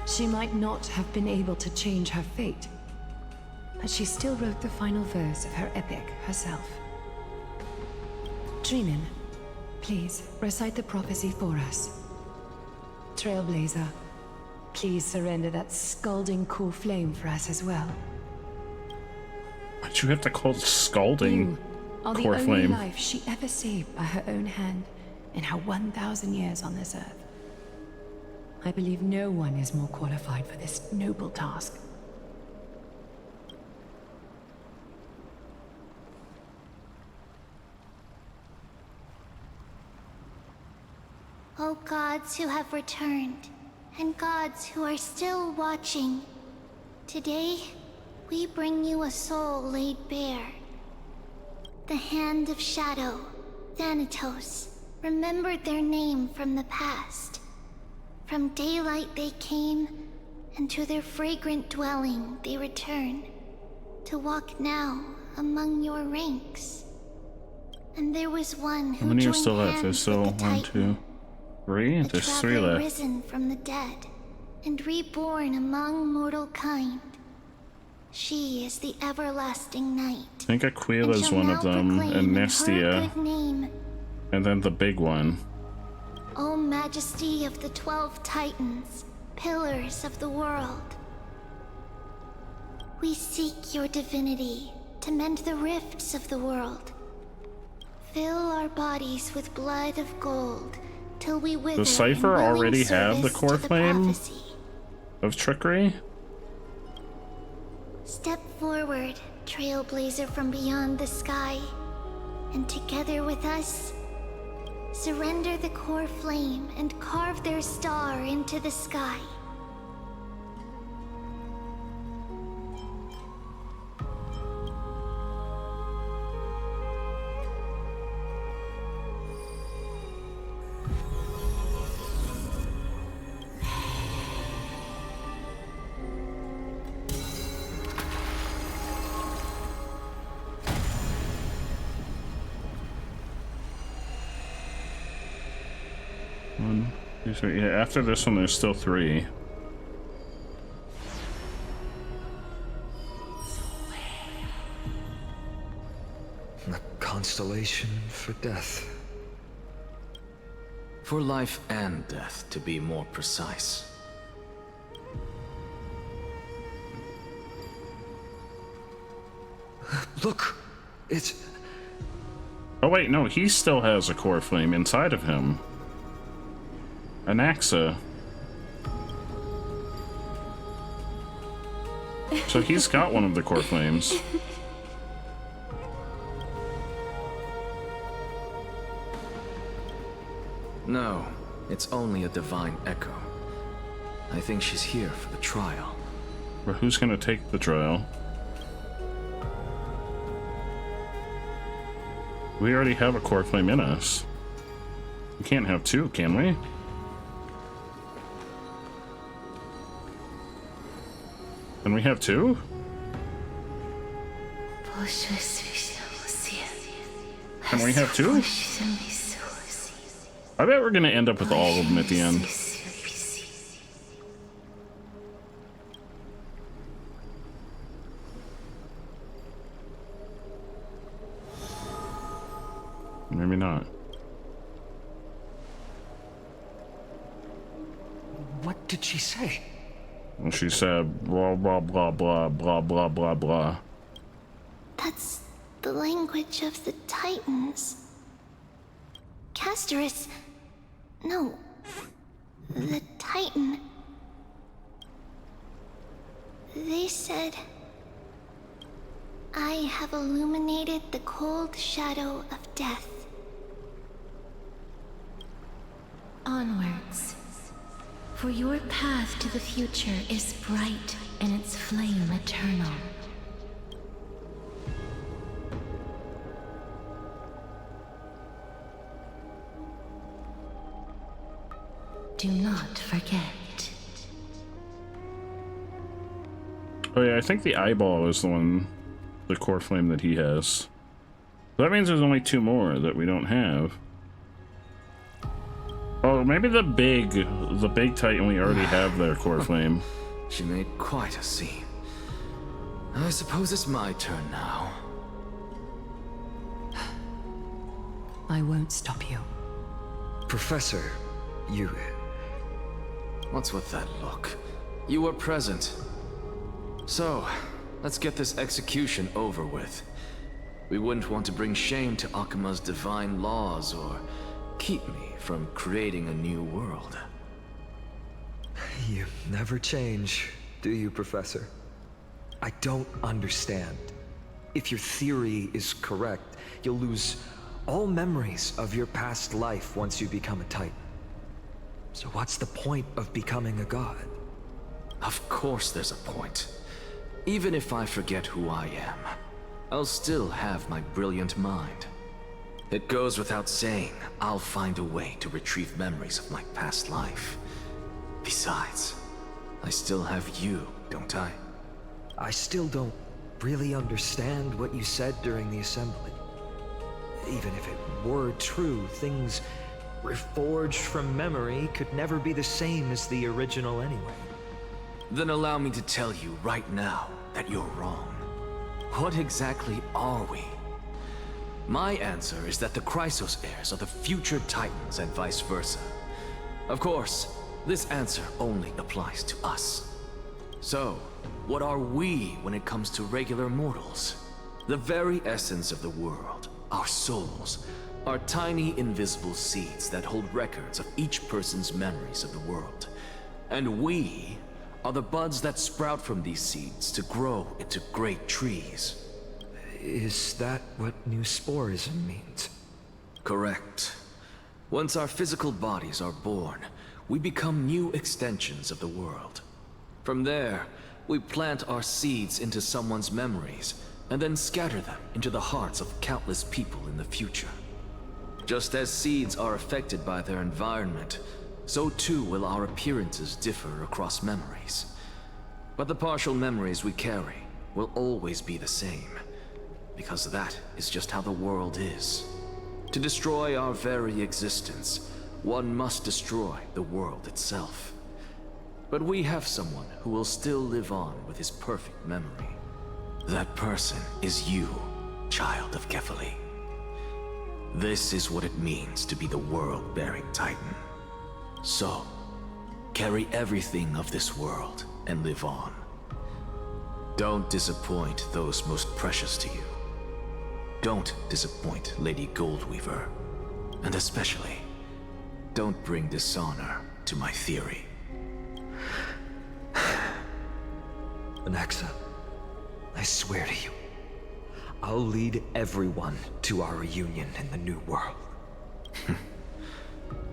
F: She might not have been able to change her fate, but she still wrote the final verse of her epic herself. Dreamin, please recite the prophecy for us. Trailblazer, please surrender that scalding core flame for us as well.
A: Why'd you have to call it scalding
F: Are the
A: core
F: only
A: flame?
F: life she ever saved by her own hand in her 1,000 years on this earth. I believe no one is more qualified for this noble task.
C: O gods who have returned, and gods who are still watching, today we bring you a soul laid bare. The Hand of Shadow, Thanatos, remembered their name from the past. From daylight they came, and to their fragrant dwelling they return, to walk now among your ranks. And there was one
A: How
C: who
A: many are
C: joined
A: still left?
C: hands
A: There's still
C: with the
A: 1,
C: Titan,
A: 2, 3.
C: a
A: There's 3
C: traveler
A: left.
C: risen from the dead, and reborn among mortal kind. She is the everlasting night.
A: I think Aquila's one of them, and Nestia,
C: Good name,
A: and then the big one.
C: O majesty of the 12 Titans, pillars of the world. We seek your divinity to mend the rifts of the world. Fill our bodies with blood of gold till we wither.
A: Does Cypher
C: in willing
A: already have the
C: service
A: core
C: to the
A: flame
C: prophecy.
A: of trickery?
C: Step forward, trailblazer from beyond the sky, and together with us, surrender the core flame and carve their star into the sky.
A: One, two, three. Yeah, after this one, there's still 3.
L: A constellation for death.
K: For life and death, to be more precise.
L: Look! It's...
A: Oh wait, no, he still has a core flame inside of him. Anaxa. So he's got one of the core flames.
K: No, it's only a divine echo. I think she's here for the trial.
A: But who's gonna take the trial? We already have a core flame in us. We can't have two, can we? Can we have two? Can we have two? I bet we're gonna end up with all of them at the end. Maybe not.
L: What did she say?
A: Well, she said blah blah blah blah blah blah blah blah.
C: That's the language of the Titans. Casterus... No. The Titan. They said... I have illuminated the cold shadow of death.
E: Onwards. For your path to the future is bright and its flame eternal. Do not forget.
A: Oh yeah, I think the eyeball is the one, the core flame that he has. That means there's only two more that we don't have. Oh, maybe the big Titan we already have their core flame.
K: She made quite a scene. I suppose it's my turn now.
F: I won't stop you.
L: Professor, you...
K: What's with that look? You were present. So, let's get this execution over with. We wouldn't want to bring shame to Akima's divine laws or keep me from creating a new world.
L: You never change, do you, Professor? I don't understand. If your theory is correct, you'll lose all memories of your past life once you become a Titan. So what's the point of becoming a god?
K: Of course there's a point. Even if I forget who I am, I'll still have my brilliant mind. It goes without saying, I'll find a way to retrieve memories of my past life. Besides, I still have you, don't I?
L: I still don't really understand what you said during the assembly. Even if it were true, things reforged from memory could never be the same as the original anyway.
K: Then allow me to tell you right now that you're wrong. What exactly are we? My answer is that the Chrysos heirs are the future Titans and vice versa. Of course, this answer only applies to us. So, what are we when it comes to regular mortals? The very essence of the world, our souls, are tiny invisible seeds that hold records of each person's memories of the world. And we are the buds that sprout from these seeds to grow into great trees.
L: Is that what new sporism means?
K: Correct. Once our physical bodies are born, we become new extensions of the world. From there, we plant our seeds into someone's memories, and then scatter them into the hearts of countless people in the future. Just as seeds are affected by their environment, so too will our appearances differ across memories. But the partial memories we carry will always be the same. Because that is just how the world is. To destroy our very existence, one must destroy the world itself. But we have someone who will still live on with his perfect memory. That person is you, child of Kefali. This is what it means to be the world-bearing Titan. So, carry everything of this world and live on. Don't disappoint those most precious to you. Don't disappoint Lady Goldweaver. And especially, don't bring dishonor to my theory.
L: Anaxa, I swear to you, I'll lead everyone to our reunion in the new world.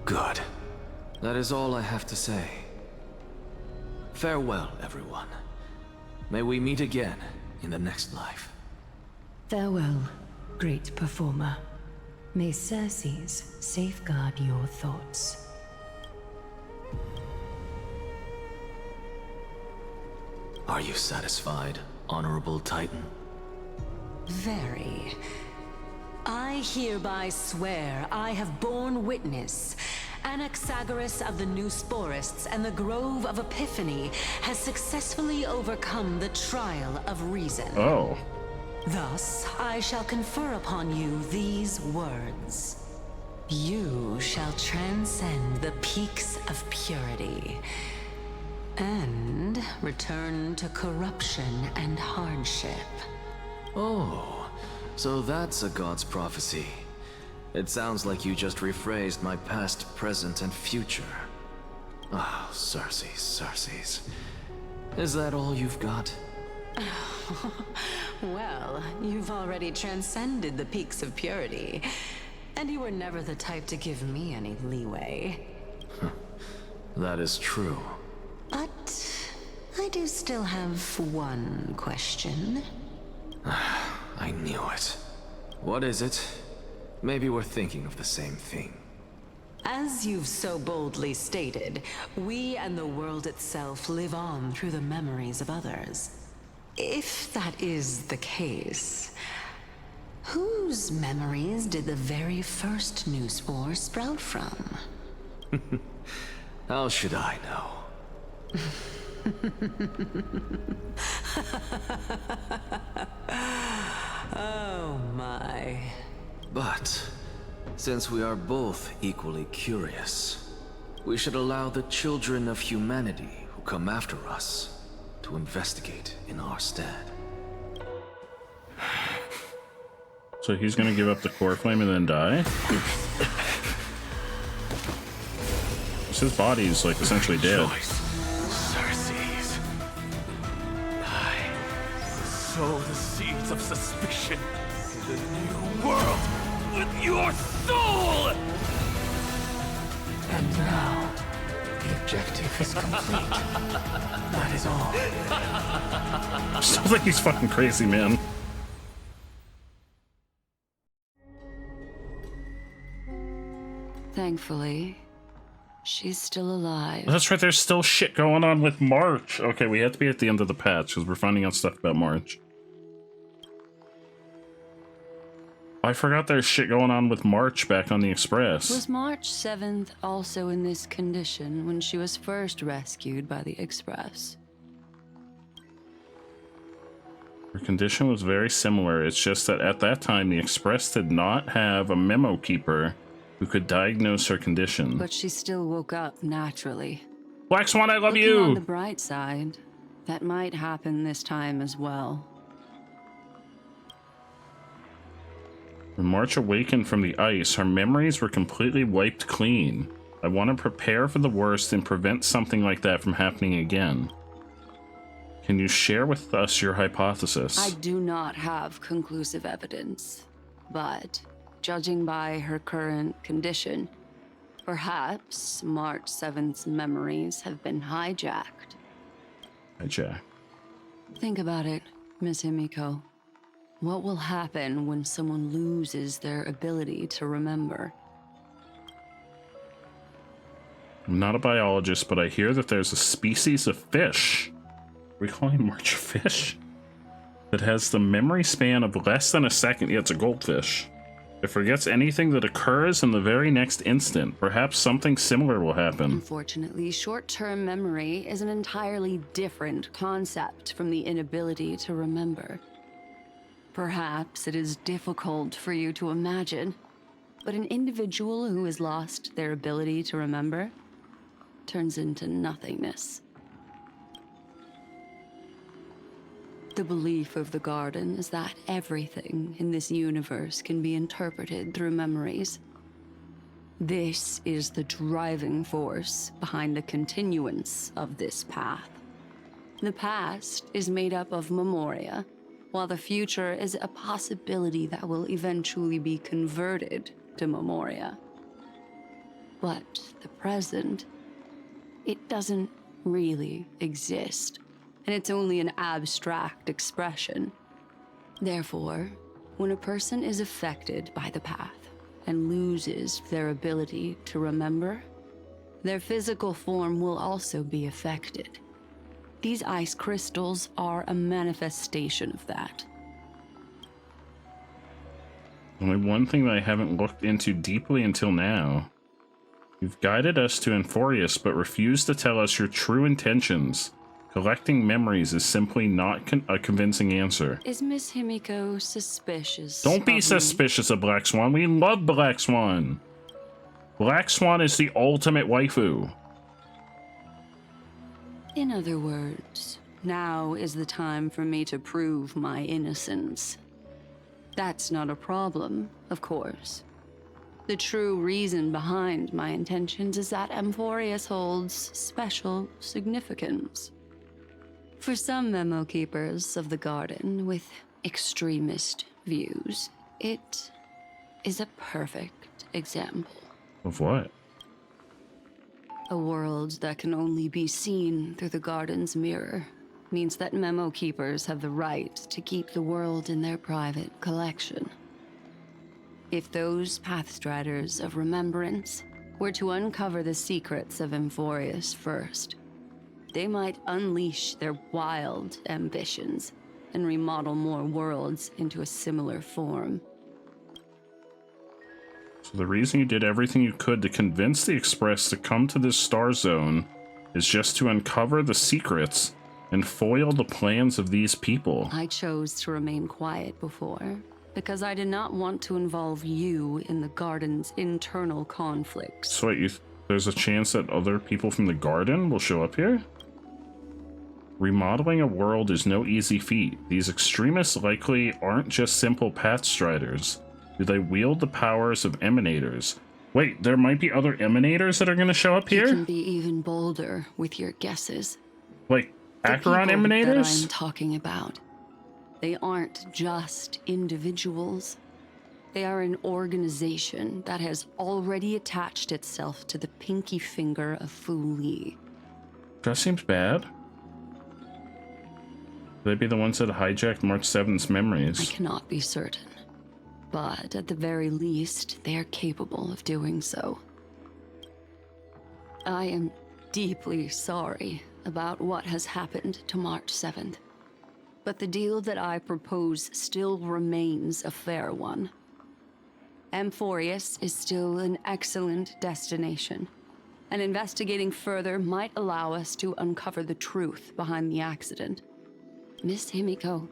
K: Good. That is all I have to say. Farewell, everyone. May we meet again in the next life.
F: Farewell, great performer. May Circes safeguard your thoughts.
K: Are you satisfied, Honorable Titan?
J: Very. I hereby swear I have borne witness. Anaxagoras of the New Sporists and the Grove of Epiphany has successfully overcome the trial of reason.
A: Oh.
J: Thus, I shall confer upon you these words. You shall transcend the peaks of purity and return to corruption and hardship.
K: Oh, so that's a god's prophecy. It sounds like you just rephrased my past, present, and future. Ah, Circes. Is that all you've got?
J: Well, you've already transcended the peaks of purity, and you were never the type to give me any leeway.
K: That is true.
J: But I do still have one question.
K: I knew it. What is it? Maybe we're thinking of the same thing.
J: As you've so boldly stated, we and the world itself live on through the memories of others. If that is the case, whose memories did the very first new spore sprout from?
K: How should I know?
J: Oh my.
K: But, since we are both equally curious, we should allow the children of humanity who come after us to investigate in our stead.
A: So he's gonna give up the core flame and then die? His body's like essentially dead.
S: Circes. I sow the seeds of suspicion in the new world with your soul!
P: And now, the objective is complete. That is all.
A: I still think he's fucking crazy, man.
B: Thankfully, she's still alive.
A: That's right, there's still shit going on with March. Okay, we have to be at the end of the patch because we're finding out stuff about March. I forgot there's shit going on with March back on the Express.
B: Was March 7th also in this condition when she was first rescued by the Express?
A: Her condition was very similar. It's just that at that time, the Express did not have a memo keeper who could diagnose her condition.
B: But she still woke up naturally.
A: Black Swan, I love
B: Looking
A: you!
B: on the bright side, that might happen this time as well.
A: When March awakened from the ice, her memories were completely wiped clean. I want to prepare for the worst and prevent something like that from happening again. Can you share with us your hypothesis?
B: I do not have conclusive evidence, but judging by her current condition, perhaps March 7th's memories have been hijacked.
A: Hijack.
B: Think about it, Miss Himiko. What will happen when someone loses their ability to remember?
A: I'm not a biologist, but I hear that there's a species of fish. Are we calling March a fish? That has the memory span of less than a second. Yeah, it's a goldfish. It forgets anything that occurs in the very next instant. Perhaps something similar will happen.
B: Unfortunately, short-term memory is an entirely different concept from the inability to remember. Perhaps it is difficult for you to imagine, but an individual who has lost their ability to remember turns into nothingness. The belief of the Garden is that everything in this universe can be interpreted through memories. This is the driving force behind the continuance of this path. The past is made up of memoria, while the future is a possibility that will eventually be converted to memoria.
U: But the present, it doesn't really exist, and it's only an abstract expression. Therefore, when a person is affected by the path and loses their ability to remember, their physical form will also be affected. These ice crystals are a manifestation of that.
A: Only one thing that I haven't looked into deeply until now. You've guided us to Amphorius, but refused to tell us your true intentions. Collecting memories is simply not a convincing answer.
U: Is Miss Himiko suspicious?
A: Don't be suspicious of Black Swan. We love Black Swan. Black Swan is the ultimate waifu.
U: In other words, now is the time for me to prove my innocence. That's not a problem, of course. The true reason behind my intentions is that Amphorius holds special significance. For some memo keepers of the garden with extremist views, it is a perfect example.
A: Of what?
U: A world that can only be seen through the garden's mirror means that memo keepers have the right to keep the world in their private collection. If those Pathstriders of Remembrance were to uncover the secrets of Amphorius first, they might unleash their wild ambitions and remodel more worlds into a similar form.
A: So the reason you did everything you could to convince the Express to come to this star zone is just to uncover the secrets and foil the plans of these people.
U: I chose to remain quiet before, because I did not want to involve you in the garden's internal conflicts.
A: So wait, there's a chance that other people from the garden will show up here? Remodeling a world is no easy feat. These extremists likely aren't just simple Pathstriders. Do they wield the powers of Emanators? Wait, there might be other Emanators that are going to show up here?
U: You can be even bolder with your guesses.
A: Like Acheron
U: The people
A: Emanators?
U: that I'm talking about. They aren't just individuals. They are an organization that has already attached itself to the pinky finger of Fu Li.
A: That seems bad. Could they be the ones that hijacked March 7th's memories?
U: I cannot be certain, but at the very least, they are capable of doing so. I am deeply sorry about what has happened to March 7th, but the deal that I propose still remains a fair one. Amphorius is still an excellent destination, and investigating further might allow us to uncover the truth behind the accident. Miss Himiko,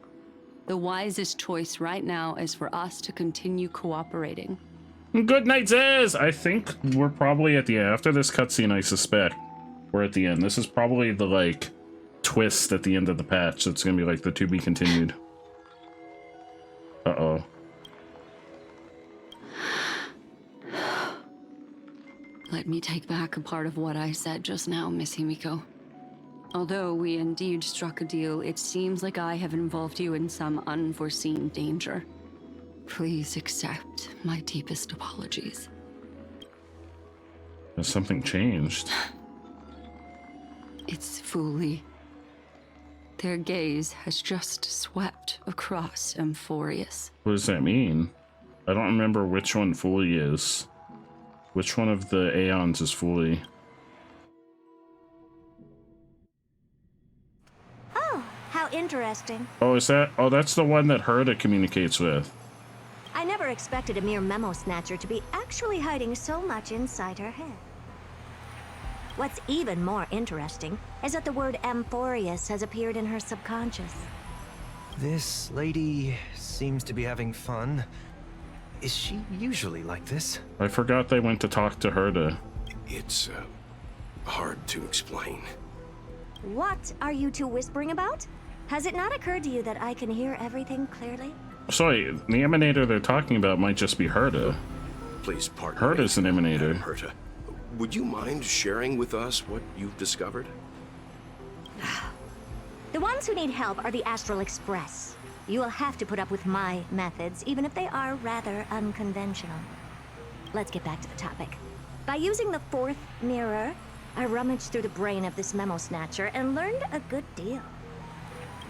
U: the wisest choice right now is for us to continue cooperating.
A: Good night, Zez! I think we're probably at the after this cutscene, I suspect. We're at the end. This is probably the, like, twist at the end of the patch. So it's gonna be like the to be continued. Uh-oh.
U: Let me take back a part of what I said just now, Miss Himiko. Although we indeed struck a deal, it seems like I have involved you in some unforeseen danger. Please accept my deepest apologies.
A: Has something changed?
U: It's Fu Li. Their gaze has just swept across Amphorius.
A: What does that mean? I don't remember which one Fully is. Which one of the Aeons is Fully?
C: Oh, how interesting.
A: Oh, is that? Oh, that's the one that Herta communicates with.
C: I never expected a mere memo snatcher to be actually hiding so much inside her head. What's even more interesting is that the word Amphorius has appeared in her subconscious.
T: This lady seems to be having fun. Is she usually like this?
A: I forgot they went to talk to Herta.
M: It's hard to explain.
C: What are you two whispering about? Has it not occurred to you that I can hear everything clearly?
A: Sorry, the Emanator they're talking about might just be Herta.
M: Please pardon
A: Herta's an Emanator.
M: Herta, would you mind sharing with us what you've discovered?
C: The ones who need help are the Astral Express. You will have to put up with my methods, even if they are rather unconventional. Let's get back to the topic. By using the fourth mirror, I rummaged through the brain of this memo snatcher and learned a good deal.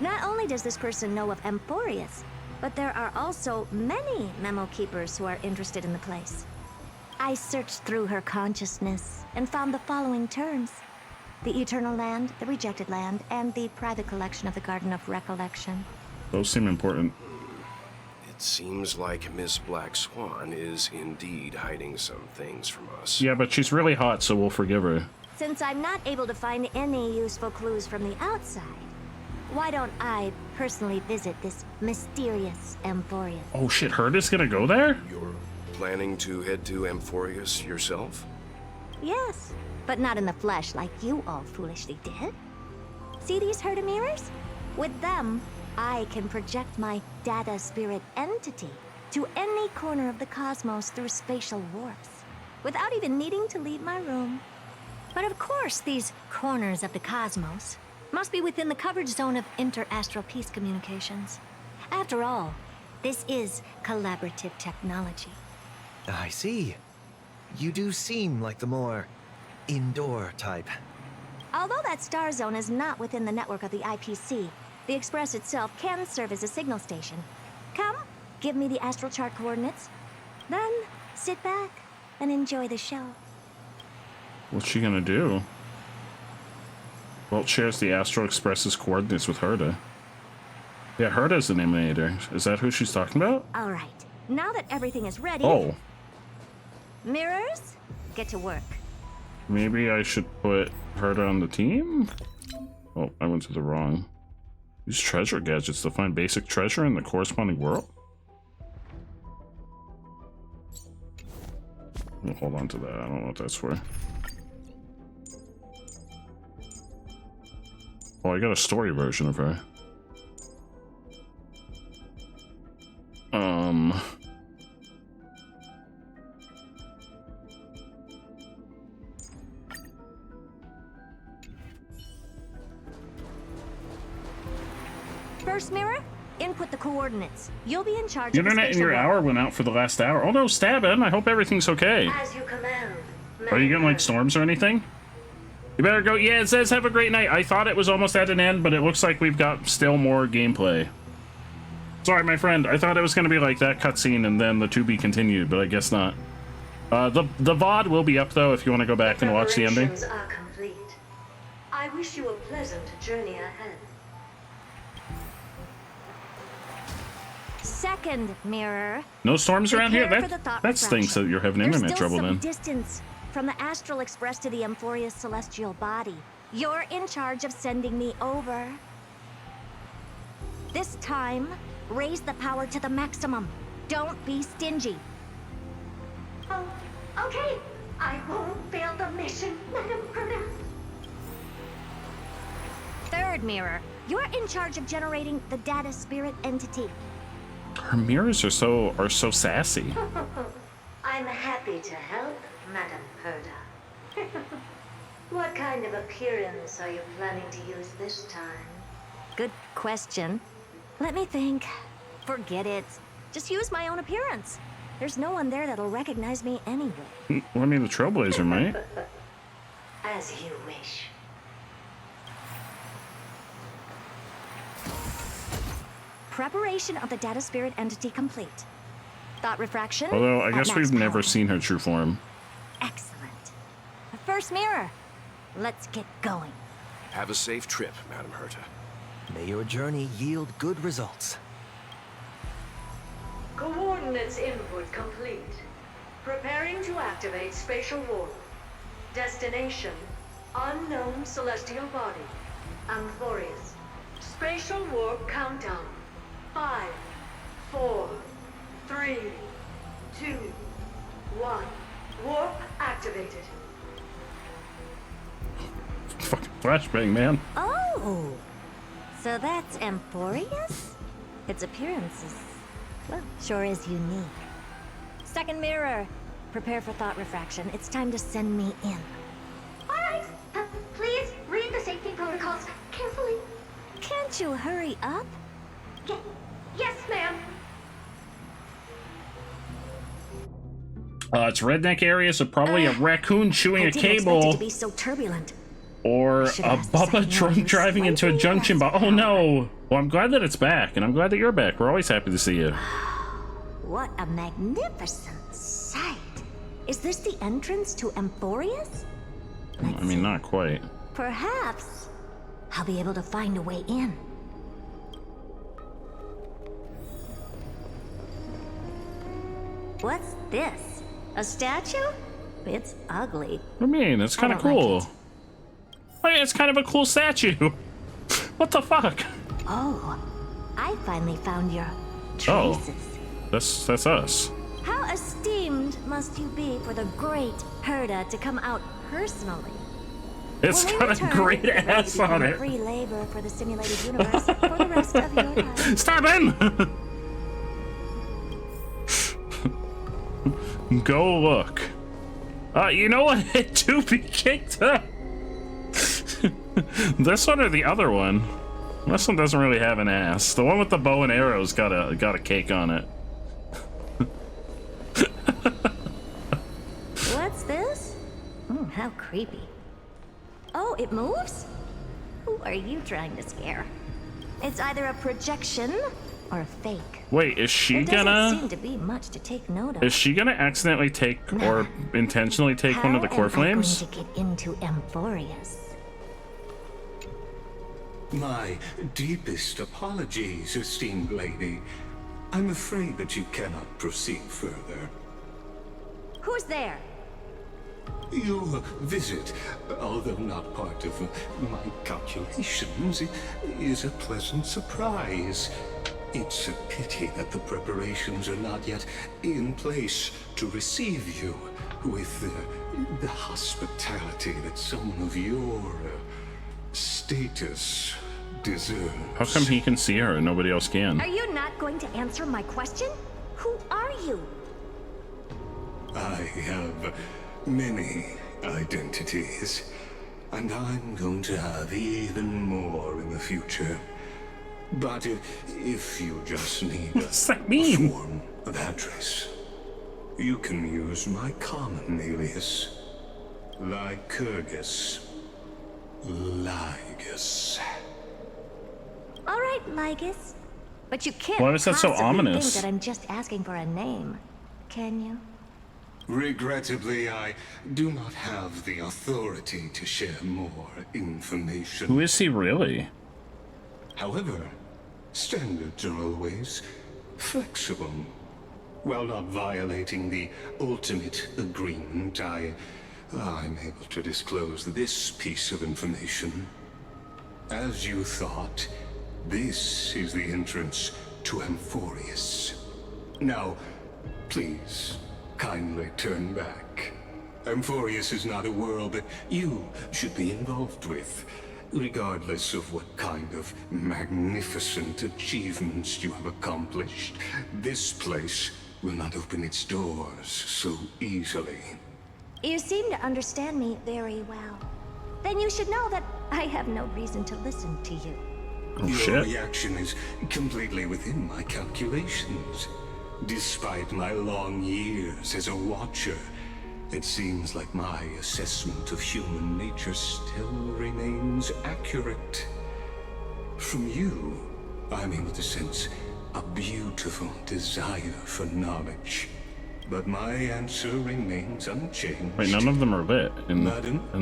C: Not only does this person know of Amphorius, but there are also many memo keepers who are interested in the place. I searched through her consciousness and found the following terms: the Eternal Land, the Rejected Land, and the private collection of the Garden of Recollection.
A: Those seem important.
G: It seems like Miss Black Swan is indeed hiding some things from us.
A: Yeah, but she's really hot, so we'll forgive her.
C: Since I'm not able to find any useful clues from the outside, why don't I personally visit this mysterious Amphorius?
A: Oh shit, Herda's gonna go there?
G: You're planning to head to Amphorius yourself?
C: Yes, but not in the flesh like you all foolishly did. See these Herda mirrors? With them, I can project my data spirit entity to any corner of the cosmos through spatial warps, without even needing to leave my room. But of course, these corners of the cosmos must be within the coverage zone of inter-astral peace communications. After all, this is collaborative technology.
T: I see. You do seem like the more indoor type.
C: Although that star zone is not within the network of the IPC, the Express itself can serve as a signal station. Come, give me the astral chart coordinates. Then, sit back and enjoy the show.
A: What's she gonna do? Well, it shares the Astral Express's coordinates with Herda. Yeah, Herda's an emanator. Is that who she's talking about?
C: All right, now that everything is ready...
A: Oh.
C: Mirrors, get to work.
A: Maybe I should put Herda on the team? Oh, I went to the wrong. Use treasure gadgets to find basic treasure in the corresponding world? We'll hold on to that. I don't know what that's for. Oh, I got a story version of her.
C: First mirror, input the coordinates. You'll be in charge
A: The
C: of the
A: internet in
C: spatial
A: your
C: wall.
A: hour went out for the last hour. Oh no, Stabin, I hope everything's okay.
C: As you command.
A: Are you getting like storms or anything? You better go. Yeah, it says have a great night. I thought it was almost at an end, but it looks like we've got still more gameplay. Sorry, my friend. I thought it was going to be like that cutscene and then the to be continued, but I guess not. The VOD will be up though if you want to go back and watch the ending.
F: Preparations are complete. I wish you a pleasant journey ahead.
C: Second mirror.
A: No storms around here?
C: Prepare for the thought
A: That stinks
C: refraction.
A: that you're having
C: There's
A: internet
C: still
A: trouble
C: some
A: then.
C: distance from the Astral Express to the Amphorius celestial body. You're in charge of sending me over. This time, raise the power to the maximum. Don't be stingy.
F: Oh, okay. I won't fail the mission, Madam Herda.
C: Third mirror. You're in charge of generating the data spirit entity.
A: Her mirrors are so sassy.
F: I'm happy to help, Madam Herda. What kind of appearance are you planning to use this time?
C: Good question. Let me think. Forget it. Just use my own appearance. There's no one there that'll recognize me anyway.
A: Well, I mean, the Trailblazer might.
F: As you wish.
C: Preparation of the data spirit entity complete. Thought refraction.
A: Although, I
C: at
A: guess
C: max
A: we've never
C: power.
A: seen her true form.
C: Excellent. The first mirror. Let's get going.
G: Have a safe trip, Madam Herta.
T: May your journey yield good results.
F: Coordinates input complete. Preparing to activate spatial warp. Destination, unknown celestial body. Amphorius. Spatial warp countdown. 5, 4, 3, 2, 1. Warp activated.
A: Fucking flashbang, man.
C: Oh! So that's Amphorius? Its appearance is, well, sure is unique. Second mirror. Prepare for thought refraction. It's time to send me in.
F: Alright, please read the safety protocols carefully.
C: Can't you hurry up?
F: Yes, ma'am.
A: It's redneck area, so probably a raccoon chewing a
C: I didn't expect it
A: cable.
C: to be so turbulent.
A: Or a
C: should have asked the
A: Bubba
C: second
A: drunk
C: one.
A: driving into a junction box. Oh no! Well, I'm glad that it's back, and I'm glad that you're back. We're always happy to see you.
C: What a magnificent sight. Is this the entrance to Amphorius?
A: I mean, not quite.
C: Perhaps I'll be able to find a way in. What's this? A statue? It's ugly.
A: I mean, it's kind of cool. Oh yeah, it's kind of a cool statue. What the fuck?
C: Oh, I finally found your
A: Oh,
C: traces.
A: that's us.
C: How esteemed must you be for the great Herda to come out personally?
A: It's
C: When we
A: got a
C: return,
A: great
C: get ready
A: ass
C: to become
A: on it.
C: Free labor for the simulated universe for the rest of your life.
A: Stop him! Go look. You know what? It do be kicked up. This one or the other one? This one doesn't really have an ass. The one with the bow and arrows got a cake on it.
C: What's this? How creepy. Oh, it moves? Who are you trying to scare? It's either a projection or a fake.
A: Wait, is she
C: There
A: gonna?
C: doesn't seem to be much to take note of.
A: Is she gonna accidentally take or intentionally take one of the core flames?
C: How am I going to get into Amphorius?
M: My deepest apologies, esteemed lady. I'm afraid that you cannot proceed further.
C: Who's there?
M: Your visit, although not part of my calculations, is a pleasant surprise. It's a pity that the preparations are not yet in place to receive you with the hospitality that someone of your status deserves.
A: How come he can see her and nobody else can?
C: Are you not going to answer my question? Who are you?
M: I have many identities, and I'm going to have even more in the future. But if you just need a form of address, you can use my common alias, Lycurgus. Lygus.
C: All right, Lygus. But you can't
A: Why is that so
C: possibly
A: ominous?
C: think that I'm just asking for a name, can you?
M: Regrettably, I do not have the authority to share more information.
A: Who is he really?
M: However, standards are always flexible. While not violating the ultimate agreement, I'm able to disclose this piece of information. As you thought, this is the entrance to Amphorius. Now, please, kindly turn back. Amphorius is not a world that you should be involved with, regardless of what kind of magnificent achievements you have accomplished. This place will not open its doors so easily.
C: You seem to understand me very well. Then you should know that I have no reason to listen to you.
M: Your reaction is completely within my calculations. Despite my long years as a watcher, it seems like my assessment of human nature still remains accurate. From you, I'm able to sense a beautiful desire for knowledge. But my answer remains unchanged.
A: Wait, none of them are lit in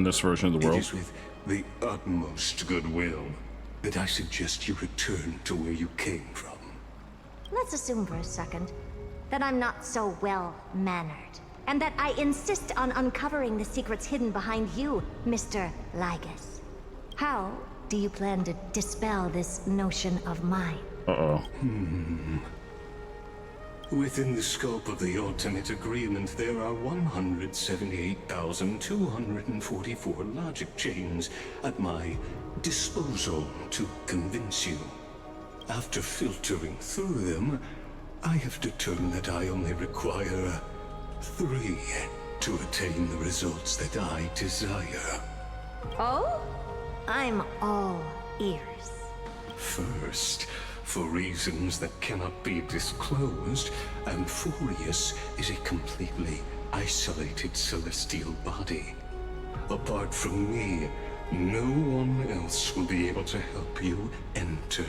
A: this version of the
M: It
A: world.
M: is with the utmost goodwill that I suggest you return to where you came from.
C: Let's assume for a second that I'm not so well-mannered, and that I insist on uncovering the secrets hidden behind you, Mr. Lygus. How do you plan to dispel this notion of mine?
A: Uh-oh.
M: Within the scope of the ultimate agreement, there are 178,244 logic chains at my disposal to convince you. After filtering through them, I have determined that I only require 3 to attain the results that I desire.
C: Oh? I'm all ears.
M: First, for reasons that cannot be disclosed, Amphorius is a completely isolated celestial body. Apart from me, no one else will be able to help you enter.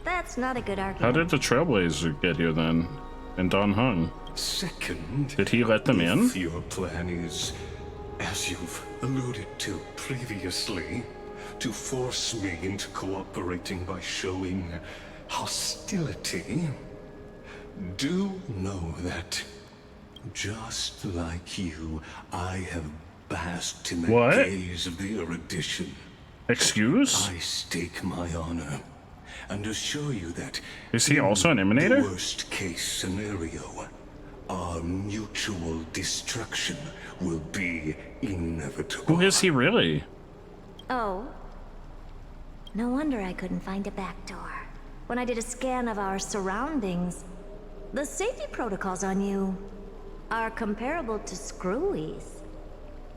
C: That's not a good
A: How
C: argument.
A: did the Trailblazer get here then? And Don Hung?
M: Second,
A: did he let them in?
M: If your plan is, as you've alluded to previously, to force me into cooperating by showing hostility, do know that, just like you, I have basked in the gaze of the erudition.
A: Excuse?
M: I stake my honor and assure you that
A: is he also an emanator?
M: The worst case scenario, our mutual destruction will be inevitable.
A: Who is he really?
C: Oh. No wonder I couldn't find a back door. When I did a scan of our surroundings, the safety protocols on you are comparable to Screwy's.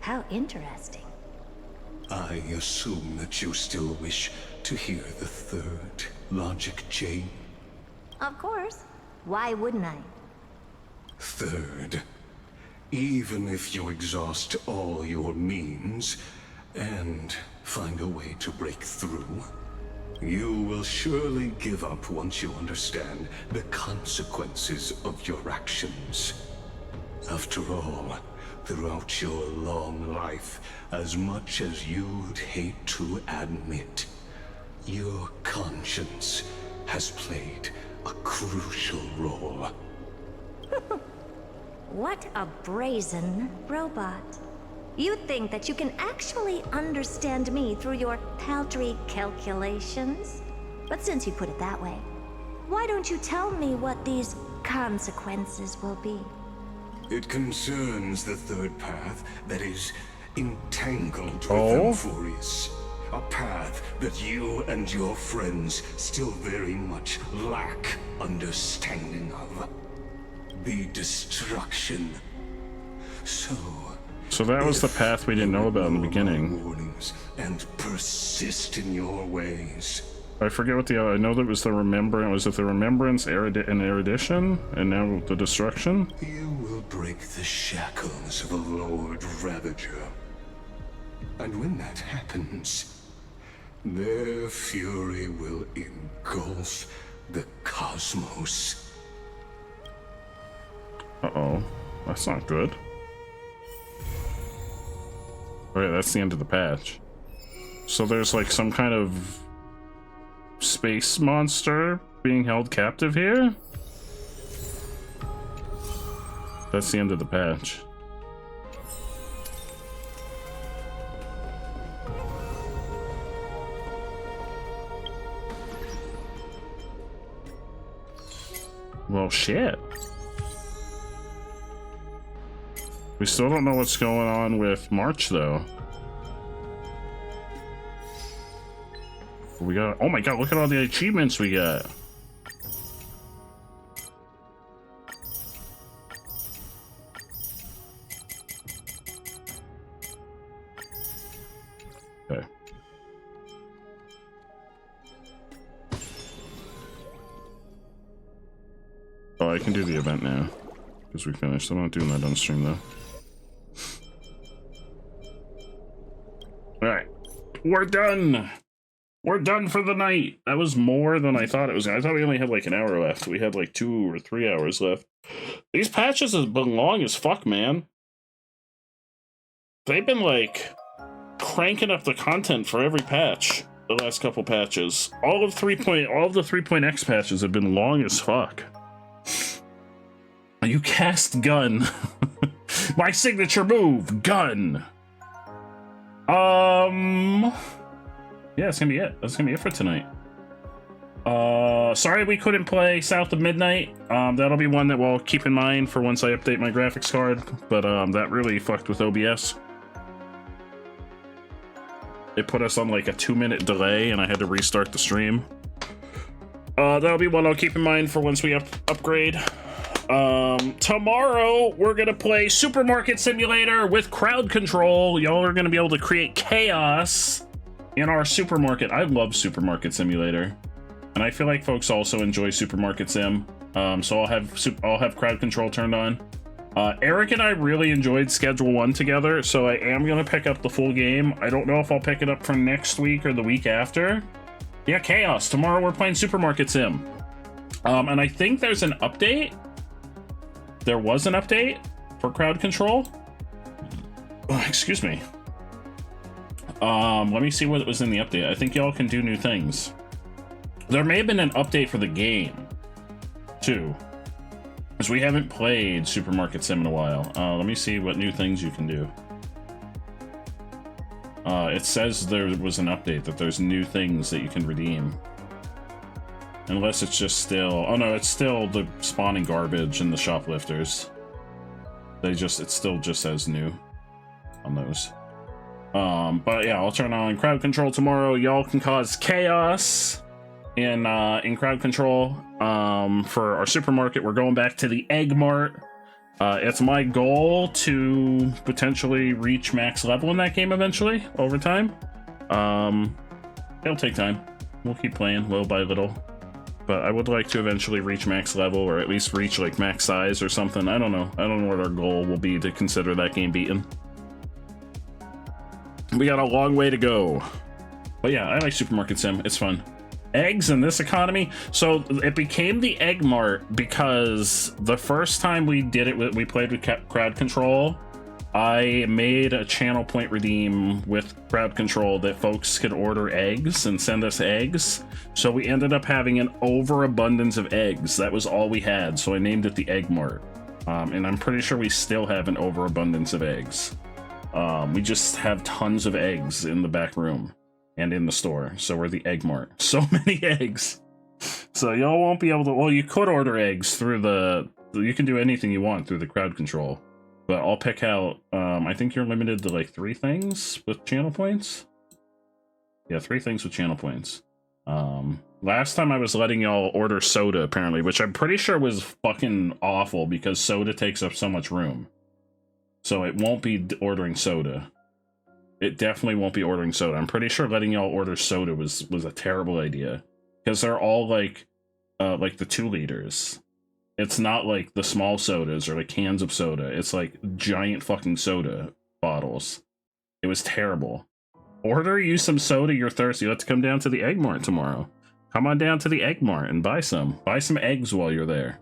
C: How interesting.
M: I assume that you still wish to hear the third logic chain.
C: Of course. Why wouldn't I?
M: Third, even if you exhaust all your means and find a way to break through, you will surely give up once you understand the consequences of your actions. After all, throughout your long life, as much as you'd hate to admit, your conscience has played a crucial role.
C: What a brazen robot. You think that you can actually understand me through your paltry calculations? But since you put it that way, why don't you tell me what these consequences will be?
M: It concerns the third path that is entangled with Amphorius. A path that you and your friends still very much lack understanding of. The destruction.
A: So that was the path we didn't know about in the beginning.
M: Warnings and persist in your ways.
A: I forget what the other. I know there was the remembrance. Was it the remembrance, and erudition, and now the destruction?
M: You will break the shackles of a Lord Ravager. And when that happens, their fury will engulf the cosmos.
A: Uh-oh. That's not good. Okay, that's the end of the patch. So there's like some kind of space monster being held captive here? That's the end of the patch. Well, shit. We still don't know what's going on with March, though. We got... Oh my god, look at all the achievements we got. Okay. Oh, I can do the event now. Because we finished. I'm not doing that on stream, though. Alright. We're done! We're done for the night! That was more than I thought it was. I thought we only had like an hour left. We had like 2 or 3 hours left. These patches have been long as fuck, man. They've been like cranking up the content for every patch. The last couple patches. All of the 3.x patches have been long as fuck. You cast gun. My signature move, gun. Yeah, that's gonna be it. That's gonna be it for tonight. Sorry we couldn't play South of Midnight. That'll be one that we'll keep in mind for once I update my graphics card. But that really fucked with OBS. It put us on like a 2-minute delay, and I had to restart the stream. That'll be one I'll keep in mind for once we upgrade. Tomorrow we're gonna play Supermarket Simulator with crowd control. Y'all are gonna be able to create chaos in our supermarket. I love Supermarket Simulator, and I feel like folks also enjoy Supermarket Sim. So I'll have crowd control turned on. Eric and I really enjoyed Schedule 1 together, so I am going to pick up the full game. I don't know if I'll pick it up for next week or the week after. Yeah, Chaos. Tomorrow we're playing Supermarket Sim. And I think there's an update. There was an update for crowd control. Oh, excuse me. Let me see what was in the update. I think y'all can do new things. There may have been an update for the game, too. Because we haven't played Supermarket Sim in a while. Let me see what new things you can do. It says there was an update, that there's new things that you can redeem. Unless it's just still... Oh no, it's still the spawning garbage and the shoplifters. It still just says new on those. But yeah, I'll turn on crowd control tomorrow. Y'all can cause chaos in crowd control. For our supermarket, we're going back to the Egg Mart. It's my goal to potentially reach max level in that game eventually, over time. It'll take time. We'll keep playing little by little. But I would like to eventually reach max level, or at least reach like max size or something. I don't know. I don't know what our goal will be to consider that game beaten. We got a long way to go. But yeah, I like Supermarket Sim. It's fun. Eggs in this economy. So it became the Egg Mart because the first time we did it, we played with crowd control. I made a channel point redeem with crowd control that folks could order eggs and send us eggs. So we ended up having an overabundance of eggs. That was all we had. So I named it the Egg Mart. And I'm pretty sure we still have an overabundance of eggs. We just have tons of eggs in the back room. And in the store, so we're the Egg Mart. So many eggs. So y'all won't be able to... Well, you could order eggs through the... You can do anything you want through the crowd control. But I'll pick out... I think you're limited to like 3 things with channel points. Yeah, 3 things with channel points. Last time I was letting y'all order soda, apparently, which I'm pretty sure was fucking awful because soda takes up so much room. So it won't be ordering soda. It definitely won't be ordering soda. I'm pretty sure letting y'all order soda was a terrible idea. Because they're all like the 2 liters. It's not like the small sodas or like cans of soda. It's like giant fucking soda bottles. It was terrible. Order you some soda, you're thirsty. Let's come down to the Egg Mart tomorrow. Come on down to the Egg Mart and buy some. Buy some eggs while you're there.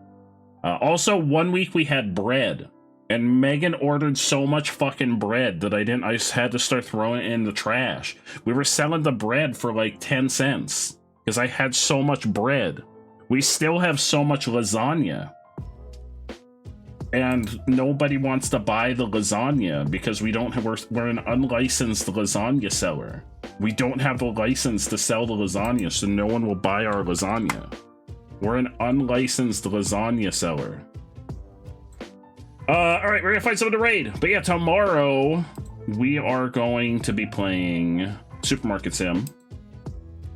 A: Also, 1 week we had bread. And Megan ordered so much fucking bread that I just had to start throwing it in the trash. We were selling the bread for like 10 cents because I had so much bread. We still have so much lasagna. And nobody wants to buy the lasagna because we're an unlicensed lasagna seller. We don't have the license to sell the lasagna, so no one will buy our lasagna. We're an unlicensed lasagna seller. Alright, we're gonna find someone to raid. But yeah, tomorrow we are going to be playing Supermarket Sim.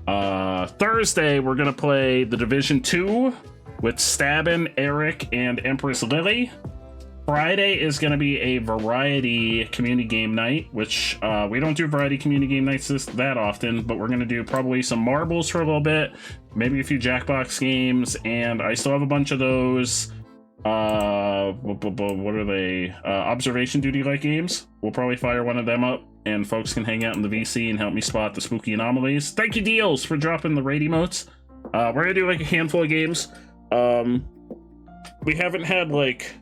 A: Thursday we're gonna play The Division 2 with Stabin, Eric, and Empress Lily. Friday is gonna be a variety community game night, which we don't do variety community game nights that often, but we're gonna do probably some marbles for a little bit, maybe a few Jackbox games, and I still have a bunch of those. What are they? Observation duty like games. We'll probably fire one of them up and folks can hang out in the VC and help me spot the spooky anomalies. Thank you, Deals, for dropping the raid emotes. We're gonna do like a handful of games. We haven't had like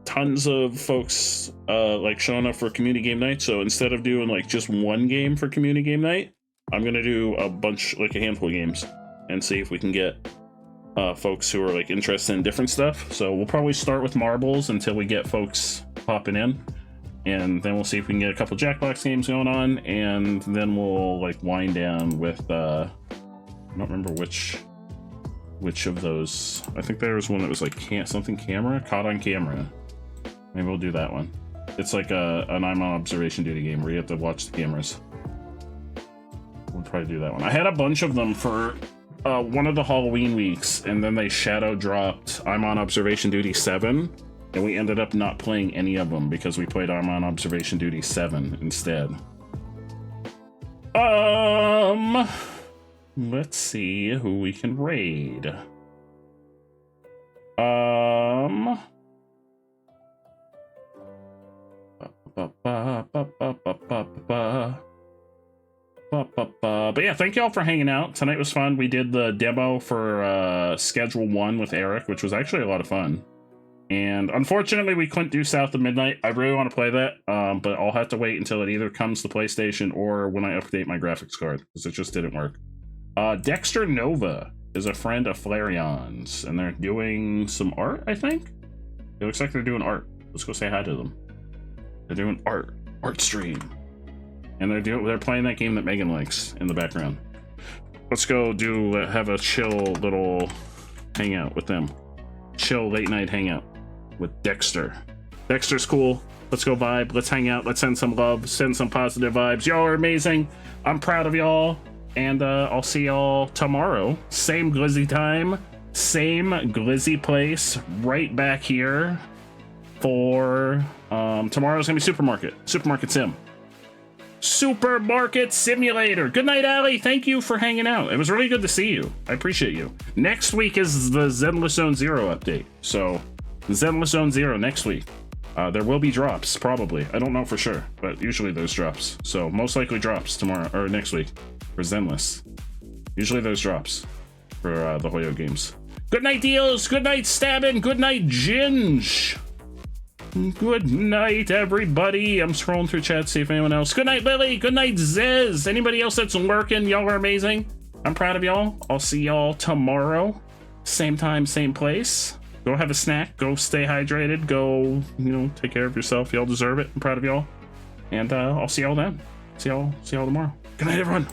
A: tons of folks like showing up for community game night, so instead of doing like just one game for community game night, I'm gonna do a bunch, like a handful of games, and see if we can get folks who are like interested in different stuff. So we'll probably start with marbles until we get folks popping in, and then we'll see if we can get a couple Jackbox games going on, and then we'll like wind down with I don't remember which of those. I think there was one that was like something camera, caught on camera. Maybe we'll do that one. It's like an I'm on observation duty game where you have to watch the cameras. We'll probably do that one. I had a bunch of them for one of the Halloween weeks, and then they shadow dropped I'm on observation duty 7, and we ended up not playing any of them because we played I'm on observation duty 7 instead. Let's see who we can raid. But yeah, thank y'all for hanging out. Tonight was fun. We did the demo for Schedule 1 with Eric, which was actually a lot of fun. And unfortunately, we couldn't do South of Midnight. I really want to play that, but I'll have to wait until it either comes to PlayStation or when I update my graphics card, because it just didn't work. Dexter Nova is a friend of Flarion's, and they're doing some art, I think? It looks like they're doing art. Let's go say hi to them. They're doing art stream. And they're playing that game that Megan likes in the background. Let's go have a chill little hangout with them. Chill late night hangout with Dexter. Dexter's cool. Let's go vibe. Let's hang out. Let's send some love. Send some positive vibes. Y'all are amazing. I'm proud of y'all. And I'll see y'all tomorrow. Same glizzy time. Same glizzy place. Right back here for tomorrow's gonna be Supermarket Sim. Supermarket Simulator. Good night, Allie. Thank you for hanging out. It was really good to see you. I appreciate you. Next week is the Zenless Zone Zero update. So, Zenless Zone Zero next week. There will be drops, probably. I don't know for sure, but usually there's drops. So, most likely drops tomorrow, or next week, for Zenless. Usually there's drops for the Hoyo games. Good night, Deals. Good night, Stabbin. Good night, Ginge. Good night, everybody. I'm scrolling through chat, see if anyone else. Good night, Lily. Good night, Zez. Anybody else that's lurking, y'all are amazing. I'm proud of y'all. I'll see y'all tomorrow. Same time, same place. Go have a snack. Go stay hydrated. Go, take care of yourself. Y'all deserve it. I'm proud of y'all. And I'll see y'all then. See y'all tomorrow. Good night, everyone.